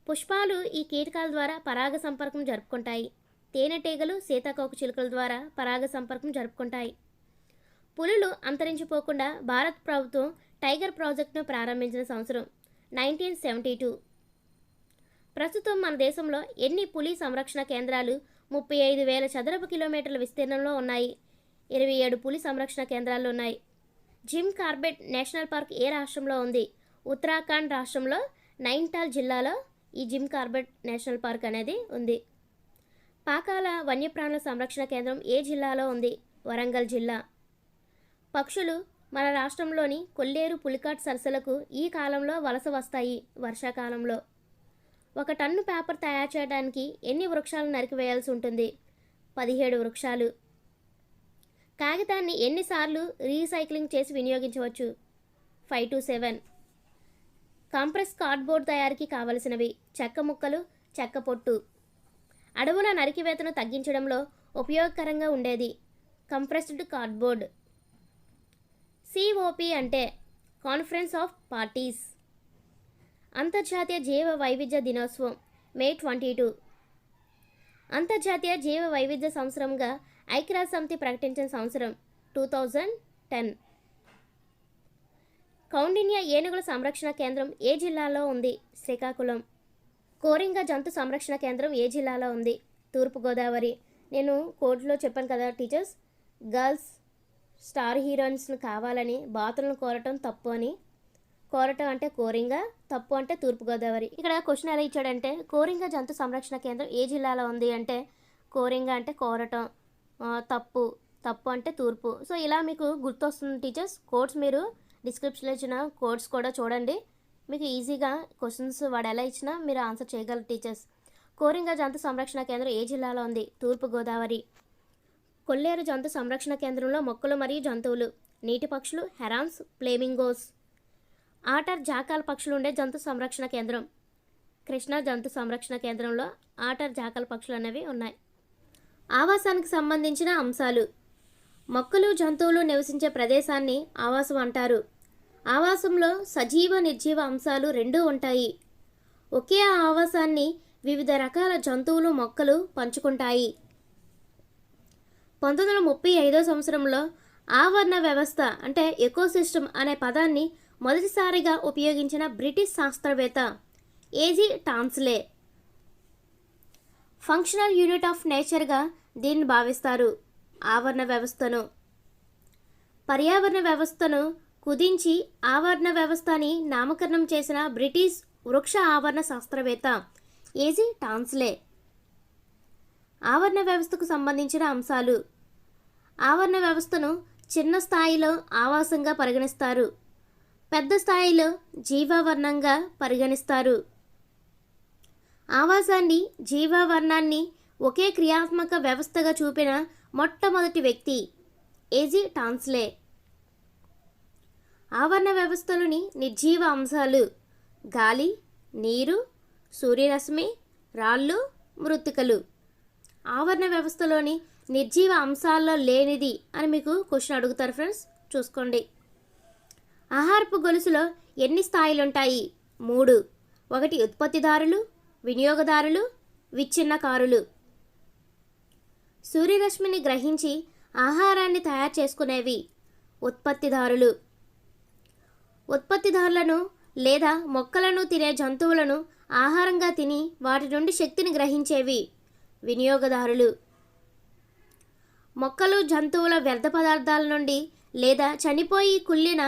పుష్పాలు ఈ కీటకాల ద్వారా పరాగ సంపర్కం జరుపుకుంటాయి. తేనెటీగలు, సీతాకోకచిలుకల ద్వారా పరాగ సంపర్కం జరుపుకుంటాయి. పులులు అంతరించిపోకుండా భారత ప్రభుత్వం టైగర్ ప్రాజెక్టును ప్రారంభించిన సంవత్సరం 1972. ప్రస్తుతం మన దేశంలో ఎన్ని పులి సంరక్షణ కేంద్రాలు? 35,000 చదరపు కిలోమీటర్ల విస్తీర్ణంలో ఉన్నాయి. 27 పులి సంరక్షణ కేంద్రాలు ఉన్నాయి. జిమ్ కార్బెట్ నేషనల్ పార్క్ ఏ రాష్ట్రంలో ఉంది? ఉత్తరాఖండ్ రాష్ట్రంలో నైనిటాల్ జిల్లాలో ఈ జిమ్ కార్బెట్ నేషనల్ పార్క్ అనేది ఉంది. పాకాల వన్యప్రాణుల సంరక్షణ కేంద్రం ఏ జిల్లాలో ఉంది? వరంగల్ జిల్లా. పక్షులు మన రాష్ట్రంలోని కొల్లేరు, పులికాట్ సరస్సులకు ఈ కాలంలో వలస వస్తాయి, వర్షాకాలంలో. 1 టన్ను పేపర్ తయారు చేయడానికి ఎన్ని వృక్షాలు నరికివేయాల్సి ఉంటుంది? 17 వృక్షాలు. కాగితాన్ని ఎన్నిసార్లు రీసైక్లింగ్ చేసి వినియోగించవచ్చు? 5 to 7. కంప్రెస్ కార్డ్బోర్డ్ తయారీకి కావలసినవి చెక్క ముక్కలు, చెక్క పొట్టు. అడవుల నరికివేతను తగ్గించడంలో ఉపయోగకరంగా ఉండేది కంప్రెస్డ్ కార్డ్బోర్డ్. COP అంటే కాన్ఫరెన్స్ ఆఫ్ పార్టీస్. అంతర్జాతీయ జీవ వైవిధ్య దినోత్సవం May 22. అంతర్జాతీయ జీవ వైవిధ్య సంవత్సరంగా ఐక్యరాజ్య సమితి ప్రకటించిన సంవత్సరం 2010. కౌండిన్య ఏనుగుల సంరక్షణ కేంద్రం ఏ జిల్లాలో ఉంది? శ్రీకాకుళం. కోరింగ జంతు సంరక్షణ కేంద్రం ఏ జిల్లాలో ఉంది? తూర్పుగోదావరి. నేను కోర్టులో చెప్పాను కదా టీచర్స్, గర్ల్స్ స్టార్ హీరోయిన్స్ను కావాలని బాతులను కోరటం తప్పు అని. కోరటం అంటే కోరింగ, తప్పు అంటే తూర్పుగోదావరి. ఇక్కడ క్వశ్చన్ ఎలా ఇచ్చాడంటే కోరింగ జంతు సంరక్షణ కేంద్రం ఏ జిల్లాలో ఉంది అంటే కోరింగ అంటే కోరటం, తప్పు, తప్పు అంటే తూర్పు. సో ఇలా మీకు గుర్తొస్తుంది టీచర్స్. కోడ్స్ మీరు డిస్క్రిప్షన్లో ఇచ్చిన కోడ్స్ కూడా చూడండి. మీకు ఈజీగా క్వశ్చన్స్ వాడు ఎలా ఇచ్చినా మీరు ఆన్సర్ చేయగలరు టీచర్స్. కోరింగ జంతు సంరక్షణ కేంద్రం ఏ జిల్లాలో ఉంది? తూర్పుగోదావరి. కొల్లేరు జంతు సంరక్షణ కేంద్రంలో మొక్కలు మరియు జంతువులు, నీటి పక్షులు, హెరాన్స్, ఫ్లేమింగోస్. ఆటర్, జాకాల పక్షులు ఉండే జంతు సంరక్షణ కేంద్రం కృష్ణా జంతు సంరక్షణ కేంద్రంలో ఆటర్, జాకాల పక్షులు అనేవి ఉన్నాయి. ఆవాసానికి సంబంధించిన అంశాలు. మొక్కలు, జంతువులు నివసించే ప్రదేశాన్ని ఆవాసం అంటారు. ఆవాసంలో సజీవ, నిర్జీవ అంశాలు రెండూ ఉంటాయి. ఒకే ఆవాసాన్ని వివిధ రకాల జంతువులు, మొక్కలు పంచుకుంటాయి. 1935 సంవత్సరంలో ఆవరణ వ్యవస్థ అంటే ఎకోసిస్టమ్ అనే పదాన్ని మొదటిసారిగా ఉపయోగించిన బ్రిటిష్ శాస్త్రవేత్త A G Tansley. Functional unit of నేచర్గా దీన్ని భావిస్తారు ఆవరణ వ్యవస్థను. పర్యావరణ వ్యవస్థను కుదించి ఆవరణ వ్యవస్థ అని నామకరణం చేసిన బ్రిటిష్ వృక్ష ఆవరణ శాస్త్రవేత్త ఏజీ టాన్స్లే. ఆవరణ వ్యవస్థకు సంబంధించిన అంశాలు. ఆవరణ వ్యవస్థను చిన్న స్థాయిలో ఆవాసంగా పరిగణిస్తారు, పెద్ద స్థాయిలో జీవావరణంగా పరిగణిస్తారు. ఆవాసాన్ని, జీవావరణాన్ని ఒకే క్రియాత్మక వ్యవస్థగా చూపిన మొట్టమొదటి వ్యక్తి ఏజీ టాన్స్లే. ఆవరణ వ్యవస్థలోని నిర్జీవ అంశాలు గాలి, నీరు, సూర్యరశ్మి, రాళ్ళు, మృత్తికలు. ఆవరణ వ్యవస్థలోని నిర్జీవ అంశాల్లో లేనిది అని మీకు క్వశ్చన్ అడుగుతారు ఫ్రెండ్స్, చూసుకోండి. ఆహారపు గొలుసులో ఎన్ని స్థాయిలు ఉంటాయి? 3. 1 ఉత్పత్తిదారులు, వినియోగదారులు, విచ్ఛిన్నకారులు. సూర్యరశ్మిని గ్రహించి ఆహారాన్ని తయారు చేసుకునేవి ఉత్పత్తిదారులు. ఉత్పత్తిదారులను లేదా మొక్కలను తినే జంతువులను ఆహారంగా తిని వాటి నుండి శక్తిని గ్రహించేవి వినియోగదారులు. మొక్కలు, జంతువుల వ్యర్థ పదార్థాల నుండి లేదా చనిపోయి కుళ్ళిన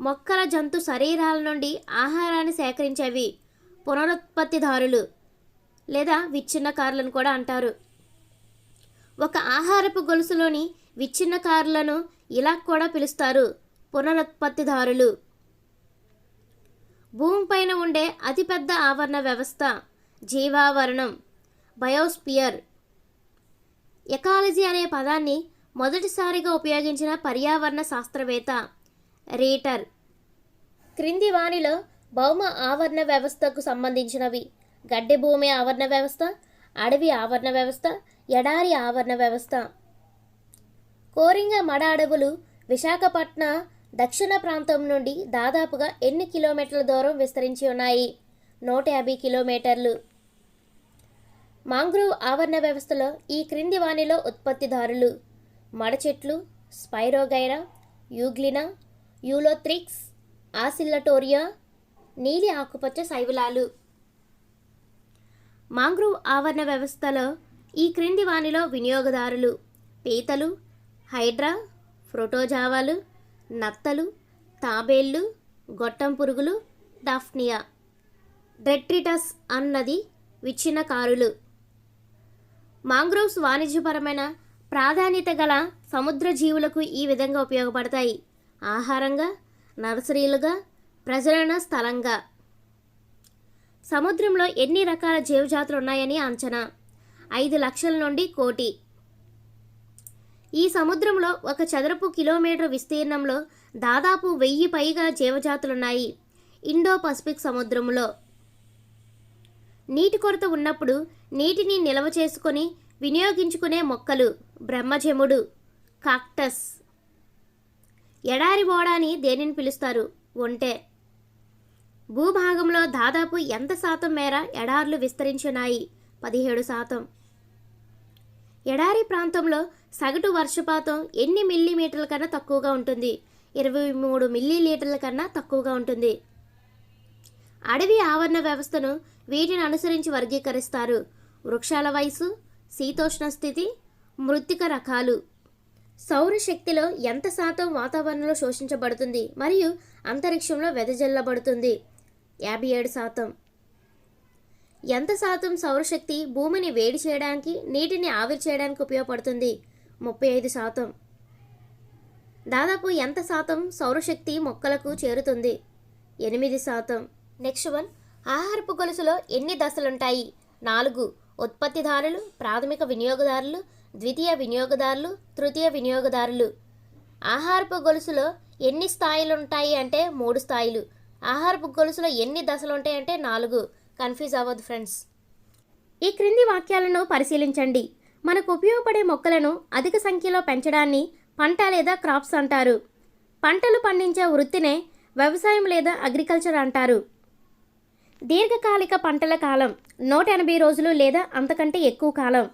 మొక్కల, జంతు శరీరాల నుండి ఆహారాన్ని సేకరించేవి పునరుత్పత్తిదారులు లేదా విచ్ఛిన్నకారులను కూడా అంటారు. ఒక ఆహారపు గొలుసులోని విచ్ఛిన్నకారులను ఇలా కూడా పిలుస్తారు, పునరుత్పత్తిదారులు. భూమిపైన ఉండే అతిపెద్ద ఆవరణ వ్యవస్థ జీవావరణం, బయోస్పియర్. ఎకాలజీ అనే పదాన్ని మొదటిసారిగా ఉపయోగించిన పర్యావరణ శాస్త్రవేత్త రీటర్. క్రింది వానిలో భౌమ ఆవరణ వ్యవస్థకు సంబంధించినవి గడ్డి భూమి ఆవరణ వ్యవస్థ, అడవి ఆవరణ వ్యవస్థ, ఎడారి ఆవరణ వ్యవస్థ. కోరింగ మడ అడవులు విశాఖపట్న దక్షిణ ప్రాంతం నుండి దాదాపుగా ఎన్ని కిలోమీటర్ల దూరం విస్తరించి ఉన్నాయి? 150 కిలోమీటర్లు. మాంగ్రూవ్ ఆవరణ వ్యవస్థలో ఈ క్రింది వానిలో ఉత్పత్తిదారులు మడ చెట్లు, స్పైరోగైరా, యూగ్లినా, యూలోథ్రిక్స్, ఆసిల్లటోరియా, నీలి ఆకుపచ్చ శైవలాలు. మాంగ్రూవ్ ఆవరణ వ్యవస్థలో ఈ క్రింది వానిలో వినియోగదారులు పీతలు, హైడ్రా, ప్రోటోజావాలు, నత్తలు, తాబేళ్లు, గొట్టం పురుగులు, డాఫ్నియా. డెట్రిటస్ అన్నది విచ్ఛిన్నకారులు. మాంగ్రోవ్స్ వాణిజ్యపరమైన ప్రాధాన్యత గల సముద్ర జీవులకు ఈ విధంగా ఉపయోగపడతాయి: ఆహారంగా, నర్సరీలుగా, ప్రజలన స్థలంగా. సముద్రంలో ఎన్ని రకాల జీవజాతులు ఉన్నాయని అంచనా? 5 లక్షల నుండి 1 కోటి. ఈ సముద్రంలో 1 చదరపు కిలోమీటర్ విస్తీర్ణంలో దాదాపు 1000 పైగా జీవజాతులున్నాయి. ఇండో పసిఫిక్ సముద్రంలో నీటి కొరత ఉన్నప్పుడు నీటిని నిల్వ చేసుకొని వినియోగించుకునే మొక్కలు బ్రహ్మజముడు, కాక్టస్. ఎడారి ఓడాని దేనిని పిలుస్తారు? ఒంటె. భూభాగంలో దాదాపు ఎంత శాతం మేర ఎడార్లు విస్తరించున్నాయి? 17%. ఎడారి ప్రాంతంలో సగటు వర్షపాతం ఎన్ని మిల్లీమీటర్ల కన్నా తక్కువగా ఉంటుంది? 23 మిల్లీలీటర్ల కన్నా తక్కువగా ఉంటుంది. అడవి ఆవరణ వ్యవస్థను వీటిని అనుసరించి వర్గీకరిస్తారు: వృక్షాల వయసు, శీతోష్ణ స్థితి, మృత్తిక రకాలు. సౌరశక్తిలో ఎంత శాతం వాతావరణంలో శోషించబడుతుంది మరియు అంతరిక్షంలో వెదజల్లబడుతుంది? 57%. ఎంత శాతం సౌరశక్తి భూమిని వేడి చేయడానికి, నీటిని ఆవిరి చేయడానికి ఉపయోగపడుతుంది? 35%. దాదాపు ఎంత శాతం సౌరశక్తి మొక్కలకు చేరుతుంది? 8%. నెక్స్ట్ వన్, ఆహారపు గొలుసులో ఎన్ని దశలుంటాయి? 4. ఉత్పత్తిదారులు, ప్రాథమిక వినియోగదారులు, ద్వితీయ వినియోగదారులు, తృతీయ వినియోగదారులు. ఆహారపు గొలుసులో ఎన్ని స్థాయిలు ఉంటాయి అంటే 3 స్థాయిలు. ఆహారపు గొలుసులో ఎన్ని దశలు ఉంటాయి అంటే 4. కన్ఫ్యూజ్ అవ్వద్దు ఫ్రెండ్స్. ఈ క్రింది వాక్యాలను పరిశీలించండి. మనకు ఉపయోగపడే మొక్కలను అధిక సంఖ్యలో పెంచడాన్ని పంట లేదా క్రాప్స్ అంటారు. పంటలు పండించే వృత్తినే వ్యవసాయం లేదా అగ్రికల్చర్ అంటారు. దీర్ఘకాలిక పంటల కాలం 180 రోజులు లేదా అంతకంటే ఎక్కువ కాలం.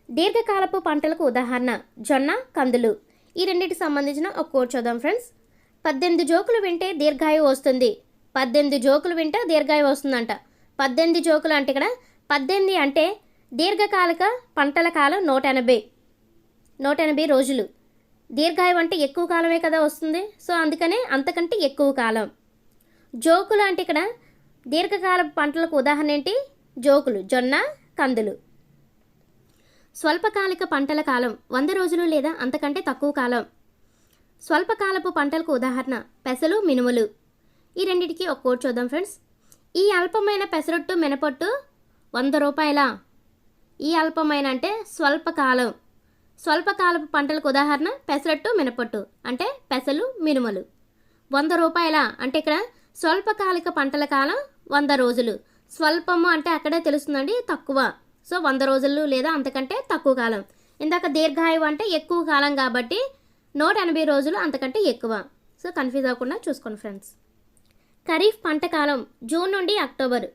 దీర్ఘకాలపు పంటలకు ఉదాహరణ జొన్న, కందులు. ఈ రెండింటికి సంబంధించిన ఒక కోట్ చూద్దాం ఫ్రెండ్స్. 18 జోకులు వింటే దీర్ఘాయువు వస్తుంది. 18 జోకులు వింటే దీర్ఘాయువు వస్తుందంట. 18 జోకులు అంటే ఇక్కడ 18 అంటే దీర్ఘకాలిక పంటల కాలం 180 రోజులు. దీర్ఘాయువు అంటే ఎక్కువ కాలమే కదా వస్తుంది. సో అందుకనే అంతకంటే ఎక్కువ కాలం. జోకులు అంటే ఇక్కడ దీర్ఘకాల పంటలకు ఉదాహరణ ఏంటి? జోకులు, జొన్న, కందులు. స్వల్పకాలిక పంటల కాలం 100 రోజులు లేదా అంతకంటే తక్కువ కాలం. స్వల్పకాలపు పంటలకు ఉదాహరణ పెసలు, మినుములు. ఈ రెండింటికి ఒక కోట్ చూద్దాం ఫ్రెండ్స్. ఈ అల్పమైన పెసరొట్టు, మినపట్టు 100 రూపాయల. ఈ అల్పమైన అంటే స్వల్పకాలం. స్వల్పకాలపు పంటలకు ఉదాహరణ పెసరట్టు, మినపట్టు అంటే పెసలు, మినుములు. 100 రూపాయల అంటే ఇక్కడ స్వల్పకాలిక పంటల కాలం 100 రోజులు. స్వల్పము అంటే అక్కడే తెలుస్తుందండి, తక్కువ. సో 100 రోజులు లేదా అంతకంటే తక్కువ కాలం. ఇందాక దీర్ఘాయువు అంటే ఎక్కువ కాలం కాబట్టి 180 రోజులు అంతకంటే ఎక్కువ. సో కన్ఫ్యూజ్ అవ్వకుండా చూసుకోండి ఫ్రెండ్స్. ఖరీఫ్ పంట కాలం జూన్ నుండి అక్టోబర్.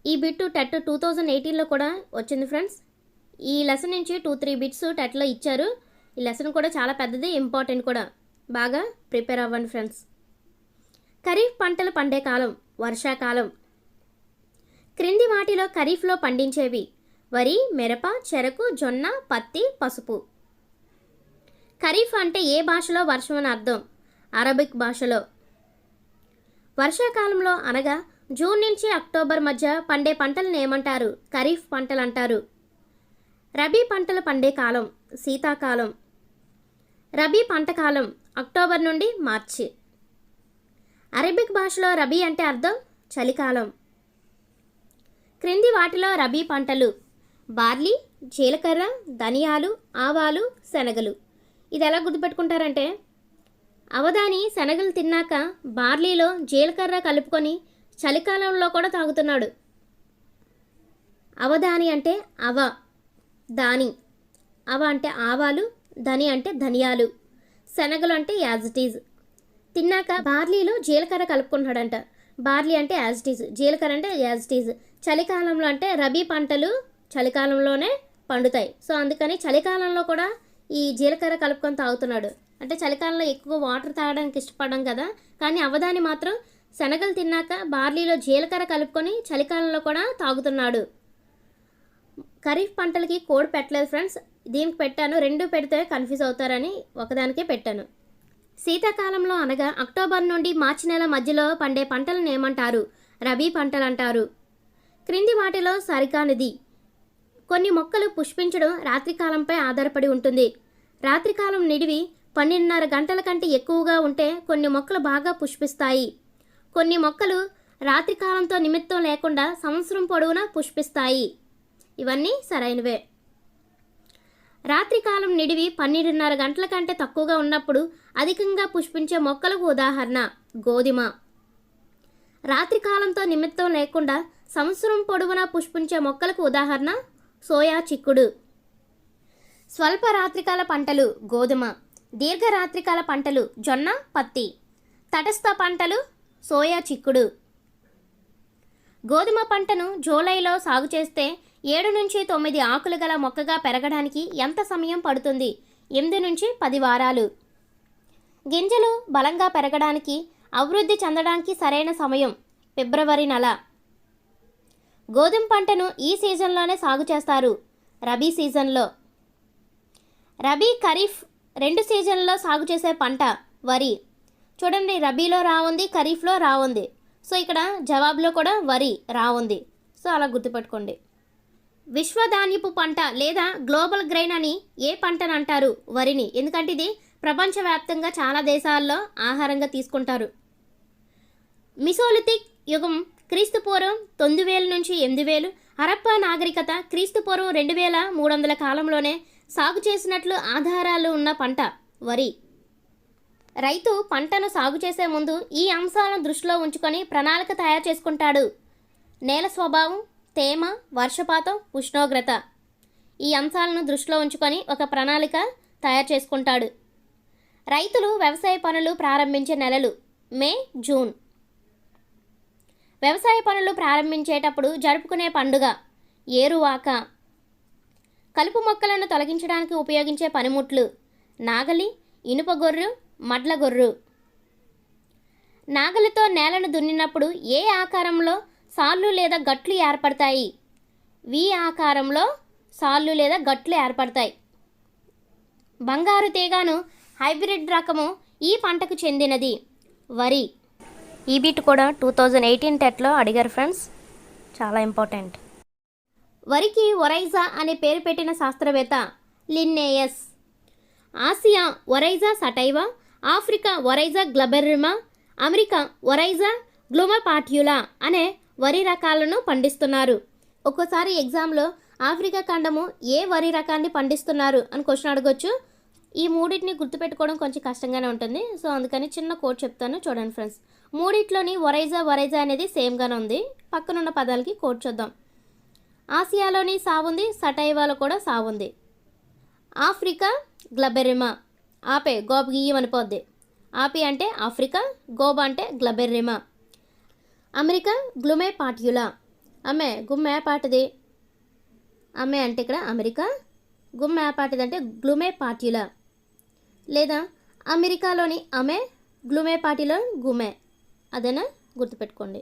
ఈ బిట్ టెట్ 2018లో కూడా వచ్చింది ఫ్రెండ్స్. ఈ లెసన్ నుంచి 2-3 బిట్స్ టెట్లో ఇచ్చారు. ఈ లెసన్ కూడా చాలా పెద్దది, ఇంపార్టెంట్ కూడా. బాగా ప్రిపేర్ అవ్వండి ఫ్రెండ్స్. ఖరీఫ్ పంటలు పండే కాలం వర్షాకాలం. క్రింది వాటిలో ఖరీఫ్లో పండించేవి వరి, మిరప, చెరకు, జొన్న, పత్తి, పసుపు. ఖరీఫ్ అంటే ఏ భాషలో వర్షం అని అర్థం? అరబిక్ భాషలో. వర్షాకాలంలో అనగా జూన్ నుంచి అక్టోబర్ మధ్య పండే పంటలను ఏమంటారు? ఖరీఫ్ పంటలు అంటారు. రబీ పంటలు పండే కాలం శీతాకాలం. రబీ పంట కాలం అక్టోబర్ నుండి మార్చి. అరబిక్ భాషలో రబీ అంటే అర్థం చలికాలం. క్రింది వాటిలో రబీ పంటలు బార్లీ, జీలకర్ర, ధనియాలు, ఆవాలు, శనగలు. ఇది ఎలా గుర్తుపెట్టుకుంటారంటే అవధాని శనగలు తిన్నాక బార్లీలో జీలకర్ర కలుపుకొని చలికాలంలో కూడా తాగుతున్నాడు. అవధాని అంటే అవ, దాని. అవ అంటే ఆవాలు, ధని అంటే ధనియాలు, శనగలు అంటే యాజ్ ఇట్ ఈజ్. తిన్నాక బార్లీలో జీలకర్ర కలుపుకుంటున్నాడంట. బార్లీ అంటే యాజ్ ఇట్ ఈజ్, జీలకర్ర అంటే యాజ్ ఇట్ ఈజ్. చలికాలంలో అంటే రబీ పంటలు చలికాలంలోనే పండుతాయి. సో అందుకని చలికాలంలో కూడా ఈ జీలకర్ర కలుపుకొని తాగుతున్నాడు. అంటే చలికాలంలో ఎక్కువ వాటర్ తాగడానికి ఇష్టపడడం కదా, కానీ అవధాని మాత్రం శనగలు తిన్నాక బార్లీలో జీలకర్ర కలుపుకొని చలికాలంలో కూడా తాగుతున్నాడు. ఖరీఫ్ పంటలకి కోడ్ పెట్టలేదు ఫ్రెండ్స్, దీనికి పెట్టాను. 2 పెడితే కన్ఫ్యూజ్ అవుతారని ఒకదానికే పెట్టాను. శీతాకాలంలో అనగా అక్టోబర్ నుండి మార్చి నెల మధ్యలో పండే పంటలను ఏమంటారు? రబీ పంటలు అంటారు. క్రింది వాటిలో సరికానిది. కొన్ని మొక్కలు పుష్పించడం రాత్రికాలంపై ఆధారపడి ఉంటుంది. రాత్రికాలం నిడివి 12:30 గంటల కంటే ఎక్కువగా ఉంటే కొన్ని మొక్కలు బాగా పుష్పిస్తాయి. కొన్ని మొక్కలు రాత్రికాలంతో నిమిత్తం లేకుండా సంవత్సరం పొడవునా పుష్పిస్తాయి. ఇవన్నీ సరైనవే. రాత్రికాలం నిడివి 12:30 గంటల కంటే తక్కువగా ఉన్నప్పుడు అధికంగా పుష్పించే మొక్కలకు ఉదాహరణ గోధుమ. రాత్రికాలంతో నిమిత్తం లేకుండా సంవత్సరం పొడవునా పుష్పించే మొక్కలకు ఉదాహరణ సోయా చిక్కుడు. స్వల్ప రాత్రికాల పంటలు గోధుమ. దీర్ఘ రాత్రికాల పంటలు జొన్న, పత్తి. తటస్థ పంటలు సోయా చిక్కుడు. గోధుమ పంటను జూలైలో సాగు చేస్తే 7 నుంచి 9 ఆకులు గల మొక్కగా పెరగడానికి ఎంత సమయం పడుతుంది? 8 నుంచి 10 వారాలు. గింజలు బలంగా పెరగడానికి, అభివృద్ధి చెందడానికి సరైన సమయం ఫిబ్రవరి నెల. గోధుమ పంటను ఈ సీజన్లోనే సాగు చేస్తారు, రబీ సీజన్లో. రబీ, ఖరీఫ్ 2 సీజన్లలో సాగు చేసే పంట వరి. చూడండి, రబీలో రా ఉంది, ఖరీఫ్లో రా ఉంది. సో ఇక్కడ జవాబులో కూడా వరి రా ఉంది. సో అలా గుర్తుపెట్టుకోండి. విశ్వధాన్యపు పంట లేదా గ్లోబల్ గ్రెయిన్ అని ఏ పంటను అంటారు? వరిని. ఎందుకంటే ఇది ప్రపంచవ్యాప్తంగా చాలా దేశాల్లో ఆహారంగా తీసుకుంటారు. మిసోలిథిక్ యుగం క్రీస్తుపూర్వం 9000 నుంచి 8000, హరప్పా నాగరికత క్రీస్తుపూర్వం 2300 కాలంలోనే సాగు చేసినట్లు ఆధారాలు ఉన్న పంట వరి. రైతు పంటను సాగు చేసే ముందు ఈ అంశాలను దృష్టిలో ఉంచుకొని ప్రణాళిక తయారు చేసుకుంటాడు. నేల స్వభావం, తేమ, వర్షపాతం, ఉష్ణోగ్రత. ఈ అంశాలను దృష్టిలో ఉంచుకొని ఒక ప్రణాళిక తయారు చేసుకుంటాడు. రైతులు వ్యవసాయ పనులు ప్రారంభించే నెలలు మే, జూన్. వ్యవసాయ పనులు ప్రారంభించేటప్పుడు జరుపుకునే పండుగ ఏరువాక. కలుపు మొక్కలను తొలగించడానికి ఉపయోగించే పనిముట్లు నాగలి, ఇనుప గొర్రు, మడ్ల గొర్రు. నాగలితో నేలను దున్నినప్పుడు ఏ ఆకారంలో సాళ్ళు లేదా గట్లు ఏర్పడతాయి? వి ఆకారంలో సాళ్ళు లేదా గట్లు ఏర్పడతాయి. బంగారు తీగను హైబ్రిడ్ రకము ఈ పంటకు చెందినది? వరి. ఈ బిట్ కూడా 2018 టెట్లో అడిగారు ఫ్రెండ్స్, చాలా ఇంపార్టెంట్. వరికి ఒరైజా అనే పేరు పెట్టిన శాస్త్రవేత్త లిన్నేయస్. ఆసియా ఒరైజా సటైవా, ఆఫ్రికా ఒరైజా గ్లబెర్రిమా, అమెరికా ఒరైజా గ్లూమపాట్యులా అనే వరి రకాలను పండిస్తున్నారు. ఒక్కోసారి ఎగ్జామ్లో ఆఫ్రికా ఖండము ఏ వరి రకాన్ని పండిస్తున్నారు అని క్వశ్చన్ అడగొచ్చు. ఈ మూడింటిని గుర్తుపెట్టుకోవడం కొంచెం కష్టంగానే ఉంటుంది. సో అందుకని చిన్న కోడ్ చెప్తాను చూడండి ఫ్రెండ్స్. మూడిట్లోని ఒరైజా అనేది సేమ్గానే ఉంది. పక్కనున్న పదాలకి కోడ్ చూద్దాం. ఆసియాలోని సావుంది, సటైవాలో కూడా సావుంది. ఆఫ్రికా గ్లబెర్రిమా, ఆపే గోబ్ గియ్యం అనిపోద్ది. ఆపి అంటే ఆఫ్రికా, గోబ్ అంటే గ్లబెర్రిమా. అమెరికా గ్లూమేపాట్యులా, అమ్మే గుమ్మేపాటిది, అమ్మే అంటే ఇక్కడ అమెరికా, గుమ్మేపాటిది అంటే గ్లూమేపాట్యులా. లేదా అమెరికాలోని అమే, గ్లూమేపాటిలో గుమే, అదేనా గుర్తుపెట్టుకోండి.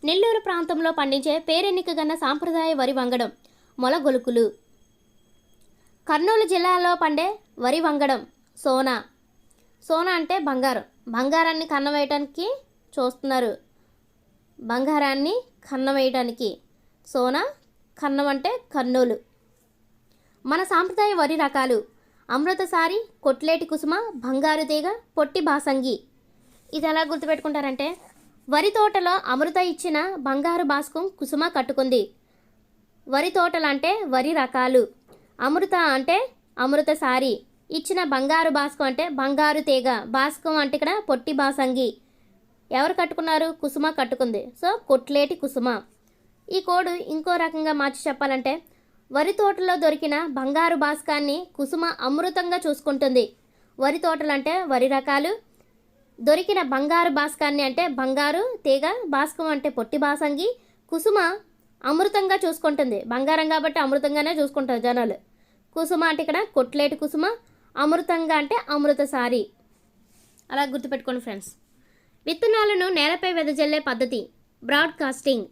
నెల్లూరు ప్రాంతంలో పండించే పేరెన్నికగన్న సాంప్రదాయ వరి వంగడం మొలగొలుకులు. కర్నూలు జిల్లాలో పండే వరి వంగడం సోనా. సోనా అంటే బంగారం, బంగారాన్ని కన్నవేయటానికి చూస్తున్నారు, బంగారాన్ని కన్నవేయటానికి సోనా. కన్నం అంటే కర్నూలు. మన సాంప్రదాయ వరి రకాలు అమృతసారి, కొట్లేటి కుసుమ, బంగారు తీగ, పొట్టి బాసంగి. ఇది ఎలా గుర్తుపెట్టుకుంటారంటే, వరి తోటలో అమృత ఇచ్చిన బంగారు బాస్కం కుసుమ కట్టుకుంది. వరి తోటలు అంటే వరి రకాలు, అమృత అంటే అమృతసారి, ఇచ్చిన బంగారు బాస్కం అంటే బంగారు తీగ, బాస్కం అంటే ఇక్కడ పొట్టి బాసంగి. ఎవరు కట్టుకున్నారు? కుసుమ కట్టుకుంది. సో కొట్లేటి కుసుమ. ఈ కోడ్ ఇంకో రకంగా మార్చి చెప్పాలంటే, వరి తోటలో దొరికిన బంగారు బాస్కాన్ని కుసుమ అమృతంగా చూసుకుంటుంది. వరి తోటలు అంటే వరి రకాలు, దొరికిన బంగారు బాస్కాన్ని అంటే బంగారు తీగ, బాస్కం అంటే పొట్టి బాసంగి, కుసుమ అమృతంగా చూసుకుంటుంది. బంగారం కాబట్టి అమృతంగానే చూసుకుంటారు జనాలు. కుసుమ అంటే ఇక్కడ కొట్లేటి కుసుమ, అమృతంగా అంటే అమృతసారి. అలా గుర్తుపెట్టుకోండి ఫ్రెండ్స్. విత్తనాలను నేలపై వెదజల్లే పద్ధతి బ్రాడ్కాస్టింగ్.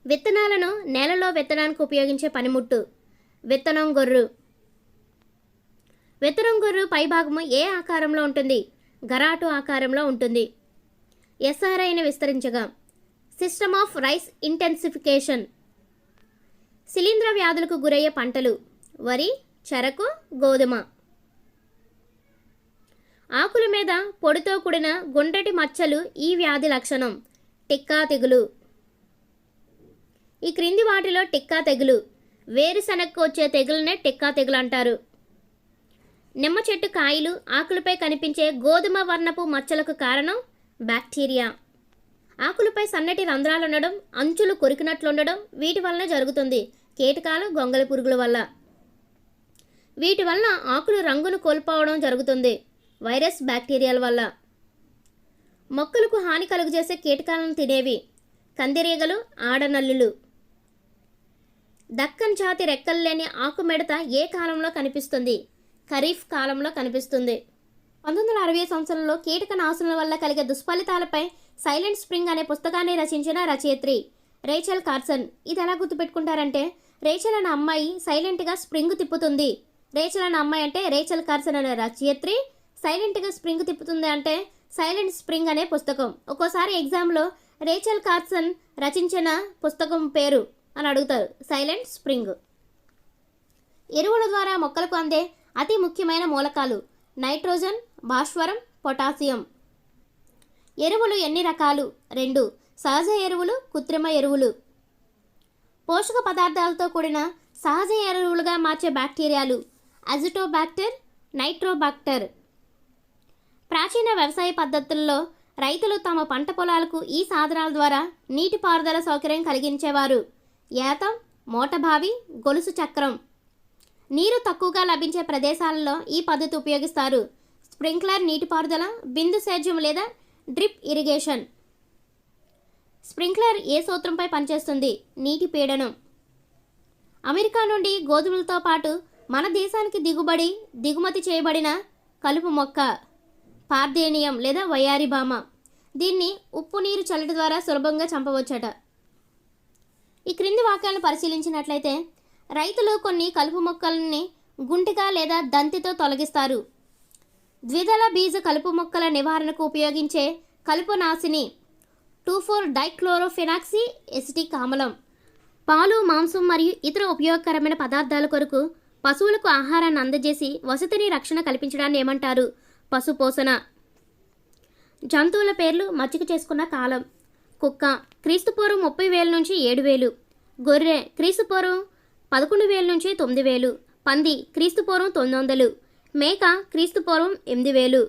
విత్తనాలను నేలలో విత్తనానికి ఉపయోగించే పనిముట్టు విత్తనం గొర్రు. విత్తనం గొర్రు పైభాగము ఏ ఆకారంలో ఉంటుంది? గరాటు ఆకారంలో ఉంటుంది. ఎస్ఆర్ఐని విస్తరించగా సిస్టమ్ ఆఫ్ రైస్ ఇంటెన్సిఫికేషన్. శిలీంధ్ర వ్యాధులకు గురయ్యే పంటలు వరి, చెరకు, గోధుమ. ఆకుల మీద పొడితో కూడిన గుండ్రటి మచ్చలు ఈ వ్యాధి లక్షణం టిక్కా తెగులు. ఈ క్రింది వాటిలో టిక్కా తెగులు, వేరుశనగకు వచ్చే తెగులనే టిక్కా తెగులు అంటారు. నిమ్మ చెట్టు కాయలు, ఆకులపై కనిపించే గోధుమ వర్ణపు మచ్చలకు కారణం బ్యాక్టీరియా. ఆకులపై సన్నటి రంధ్రాలు ఉండడం, అంచులు కొరికినట్లుండడం వీటి వలన జరుగుతుంది. కీటకాలు, గొంగళి పురుగుల వల్ల. వీటి వలన ఆకులు రంగును కోల్పోవడం జరుగుతుంది. వైరస్, బ్యాక్టీరియాల వల్ల. మొక్కలకు హాని కలుగజేసే కీటకాలను తినేవి కందిరీగలు, ఆడనల్లులు. దక్కన్ జాతి రెక్కలు లేని ఆకుమిడత ఏ కాలంలో కనిపిస్తుంది? ఖరీఫ్ కాలంలో కనిపిస్తుంది. 1960 సంవత్సరంలో కీటక నాశనం వల్ల కలిగే దుష్ఫలితాలపై సైలెంట్ స్ప్రింగ్ అనే పుస్తకాన్ని రచించిన రచయిత్రి రేచల్ కార్సన్. ఇది ఎలా గుర్తుపెట్టుకుంటారంటే, రేచల్ అనే అమ్మాయి సైలెంట్గా స్ప్రింగ్ తిప్పుతుంది. రేచల్ అనే అమ్మాయి అంటే రేచల్ కార్సన్ అనే రచయిత్రి, సైలెంట్గా స్ప్రింగ్ తిప్పుతుంది అంటే సైలెంట్ స్ప్రింగ్ అనే పుస్తకం. ఒక్కోసారి ఎగ్జామ్లో రేచల్ కార్సన్ రచించిన పుస్తకం పేరు అని అడుగుతారు, సైలెంట్ స్ప్రింగ్. ఎరువుల ద్వారా మొక్కలకు అందే అతి ముఖ్యమైన మూలకాలు నైట్రోజన్, భాస్వరం, పొటాషియం. ఎరువులు ఎన్ని రకాలు? 2. సహజ ఎరువులు, కృత్రిమ ఎరువులు. పోషక పదార్థాలతో కూడిన సహజ ఎరువులుగా మార్చే బ్యాక్టీరియాలు అజిటోబాక్టర్, నైట్రోబాక్టర్. ప్రాచీన వ్యవసాయ పద్ధతుల్లో రైతులు తమ పంట పొలాలకు ఈ సాధనాల ద్వారా నీటిపారుదల సౌకర్యం కలిగించేవారు. ఏతం, మోటబావి, గొలుసు చక్రం. నీరు తక్కువగా లభించే ప్రదేశాలలో ఈ పద్ధతి ఉపయోగిస్తారు. స్ప్రింక్లర్ నీటిపారుదల, బిందు సేద్యం లేదా డ్రిప్ ఇరిగేషన్. స్ప్రింక్లర్ ఏ సూత్రంపై పనిచేస్తుంది? నీటి పీడనం. అమెరికా నుండి గోధుమలతో పాటు మన దేశానికి దిగుమతి చేయబడిన కలుపు మొక్క పార్థేనియం లేదా వయారిబామ. దీన్ని ఉప్పు నీరు చల్లటి ద్వారా సులభంగా చంపవచ్చట. ఈ క్రింది వాక్యాలను పరిశీలించినట్లయితే, రైతులు కొన్ని కలుపు మొక్కల్ని గుంటిక లేదా దంతితో తొలగిస్తారు. ద్విదళ బీజ కలుపు మొక్కల నివారణకు ఉపయోగించే కలుపు నాశిని 2,4-డైక్లోరోఫెనాక్సీ ఎసిటిక్ ఆమ్లం. పాలు, మాంసం మరియు ఇతర ఉపయోగకరమైన పదార్థాల కొరకు పశువులకు ఆహారాన్ని అందజేసి వసతిని రక్షణ కల్పించడాన్ని ఏమంటారు? పశుపోషణ. జంతువుల పేర్లు మచ్చిక చేసుకున్న కాలం. కుక్క క్రీస్తుపూర్వం 30,000 నుంచి 7,000. గొర్రె క్రీస్తుపూర్వం 11,000 నుంచి 9,000. పంది క్రీస్తుపూర్వం 900. మేక క్రీస్తుపూర్వం 8,000.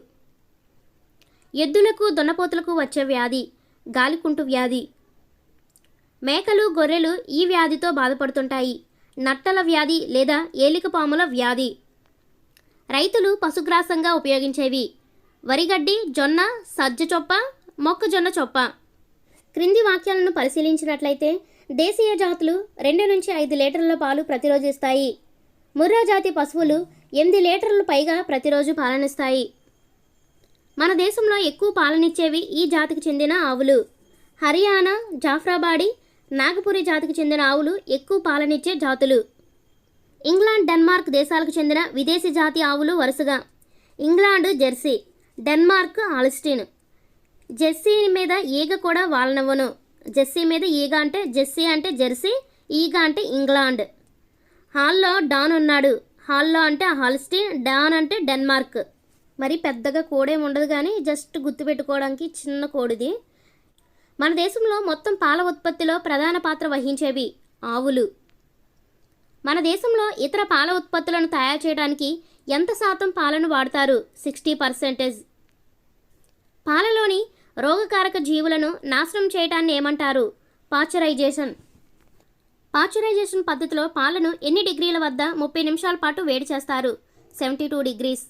ఎద్దులకు దున్నపోతులకు వచ్చే వ్యాధి గాలికుంటు వ్యాధి. మేకలు, గొర్రెలు ఈ వ్యాధితో బాధపడుతుంటాయి. నట్టల వ్యాధి లేదా ఏలికపాముల వ్యాధి. రైతులు పశుగ్రాసంగా ఉపయోగించేవి వరిగడ్డి, జొన్న, సజ్జ చొప్ప, మొక్కజొన్న చొప్ప. క్రింది వాక్యాలను పరిశీలించినట్లయితే దేశీయ జాతులు 2 నుంచి 5 లీటర్ల పాలు ప్రతిరోజు ఇస్తాయి. ముర్రా జాతి పశువులు 8 లీటర్లు పైగా ప్రతిరోజు పాలనిస్తాయి. మన దేశంలో ఎక్కువ పాలనిచ్చేవి ఈ జాతికి చెందిన ఆవులు. హర్యానా, జాఫ్రాబాడీ, నాగపురి జాతికి చెందిన ఆవులు ఎక్కువ పాలనిచ్చే జాతులు. ఇంగ్లాండ్, డెన్మార్క్ దేశాలకు చెందిన విదేశీ జాతి ఆవులు వరుసగా ఇంగ్లాండ్ జెర్సీ, డెన్మార్క్ హాల్స్టీన్. జెర్సీ మీద ఈగ కూడా వాలనవ్వను. జెర్సీ మీద ఈగ అంటే జెర్సీ అంటే జెర్సీ, ఈగ అంటే ఇంగ్లాండ్. హాల్లో డాన్ ఉన్నాడు. హాల్లో అంటే హాల్స్టీన్, డాన్ అంటే డెన్మార్క్. మరి పెద్దగా కోడేం ఉండదు, కానీ జస్ట్ గుర్తుపెట్టుకోవడానికి చిన్న కోడిది. మన దేశంలో మొత్తం పాల ఉత్పత్తిలో ప్రధాన పాత్ర వహించేవి ఆవులు. మన దేశంలో ఇతర పాల ఉత్పత్తులను తయారు చేయడానికి ఎంత శాతం పాలను వాడతారు? 60%. పాలలోని రోగకారక జీవులను నాశనం చేయటాన్ని ఏమంటారు? పాశ్చరైజేషన్. పాశ్చరైజేషన్ పద్ధతిలో పాలను ఎన్ని డిగ్రీల వద్ద 30 నిమిషాల పాటు వేడి చేస్తారు? 72 degrees.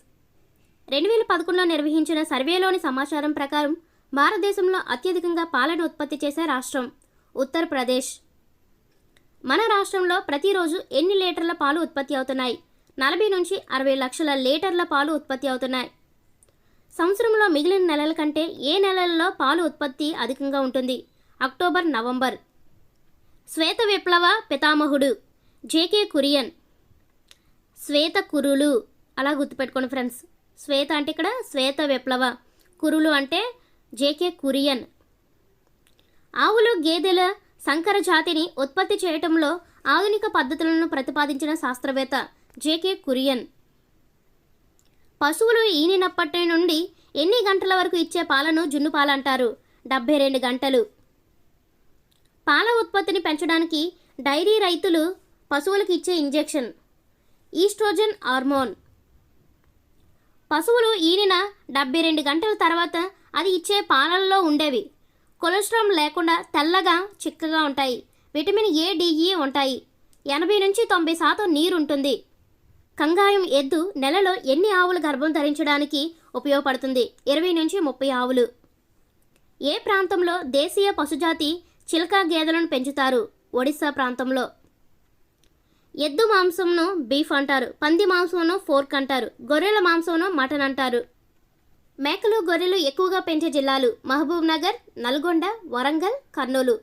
2011లో నిర్వహించిన సర్వేలోని సమాచారం ప్రకారం భారతదేశంలో అత్యధికంగా పాలను ఉత్పత్తి చేసే రాష్ట్రం ఉత్తరప్రదేశ్. మన రాష్ట్రంలో ప్రతిరోజు ఎన్ని లీటర్ల పాలు ఉత్పత్తి అవుతున్నాయి? 40 నుంచి 60 లక్షల లీటర్ల పాలు ఉత్పత్తి అవుతున్నాయి. సంవత్సరంలో మిగిలిన నెలల కంటే ఏ నెలల్లో పాలు ఉత్పత్తి అధికంగా ఉంటుంది? October, November. శ్వేత విప్లవ పితామహుడు జేకే కురియన్. శ్వేత కురులు అలా గుర్తుపెట్టుకోండి ఫ్రెండ్స్. శ్వేత అంటే ఇక్కడ శ్వేత విప్లవ, కురులు అంటే జేకే కురియన్. ఆవులు, గేదెల సంకర జాతిని ఉత్పత్తి చేయటంలో ఆధునిక పద్ధతులను ప్రతిపాదించిన శాస్త్రవేత్త జేకే కురియన్. పశువులు ఈనినప్పటి నుండి ఎన్ని గంటల వరకు ఇచ్చే పాలను జున్ను పాలు అంటారు? 72 గంటలు. పాల ఉత్పత్తిని పెంచడానికి డైరీ రైతులు పశువులకు ఇచ్చే ఇంజెక్షన్ ఈస్ట్రోజన్ హార్మోన్. పశువులు ఈనిన 72 గంటల తర్వాత అది ఇచ్చే పాలల్లో ఉండేవి కొలెస్ట్రాల్ లేకుండా తెల్లగా చిక్కగా ఉంటాయి. విటమిన్ ఏ, డిఇ ఉంటాయి. 80 నుంచి 90% నీరు ఉంటుంది. కంగాయం ఎద్దు నెలలో ఎన్ని ఆవులు గర్భం ధరించడానికి ఉపయోగపడుతుంది? 20 నుంచి 30 ఆవులు. ఏ ప్రాంతంలో దేశీయ పశుజాతి చిలకా గేదెలను పెంచుతారు? ఒడిశా ప్రాంతంలో. ఎద్దు మాంసంను బీఫ్ అంటారు. పంది మాంసంను పోర్క్ అంటారు. గొర్రెల మాంసంను మటన్ అంటారు. మేకలు, గొర్రెలు ఎక్కువగా పెంచే జిల్లాలు మహబూబ్ నగర్, నల్గొండ, వరంగల్, కర్నూలు.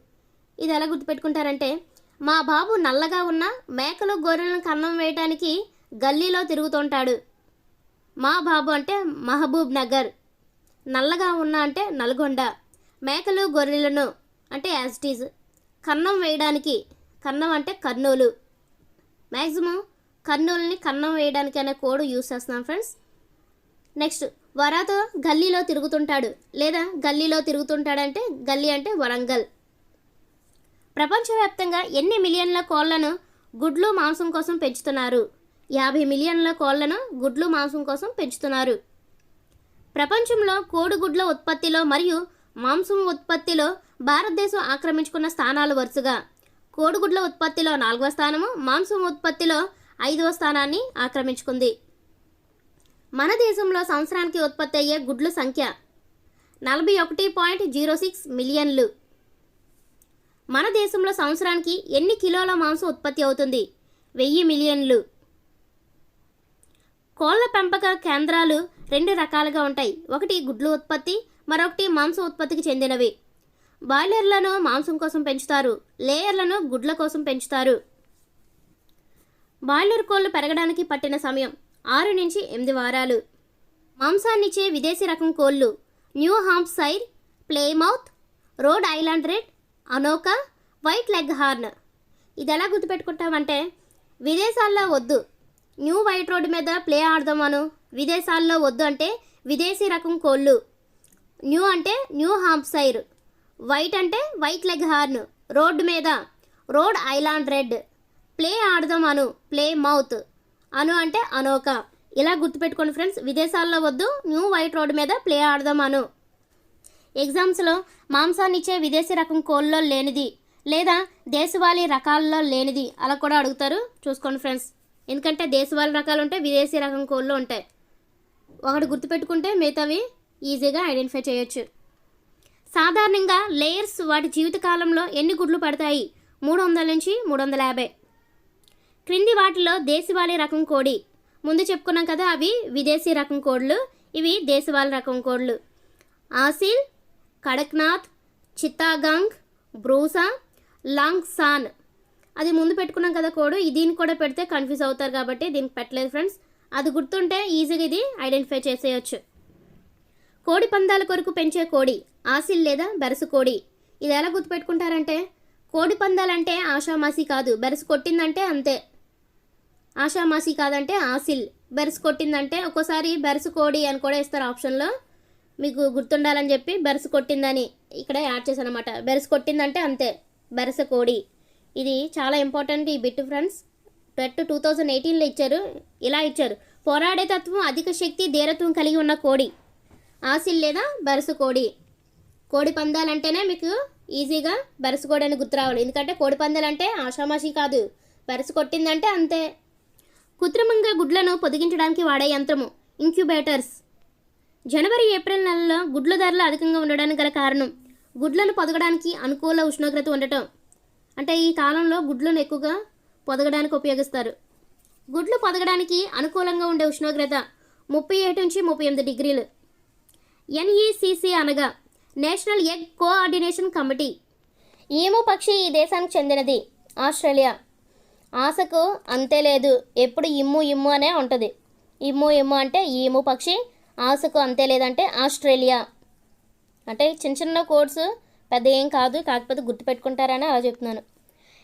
ఇది ఎలా గుర్తుపెట్టుకుంటారంటే, మా బాబు నల్లగా ఉన్న మేకలు, గొర్రెలను కన్నం వేయడానికి గల్లీలో తిరుగుతుంటాడు. మా బాబు అంటే మహబూబ్ నగర్, నల్లగా ఉన్న అంటే నల్గొండ, మేకలు, గొర్రెలను అంటే యాజ్టీజ్, కన్నం వేయడానికి, కన్నం అంటే కర్నూలు. మ్యాక్సిమం కర్నూలుని కన్నం వేయడానికి అనే కోడ్ యూస్ చేస్తున్నాం ఫ్రెండ్స్. నెక్స్ట్, వరాతో గల్లీలో తిరుగుతుంటాడు లేదా గల్లీలో తిరుగుతుంటాడంటే గల్లీ అంటే వరంగల్. ప్రపంచవ్యాప్తంగా ఎన్ని మిలియన్ల కోళ్లను గుడ్లు, మాంసం కోసం పెంచుతున్నారు? 50 మిలియన్ల కోళ్లను గుడ్లు, మాంసం కోసం పెంచుతున్నారు. ప్రపంచంలో కోడిగుడ్ల ఉత్పత్తిలో మరియు మాంసం ఉత్పత్తిలో భారతదేశం ఆక్రమించుకున్న స్థానాలు వరుసగా కోడిగుడ్ల ఉత్పత్తిలో 4వ స్థానము, మాంసం ఉత్పత్తిలో 5వ స్థానాన్ని ఆక్రమించుకుంది. మన దేశంలో సంవత్సరానికి ఉత్పత్తి అయ్యే గుడ్ల సంఖ్య 41.06 మిలియన్లు. మన దేశంలో సంవత్సరానికి ఎన్ని కిలోల మాంసం ఉత్పత్తి అవుతుంది? 1000 మిలియన్లు. కోళ్ల పెంపక కేంద్రాలు 2 రకాలుగా ఉంటాయి. ఒకటి గుడ్లు ఉత్పత్తి, మరొకటి మాంసం ఉత్పత్తికి చెందినవి. బాయిలర్లను మాంసం కోసం పెంచుతారు, లేయర్లను గుడ్ల కోసం పెంచుతారు. బాయిలర్ కోళ్లు పెరగడానికి పట్టిన సమయం 6 నుంచి 8 వారాలు. మాంసాన్నిచ్చే విదేశీ రకం కోళ్లు New Hampshire, Plymouth, Rhode Island Red, Ancona, White Leghorn. ఇది ఎలా గుర్తుపెట్టుకుంటామంటే విదేశాల్లో వద్దు, న్యూ వైట్ రోడ్ మీద ప్లే ఆడదామను. విదేశాల్లో వద్దు అంటే విదేశీ రకం కోళ్ళు. న్యూ అంటే న్యూ హాంప్షైర్, వైట్ అంటే వైట్ లెగ్ హార్న్, రోడ్డు మీద రోడ్ ఐలాండ్ రెడ్, ప్లే ఆడదాం అను, ప్లే మౌత్, అను అంటే అనోకా. ఇలా గుర్తుపెట్టుకోండి ఫ్రెండ్స్, విదేశాల్లో వద్దు, న్యూ వైట్ రోడ్ మీద ప్లే ఆడదాం అను. ఎగ్జామ్స్లో మాంసాన్ని ఇచ్చే విదేశీ రకం కోళ్ళలో లేనిది లేదా దేశవాళీ రకాల్లో లేనిది అలా కూడా అడుగుతారు, చూసుకోండి ఫ్రెండ్స్. ఎందుకంటే దేశవాళీ రకాలు ఉంటాయి, విదేశీ రకం కోళ్ళు ఉంటాయి. ఒకటి గుర్తుపెట్టుకుంటే మిగతావి ఈజీగా ఐడెంటిఫై చేయొచ్చు. సాధారణంగా లేయర్స్ వాటి జీవితకాలంలో ఎన్ని గుడ్లు పడతాయి? 300 నుంచి 350. క్రింది వాటిలో దేశవాళీ రకం కోడి, ముందు చెప్పుకున్నాం కదా, అవి విదేశీ రకం కోళ్ళు, ఇవి దేశవాళీ రకం కోళ్ళు. ఆసిల్, కడక్నాథ్, చిత్తాగాంగ్, బ్రూసా, లాంగ్సాన్. అది ముందు పెట్టుకున్నాం కదా కోడు, దీన్ని కూడా పెడితే కన్ఫ్యూజ్ అవుతారు కాబట్టి దీనికి పెట్టలేదు ఫ్రెండ్స్. అది గుర్తుంటే ఈజీగా ఇది ఐడెంటిఫై చేసేయచ్చు. కోడి పందాల కొరకు పెంచే కోడి ఆసిల్ లేదా బెరసు కోడి. ఇది ఎలా గుర్తుపెట్టుకుంటారంటే కోడి పందాలంటే ఆషామాసి కాదు, బెరసు కొట్టిందంటే అంతే. ఆషామాసి కాదంటే ఆసిల్, బెరసు కొట్టిందంటే ఒక్కోసారి బెరసు కోడి అని కూడా ఇస్తారు ఆప్షన్లో. మీకు గుర్తుండాలని చెప్పి బెరసు కొట్టిందని ఇక్కడ యాడ్ చేశాను అనమాట. బెరసు కొట్టిందంటే అంతే, బెరస కోడి. ఇది చాలా ఇంపార్టెంట్ ఈ బిట్ ఫ్రెండ్స్. 2018లో ఇచ్చారు, ఇలా ఇచ్చారు: పోరాడే తత్వం, అధిక శక్తి, ధీరత్వం కలిగి ఉన్న కోడి ఆసిల్ లేదా బెరసు కోడి. కోడి పందాలంటేనే మీకు ఈజీగా బెరసు కోడి అని గుర్తు రావాలి, ఎందుకంటే కోడి పందాలంటే ఆషామాషి కాదు, బెరసు కొట్టిందంటే అంతే. కృత్రిమంగా గుడ్లను పొదిగించడానికి వాడే యంత్రము ఇంక్యుబేటర్స్. జనవరి, ఏప్రిల్ నెలలో గుడ్ల ధరలు అధికంగా ఉండడానికి గల కారణం గుడ్లను పొదగడానికి అనుకూల ఉష్ణోగ్రత ఉండటం. అంటే ఈ కాలంలో గుడ్లను ఎక్కువగా పొదగడానికి ఉపయోగిస్తారు. గుడ్లు పొదగడానికి అనుకూలంగా ఉండే ఉష్ణోగ్రత 37 నుంచి 38 డిగ్రీలు. ఎన్ఈసిసి అనగా national egg coordination committee. Emu పక్షి ఈ దేశానికి చెందినది, ఆస్ట్రేలియా. ఆశకు అంతే లేదు, ఎప్పుడు ఇమ్ము ఇమ్ము అనే ఉంటుంది. ఇమ్ము ఇమ్ము అంటే ఈము పక్షి, ఆశకు అంతే లేదంటే ఆస్ట్రేలియా. అంటే చిన్న చిన్న కోడ్స్, పెద్ద ఏం కాదు, కాకపోతే గుర్తుపెట్టుకుంటారని అలా చెప్తున్నాను.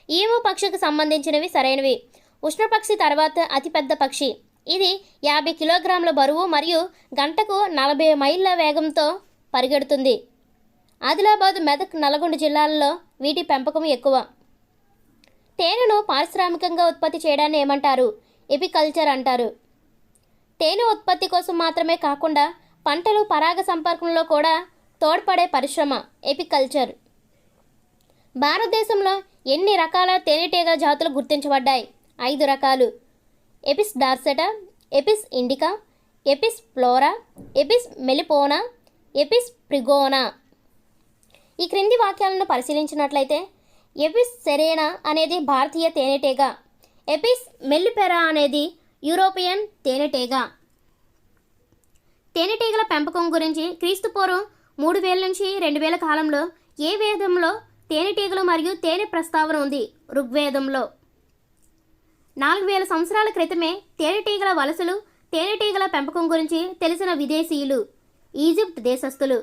ఈము పక్షికి సంబంధించినవి సరైనవి. ఉష్ణపక్షి తర్వాత అతిపెద్ద పక్షి. ఇది 50 కిలోగ్రాముల బరువు మరియు గంటకు 40 మైళ్ళ వేగంతో పరిగెడుతుంది. ఆదిలాబాద్, మెదక్, నల్గొండ జిల్లాల్లో వీటి పెంపకం ఎక్కువ. తేనెను పారిశ్రామికంగా ఉత్పత్తి చేయడాన్ని ఏమంటారు? ఎపికల్చర్ అంటారు. తేనె ఉత్పత్తి కోసం మాత్రమే కాకుండా పంటలు పరాగ సంపర్కంలో కూడా తోడ్పడే పరిశ్రమ ఎపికల్చర్. భారతదేశంలో ఎన్ని రకాల తేనెటీగ జాతులు గుర్తించబడ్డాయి? 5 రకాలు: Apis dorsata, Apis indica, Apis florea, Apis melipona, Apis trigona. ఈ క్రింది వాక్యాలను పరిశీలించినట్లయితే ఎపిస్ సెరేనా అనేది భారతీయ తేనెటీగ, ఎపిస్ మెల్లిపెరా అనేది యూరోపియన్ తేనెటీగ. తేనెటీగల పెంపకం గురించి క్రీస్తుపూర్వం 3000 నుంచి 2000 కాలంలో ఏ వేదంలో తేనెటీగలు మరియు తేనె ప్రస్తావన ఉంది? ఋగ్వేదంలో. 4000 సంవత్సరాల క్రితమే తేనెటీగల వలసలు, తేనెటీగల పెంపకం గురించి తెలిసిన విదేశీయులు ఈజిప్ట్ దేశస్థులు.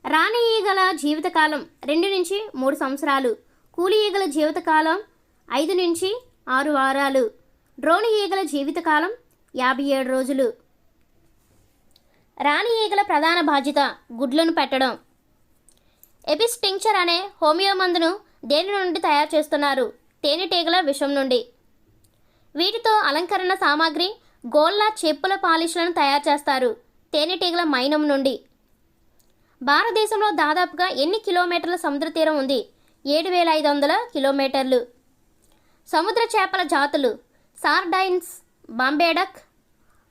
రాణి ఈగల జీవితకాలం 2 నుంచి 3 సంవత్సరాలు. కూలి ఈగల జీవితకాలం 5 నుంచి 6 వారాలు. డ్రోన్ ఈగల జీవితకాలం 57 రోజులు. రాణి ఈగల ప్రధాన బాధ్యత గుడ్లను పెట్టడం. ఎపిస్ టింక్చర్ అనే హోమియో మందును దేని నుండి తయారు చేస్తున్నారు? తేనెటీగల విషం నుండి. వీటితో అలంకరణ సామాగ్రి, గోళ్ళ, చెప్పుల పాలిష్లను తయారు చేస్తారు తేనెటీగల మైనం నుండి. భారతదేశంలో దాదాపుగా ఎన్ని కిలోమీటర్ల సముద్ర తీరం ఉంది? 7500 కిలోమీటర్లు. సముద్ర చేపల జాతులు: సార్డైన్స్, బాంబేడక్,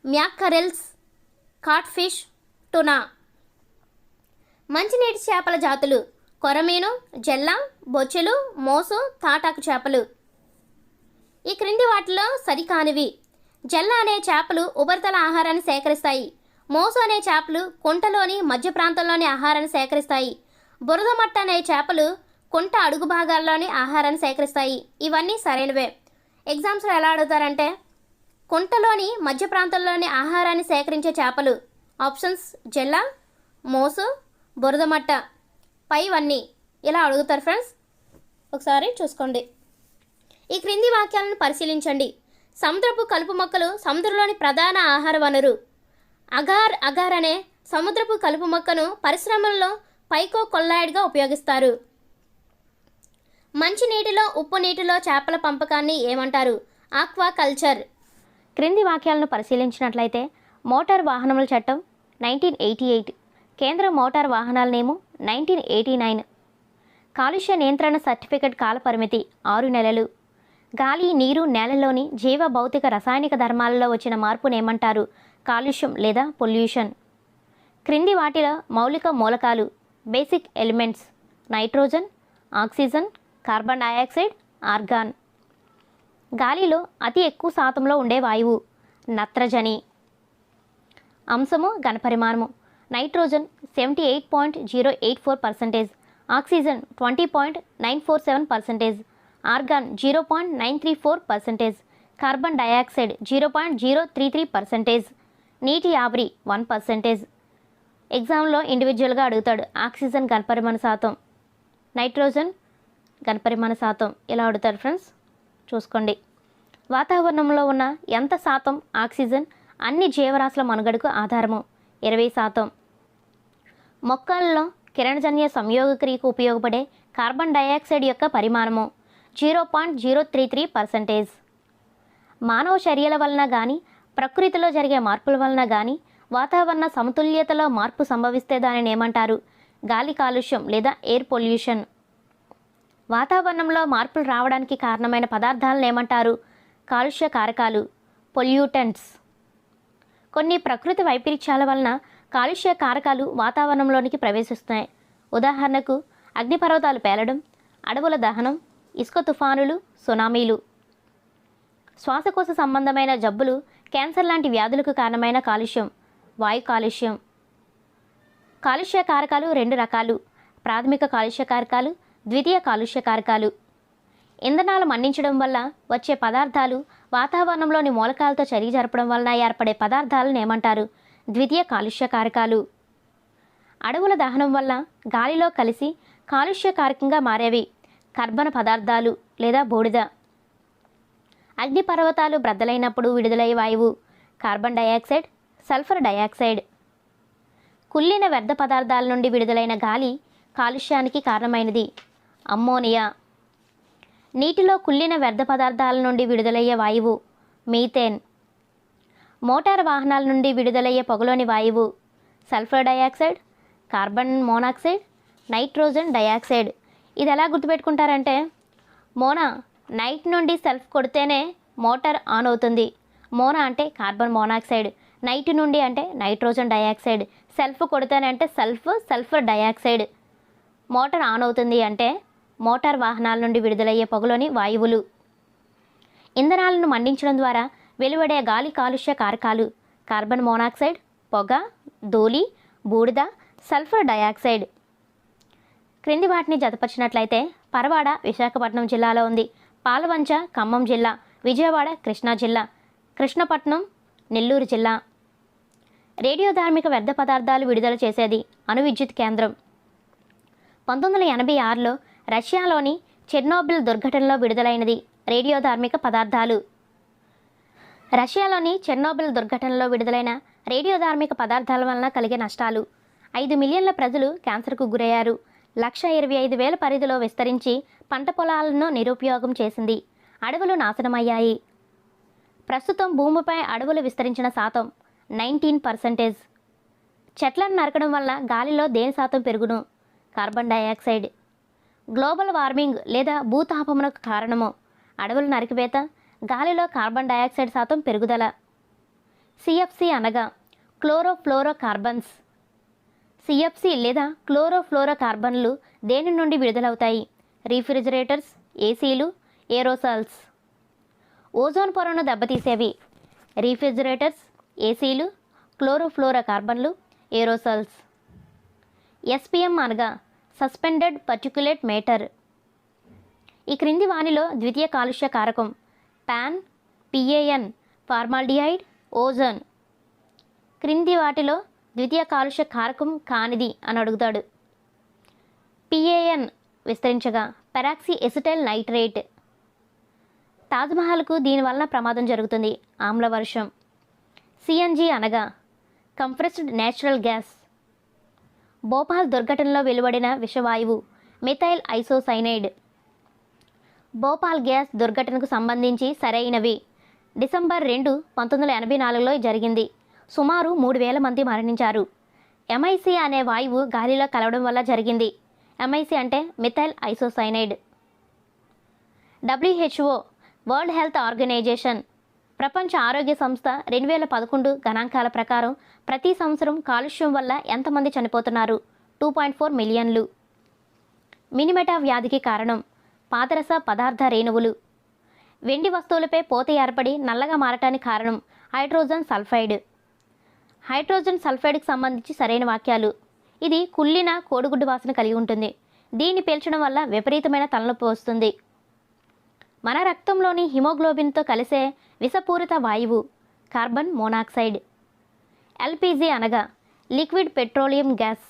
మ్యాక్కరెల్స్, కాట్ఫిష్, టునా. మంచినీటి చేపల జాతులు: కొరమీను, జెల్ల, బొచ్చెలు, మోసు, తాటాకు చేపలు. ఈ క్రింది వాటిలో సరికానివి: జెల్ల అనే చేపలు ఉపరితల ఆహారాన్ని సేకరిస్తాయి. మోసు అనే చేపలు కుంటలోని మధ్య ప్రాంతంలోని ఆహారాన్ని సేకరిస్తాయి. బురదమట్ట అనే చేపలు కుంట అడుగు భాగాల్లోని ఆహారాన్ని సేకరిస్తాయి. ఇవన్నీ సరైనవే. ఎగ్జామ్స్లో ఎలా అడుగుతారంటే కుంటలోని మధ్య ప్రాంతంలోని ఆహారాన్ని సేకరించే చేపలు. ఆప్షన్స్ జెల్ల, మోసు, బురదమట్ట, పైవన్నీ ఇలా అడుగుతారు ఫ్రెండ్స్. ఒకసారి చూసుకోండి. ఈ క్రింది వాక్యాలను పరిశీలించండి. సముద్రపు కలుపు మొక్కలు సముద్రంలోని ప్రధాన ఆహార వనరు. అగార్ అగార్ అనే సముద్రపు కలుపు మొక్కను పరిశ్రమల్లో పైకో కొల్లాయిడ్గా ఉపయోగిస్తారు. మంచి నీటిలో ఉప్పు నీటిలో చేపల పెంపకాన్ని ఏమంటారు? Aqua culture. క్రింది వాక్యాలను పరిశీలించినట్లయితే మోటార్ వాహనముల చట్టం 1988, కేంద్ర మోటార్ వాహనాల నియమం 1989, కాలుష్య నియంత్రణ సర్టిఫికెట్ కాలపరిమితి 6 నెలలు, గాలి నీరు నేలలోని జీవ భౌతిక రసాయనిక ధర్మాలలో వచ్చిన మార్పునేమంటారు? కాలుష్యం లేదా పొల్యూషన్. క్రింది వాటిలో మౌలిక మూలకాలు basic elements nitrogen, oxygen, carbon dioxide, argon. గాలిలో అతి ఎక్కువ శాతంలో ఉండే వాయువు నత్రజని. అంశము ఘనపరిమాణము nitrogen 78.084%, oxygen 20.947%, argon 0.934%, carbon dioxide 0.033%, నీటి ఆవిరి 1%. ఎగ్జామ్లో ఇండివిజువల్గా అడుగుతాడు. ఆక్సిజన్ ఘనపరిమాణ శాతం, నైట్రోజన్ ఘనపరిమాణ శాతం ఇలా అడుగుతారు ఫ్రెండ్స్. చూసుకోండి. వాతావరణంలో ఉన్న ఎంత శాతం ఆక్సిజన్ అన్ని జీవరాశుల మనుగడకు ఆధారము? 20%. మొక్కల్లో కిరణజన్య సంయోగక్రియకు ఉపయోగపడే కార్బన్ డయాక్సైడ్ యొక్క పరిమాణము 0.033%. మానవ చర్యల వలన కానీ ప్రకృతిలో జరిగే మార్పుల వలన కానీ వాతావరణ సమతుల్యతలో మార్పు సంభవిస్తే దానిని ఏమంటారు? గాలి కాలుష్యం లేదా ఎయిర్ పొల్యూషన్. వాతావరణంలో మార్పులు రావడానికి కారణమైన పదార్థాలను ఏమంటారు? కాలుష్య కారకాలు పొల్యూటెంట్స్. కొన్ని ప్రకృతి వైపరీత్యాల వలన కాలుష్య కారకాలు వాతావరణంలోనికి ప్రవేశిస్తున్నాయి. ఉదాహరణకు అగ్నిపర్వతాలు పేలడం, అడవుల దహనం, ఇసుక తుఫానులు, సునామీలు. శ్వాసకోశ సంబంధమైన జబ్బులు, క్యాన్సర్ లాంటి వ్యాధులకు కారణమైన కాలుష్యం వాయు కాలుష్యం. కాలుష్య కారకాలు 2 రకాలు: ప్రాథమిక కాలుష్య కారకాలు, ద్వితీయ కాలుష్య కారకాలు. ఇంధనాలు మండించడం వల్ల వచ్చే పదార్థాలు వాతావరణంలోని మూలకాలతో చర్య జరపడం వలన ఏర్పడే పదార్థాలను ఏమంటారు? ద్వితీయ కాలుష్య కారకాలు. అడవుల దహనం వల్ల గాలిలో కలిసి కాలుష్య కారకంగా మారేవి కర్బన పదార్థాలు లేదా బూడిద. అగ్నిపర్వతాలు బ్రద్దలైనప్పుడు విడుదలయ్యే వాయువు కార్బన్ డయాక్సైడ్, సల్ఫర్ డయాక్సైడ్. కుళ్ళిన వ్యర్థ పదార్థాల నుండి విడుదలైన గాలి కాలుష్యానికి కారణమైనది అమ్మోనియా. నీటిలో కుళ్ళిన వ్యర్థ పదార్థాల నుండి విడుదలయ్యే వాయువు మీథేన్. మోటార్ వాహనాల నుండి విడుదలయ్యే పొగలోని వాయువు sulphur dioxide, carbon monoxide, nitrogen dioxide. ఇది ఎలా గుర్తుపెట్టుకుంటారంటే నైట్ నుండి సెల్ఫ్ కొడితేనే మోటార్ ఆన్ అవుతుంది. మోనా అంటే కార్బన్ మోనాక్సైడ్, నైట్ నుండి అంటే నైట్రోజన్ డయాక్సైడ్, సెల్ఫ్ కొడితేనే అంటే సల్ఫర్ డయాక్సైడ్. మోటార్ ఆన్ అవుతుంది అంటే మోటార్ వాహనాల నుండి విడుదలయ్యే పొగలోని వాయువులు. ఇంధనాలను మండించడం ద్వారా వెలువడే గాలి కాలుష్య కారకాలు కార్బన్ మోనాక్సైడ్, పొగ, ధూళి, బూడిద, సల్ఫర్ డయాక్సైడ్. క్రింది వాటిని జతపరిచినట్లయితే పరవాడ విశాఖపట్నం జిల్లాలో ఉంది, పాలవంచ ఖమ్మం జిల్లా, విజయవాడ కృష్ణా జిల్లా, కృష్ణపట్నం నెల్లూరు జిల్లా. రేడియోధార్మిక వ్యర్థ పదార్థాలు విడుదల చేసేది అణు విద్యుత్ కేంద్రం. 1986లో రష్యాలోని చెర్నోబిల్ దుర్ఘటనలో విడుదలైనది రేడియోధార్మిక పదార్థాలు. రష్యాలోని చెర్నోబిల్ దుర్ఘటనలో విడుదలైన రేడియోధార్మిక పదార్థాల వలన కలిగే నష్టాలు: 5 మిలియన్ల ప్రజలు క్యాన్సర్కు గురయ్యారు, 1,25,000 పరిధిలో విస్తరించి పంట పొలాలను నిరుపయోగం చేసింది, అడవులు నాశనమయ్యాయి. ప్రస్తుతం భూమిపై అడవులు విస్తరించిన శాతం 19%. చెట్లను నరకడం వల్ల గాలిలో దేని శాతం పెరుగును? Carbon dioxide. గ్లోబల్ వార్మింగ్ లేదా భూతాపమునకు కారణము: అడవుల నరికివేత, గాలిలో కార్బన్ డయాక్సైడ్ శాతం పెరుగుదల. సిఎఫ్సి అనగా క్లోరోఫ్లోరో కార్బన్స్. సిఎఫ్సి లేదా క్లోరోఫ్లోరో కార్బన్లు దేని నుండి విడుదలవుతాయి? రీఫ్రిజిరేటర్స్, ఏసీలు, ఏరోసాల్స్. ఓజోన్ పొరను దెబ్బతీసేవి: రీఫ్రిజిరేటర్స్, ఏసీలు, క్లోరోఫ్లోరో కార్బన్లు, ఏరోసాల్స్. ఎస్పిఎం అనగా సస్పెండెడ్ పర్టిక్యులేట్ మేటర్. ఈ క్రింది వానిలో ద్వితీయ కాలుష్య కారకం పాన్, పిఏఎన్, ఫార్మాల్డిహైడ్, ఓజోన్. క్రింది వాటిలో ద్వితీయ కాలుష్య కారకం కానిది అని అడుగుతాడు. పిఏఎన్ విస్తరించగా పెరాక్సీ ఎసిటైల్ నైట్రేట్. తాజ్మహల్కు దీనివలన ప్రమాదం జరుగుతుంది, ఆమ్ల వర్షం. సిఎన్జి అనగా కంప్రెస్డ్ నేచురల్ గ్యాస్. భోపాల్ దుర్ఘటనలో వెలువడిన విషవాయువు మిథైల్ ఐసోసైనైడ్. భోపాల్ గ్యాస్ దుర్ఘటనకు సంబంధించి సరైనవి. డిసెంబర్ 2, 1984లో జరిగింది. సుమారు 3,000 మంది మరణించారు. ఎంఐసి అనే వాయువు గాలిలో కలవడం వల్ల జరిగింది. ఎంఐసి అంటే methyl isocyanide. WHO world health organisation ప్రపంచ ఆరోగ్య సంస్థ 2011 గణాంకాల ప్రకారం ప్రతి సంవత్సరం కాలుష్యం వల్ల ఎంతమంది చనిపోతున్నారు? 2.4 మిలియన్లు. మినిమెటా వ్యాధికి కారణం పాదరస పదార్థ రేణువులు. వెండి వస్తువులపై పూత ఏర్పడి నల్లగా మారటానికి కారణం హైడ్రోజన్ సల్ఫైడ్. హైడ్రోజన్ సల్ఫైడ్కి సంబంధించి సరైన వాక్యాలు. ఇది కుళ్ళిన కోడిగుడ్డు వాసన కలిగి ఉంటుంది. దీన్ని పీల్చడం వల్ల విపరీతమైన తలనొప్పి వస్తుంది. మన రక్తంలోని హిమోగ్లోబిన్తో కలిసే విషపూరిత వాయువు కార్బన్ మోనాక్సైడ్. ఎల్పిజి అనగా లిక్విడ్ పెట్రోలియం గ్యాస్.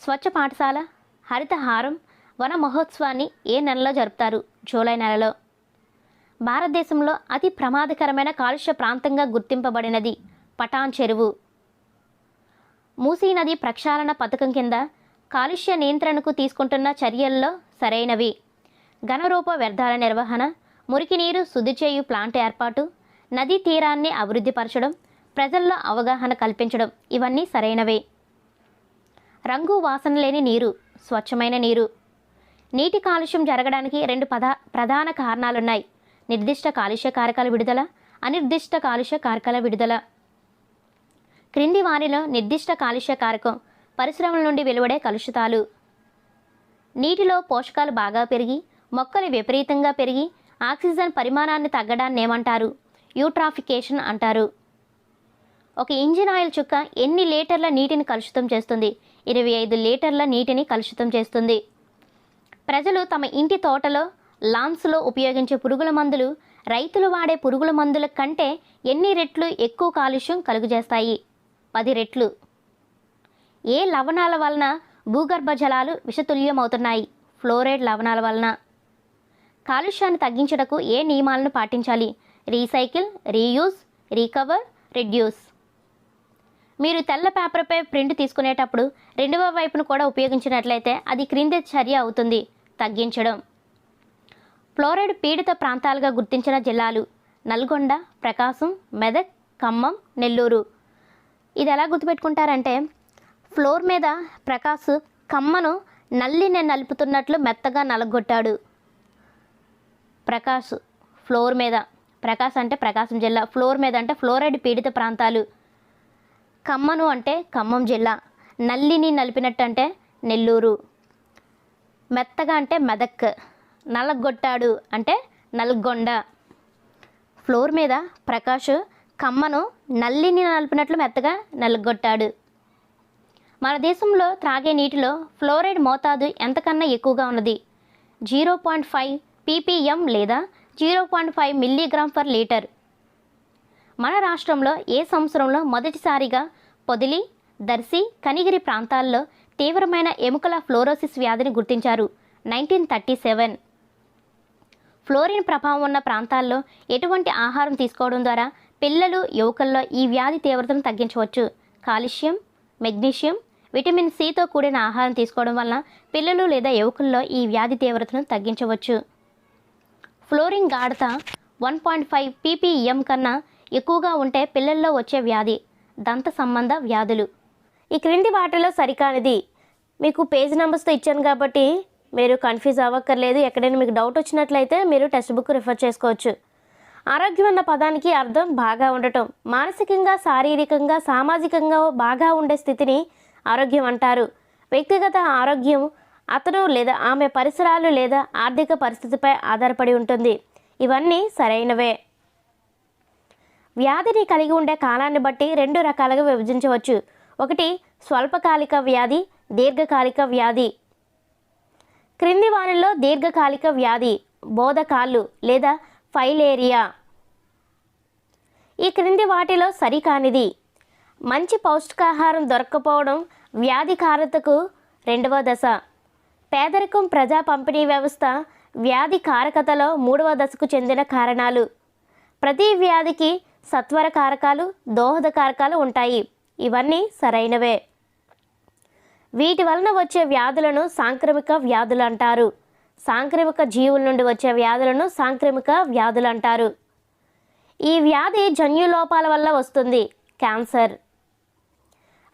స్వచ్ఛ పాఠశాల, హరితహారం, వన మహోత్సవాన్ని ఏ నెలలో జరుపుతారు? జూలై నెలలో. భారతదేశంలో అతి ప్రమాదకరమైన కాలుష్య ప్రాంతంగా గుర్తింపబడినది పటాన్ చెరువు. మూసీ నది ప్రక్షాళన పథకం కింద కాలుష్య నియంత్రణకు తీసుకుంటున్న చర్యల్లో సరైనవి. ఘనరూప వ్యర్థాల నిర్వహణ, మురికి నీరు శుద్ధి చేయు ప్లాంట్ ఏర్పాటు, నదీ తీరాన్ని అభివృద్ధిపరచడం, ప్రజల్లో అవగాహన కల్పించడం ఇవన్నీ సరైనవే. రంగు వాసన లేని నీరు స్వచ్ఛమైన నీరు. నీటి కాలుష్యం జరగడానికి 2 ప్రధాన కారణాలున్నాయి: నిర్దిష్ట కాలుష్య కారకాల విడుదల, అనిర్దిష్ట కాలుష్య కారకాల విడుదల. క్రింది వారిలో నిర్దిష్ట కాలుష్య కారకం పరిశ్రమల నుండి వెలువడే కలుషితాలు. నీటిలో పోషకాలు బాగా పెరిగి మొక్కలు విపరీతంగా పెరిగి ఆక్సిజన్ పరిమాణాన్ని తగ్గడాన్ని ఏమంటారు? యూట్రాఫికేషన్ అంటారు. ఒక ఇంజిన్ ఆయిల్ చుక్క ఎన్ని లీటర్ల నీటిని కలుషితం చేస్తుంది? 25 లీటర్ల నీటిని కలుషితం చేస్తుంది. ప్రజలు తమ ఇంటి తోటలో, లాన్స్లో ఉపయోగించే పురుగుల మందులు రైతులు వాడే పురుగుల మందుల కంటే ఎన్ని రెట్లు ఎక్కువ కాలుష్యం కలుగజేస్తాయి? 10 రెట్లు. ఏ లవణాల వలన భూగర్భ జలాలు విషతుల్యమవుతున్నాయి? ఫ్లోరైడ్ లవణాల వలన. కాలుష్యాన్ని తగ్గించుటకు ఏ నియమాలను పాటించాలి? Recycle, reuse, recover, reduce. మీరు తెల్ల పేపర్పై ప్రింట్ తీసుకునేటప్పుడు రెండవ వైపును కూడా ఉపయోగించినట్లయితే అది క్రింది చర్య అవుతుంది: తగ్గించడం. ఫ్లోరైడ్ పీడిత ప్రాంతాలుగా గుర్తించిన జిల్లాలు: నల్గొండ, ప్రకాశం, మెదక్, ఖమ్మం, నెల్లూరు. ఇది ఎలా గుర్తుపెట్టుకుంటారంటే, ఫ్లోర్ మీద ప్రకాశ్ కమ్మను నల్లిని నలుపుతున్నట్లు మెత్తగా నలగొట్టాడు. ప్రకాశ్ ఫ్లోర్ మీద, ప్రకాశ్ అంటే ప్రకాశం జిల్లా, ఫ్లోర్ మీద అంటే ఫ్లోరైడ్ పీడిత ప్రాంతాలు. ఖమ్మను అంటే ఖమ్మం జిల్లా, నల్లిని నలిపినట్టు అంటే నెల్లూరు, మెత్తగా అంటే మెదక్, నలగొట్టాడు అంటే నల్గొండ. ఫ్లోర్ మీద ప్రకాష్ కమ్మను నల్లిని నలిపినట్లు మెత్తగా నలగొట్టాడు. మన దేశంలో త్రాగే నీటిలో ఫ్లోరైడ్ మోతాదు ఎంతకన్నా ఎక్కువగా ఉన్నది? 0.5 ppm లేదా 0.5 మిల్లీగ్రామ్ పర్ లీటర్. మన రాష్ట్రంలో ఏ సంవత్సరంలో మొదటిసారిగా పొదిలి, దర్శి, కనిగిరి ప్రాంతాల్లో తీవ్రమైన ఎముకల ఫ్లోరోసిస్ వ్యాధిని గుర్తించారు? 1937. ఫ్లోరిన్ ప్రభావం ఉన్న ప్రాంతాల్లో ఎటువంటి ఆహారం తీసుకోవడం ద్వారా పిల్లలు, యువకుల్లో ఈ వ్యాధి తీవ్రతను తగ్గించవచ్చు? కాల్షియం, మెగ్నీషియం, విటమిన్ సితో కూడిన ఆహారం తీసుకోవడం వలన పిల్లలు లేదా యువకుల్లో ఈ వ్యాధి తీవ్రతను తగ్గించవచ్చు. ఫ్లోరిన్ గాఢత 1.5 ppm కన్నా ఎక్కువగా ఉంటే పిల్లల్లో వచ్చే వ్యాధి దంత సంబంధ వ్యాధులు. ఈ క్రింది వాటిలో సరికానిది. మీకు పేజ్ నెంబర్స్తో ఇచ్చాను కాబట్టి మీరు కన్ఫ్యూజ్ అవ్వక్కర్లేదు. ఎక్కడైనా మీకు డౌట్ వచ్చినట్లయితే మీరు టెక్స్ట్ బుక్ రిఫర్ చేసుకోవచ్చు. ఆరోగ్యం అన్న పదానికి అర్థం బాగా ఉండటం. మానసికంగా, శారీరకంగా, సామాజికంగా బాగా ఉండే స్థితిని ఆరోగ్యం అంటారు. వ్యక్తిగత ఆరోగ్యం అతను లేదా ఆమె పరిసరాలు లేదా ఆర్థిక పరిస్థితిపై ఆధారపడి ఉంటుంది. ఇవన్నీ సరైనవే. వ్యాధిని కలిగి ఉండే కాలాన్ని బట్టి 2 రకాలుగా విభజించవచ్చు. ఒకటి స్వల్పకాలిక వ్యాధి, దీర్ఘకాలిక వ్యాధి. క్రింది వానిలో దీర్ఘకాలిక వ్యాధి బోధకాలు లేదా ఫైలేరియా. ఈ క్రింది వాటిలో సరికానిది. మంచి పౌష్టికాహారం దొరక్కపోవడం వ్యాధికారతకు రెండవ దశ. పేదరికం, ప్రజా పంపిణీ వ్యవస్థ వ్యాధి కారకతలో మూడవ దశకు చెందిన కారణాలు. ప్రతి వ్యాధికి సత్వర కారకాలు, దోహద కారకాలు ఉంటాయి. ఇవన్నీ సరైనవే. వీటి వలన వచ్చే వ్యాధులను సాంక్రమిక వ్యాధులు అంటారు. సాంక్రమిక జీవుల నుండి వచ్చే వ్యాధులను సాంక్రమిక వ్యాధులు అంటారు. ఈ వ్యాధి జన్యులోపాల వల్ల వస్తుంది. క్యాన్సర్.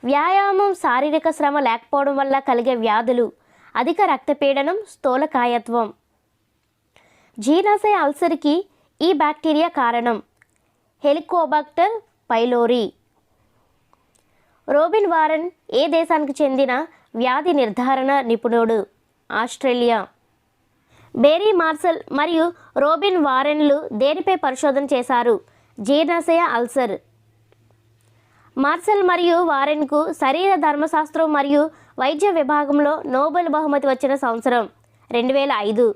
వ్యాయామం, శారీరక శ్రమ లేకపోవడం వల్ల కలిగే వ్యాధులు. అధిక రక్తపీడనం, స్థూలకాయత్వం. జీర్ణాశయ అల్సర్కి ఈ బ్యాక్టీరియా కారణం. Helicobacter pylori. రోబిన్ వారెన్ ఏ దేశానికి చెందిన వ్యాధి నిర్ధారణ నిపుణుడు? ఆస్ట్రేలియా. బేరీ మార్సల్ మరియు రోబిన్ వారెన్లు దేనిపై పరిశోధన చేశారు? జీర్ణాశయ అల్సర్. మార్సల్ మరియు వారెన్కు శరీర ధర్మశాస్త్రం మరియు వైద్య విభాగంలో నోబెల్ బహుమతి వచ్చిన సంవత్సరం 2005.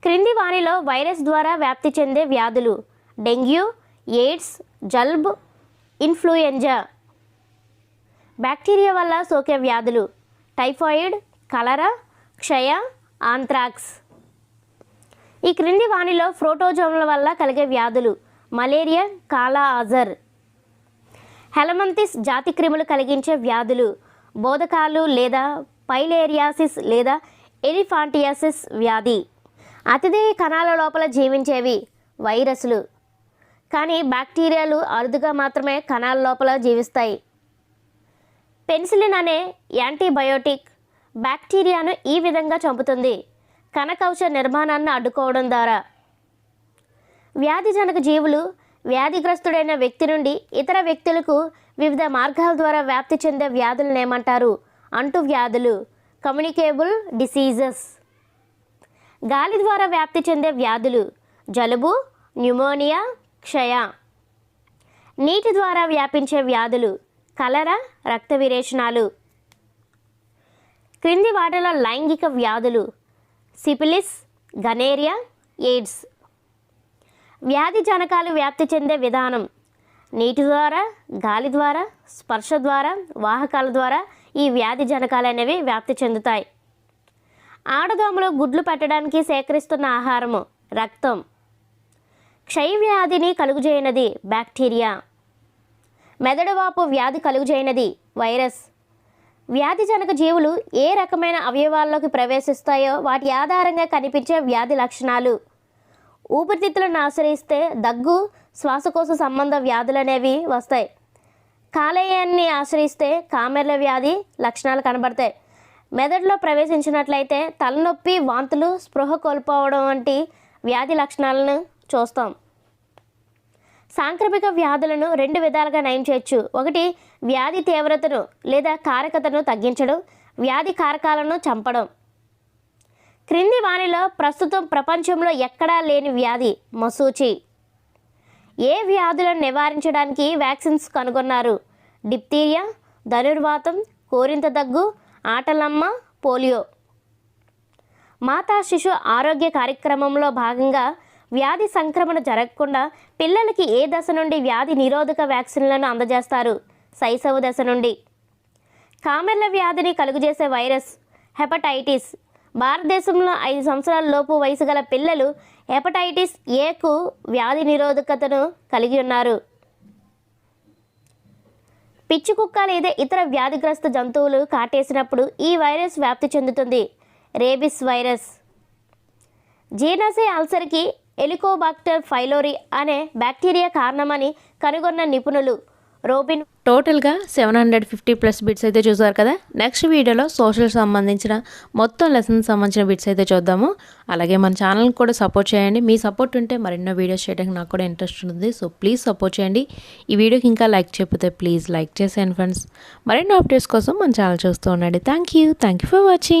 క్రింది వానిలో వైరస్ ద్వారా వ్యాప్తి చెందే వ్యాధులు: డెంగ్యూ, ఎయిడ్స్, జలుబు, ఇన్ఫ్లుయెంజా. బ్యాక్టీరియా వల్ల సోకే వ్యాధులు: టైఫాయిడ్, కలరా, క్షయ, ఆంథ్రాక్స్. ఈ క్రింది వానిలో ప్రోటోజోన్ల వల్ల కలిగే వ్యాధులు: మలేరియా, కాలా అజర్. హెలమంతిస్ జాతి క్రిములు కలిగించే వ్యాధులు: బోధకాలు లేదా పైలేరియాసిస్ లేదా ఎలిఫాంటియాసిస్ వ్యాధి. అతిదేయ కణాల లోపల జీవించేవి వైరస్లు, కానీ బ్యాక్టీరియాలు అరుదుగా మాత్రమే కణాల లోపల జీవిస్తాయి. పెన్సిలిన్ అనే యాంటీబయోటిక్ బ్యాక్టీరియాను ఈ విధంగా చంపుతుంది: కణకవచ నిర్మాణాన్ని అడ్డుకోవడం ద్వారా. వ్యాధిజనక జీవులు వ్యాధిగ్రస్తుడైన వ్యక్తి నుండి ఇతర వ్యక్తులకు వివిధ మార్గాల ద్వారా వ్యాప్తి చెందే వ్యాధులను ఏమంటారు? అంటువ్యాధులు, కమ్యూనికేబుల్ డిసీజెస్. గాలి ద్వారా వ్యాప్తి చెందే వ్యాధులు: జలుబు, న్యూమోనియా, క్షయ. నీటి ద్వారా వ్యాపించే వ్యాధులు: కలరా, రక్త విరేచనాలు. క్రింది వాటిలో లైంగిక వ్యాధులు: సిఫిలిస్, గనేరియా, ఎయిడ్స్. వ్యాధి జనకాలు వ్యాప్తి చెందే విధానం: నీటి ద్వారా, గాలి ద్వారా, స్పర్శ ద్వారా, వాహకాల ద్వారా ఈ వ్యాధి జనకాలు అనేవి వ్యాప్తి చెందుతాయి. ఆడదోమలు గుడ్లు పెట్టడానికి సేకరిస్తున్న ఆహారము: రక్తం. క్షయ వ్యాధిని కలుగుజేయనది బ్యాక్టీరియా. మెదడువాపు వ్యాధి కలుగుజేయనది వైరస్. వ్యాధిజనక జీవులు ఏ రకమైన అవయవాల్లోకి ప్రవేశిస్తాయో వాటి ఆధారంగా కనిపించే వ్యాధి లక్షణాలు: ఊపిరితిత్తులను ఆశ్రయిస్తే దగ్గు, శ్వాసకోశ సంబంధ వ్యాధులు అనేవి వస్తాయి. కాలేయాన్ని ఆశ్రయిస్తే కామెర్ల వ్యాధి లక్షణాలు కనబడతాయి. మెదడులో ప్రవేశించినట్లయితే తలనొప్పి, వాంతులు, స్పృహ కోల్పోవడం వంటి వ్యాధి లక్షణాలను చూస్తాం. సాంక్రమిక వ్యాధులను 2 విధాలుగా నయం చేయొచ్చు. ఒకటి, వ్యాధి తీవ్రతను లేదా కారకతను తగ్గించడం, వ్యాధి కారకాలను చంపడం. క్రింది వానిలో ప్రస్తుతం ప్రపంచంలో ఎక్కడా లేని వ్యాధి మశూచి. ఏ వ్యాధులను నివారించడానికి వ్యాక్సిన్స్ కనుగొన్నారు? డిప్తీరియా, ధనుర్వాతం, కోరింత దగ్గు, ఆటలమ్మ, పోలియో. మాతా శిశు ఆరోగ్య కార్యక్రమంలో భాగంగా వ్యాధి సంక్రమణ జరగకుండా పిల్లలకి ఏ దశ నుండి వ్యాధి నిరోధక వ్యాక్సిన్లను అందజేస్తారు? శైశవ దశ నుండి. కామెర్ల వ్యాధిని కలుగజేసే వైరస్ హెపటైటిస్. భారతదేశంలో 5 సంవత్సరాల లోపు వయసు గల పిల్లలు హెపటైటిస్ ఏకు వ్యాధి నిరోధకతను కలిగి ఉన్నారు. పిచ్చి కుక్క లేదా ఇతర వ్యాధిగ్రస్త జంతువులు కాటేసినప్పుడు ఈ వైరస్ వ్యాప్తి చెందుతుంది. Rabies virus. జీర్ణాశయ అల్సర్కి హెలికోబాక్టర్ పైలోరీ అనే బ్యాక్టీరియా కారణమని కనుగొన్న నిపుణులు రోబిన్. టోటల్గా 750+ బిట్స్ అయితే చూసారు కదా. నెక్స్ట్ వీడియోలో సోషల్ సంబంధించిన మొత్తం లెసన్స్ సంబంధించిన బిట్స్ అయితే చూద్దాము. అలాగే మన ఛానల్ని కూడా సపోర్ట్ చేయండి. మీ సపోర్ట్ ఉంటే మరెన్నో వీడియోస్ చేయడానికి నాకు కూడా ఇంట్రెస్ట్ ఉంది. సో ప్లీజ్ సపోర్ట్ చేయండి. ఈ వీడియోకి ఇంకా లైక్ చేయకపోతే ప్లీజ్ లైక్ చేసేయండి ఫ్రెండ్స్. మరెన్నో అప్డేట్స్ కోసం మన ఛానల్ చూస్తూ ఉండండి. Thank you for watching.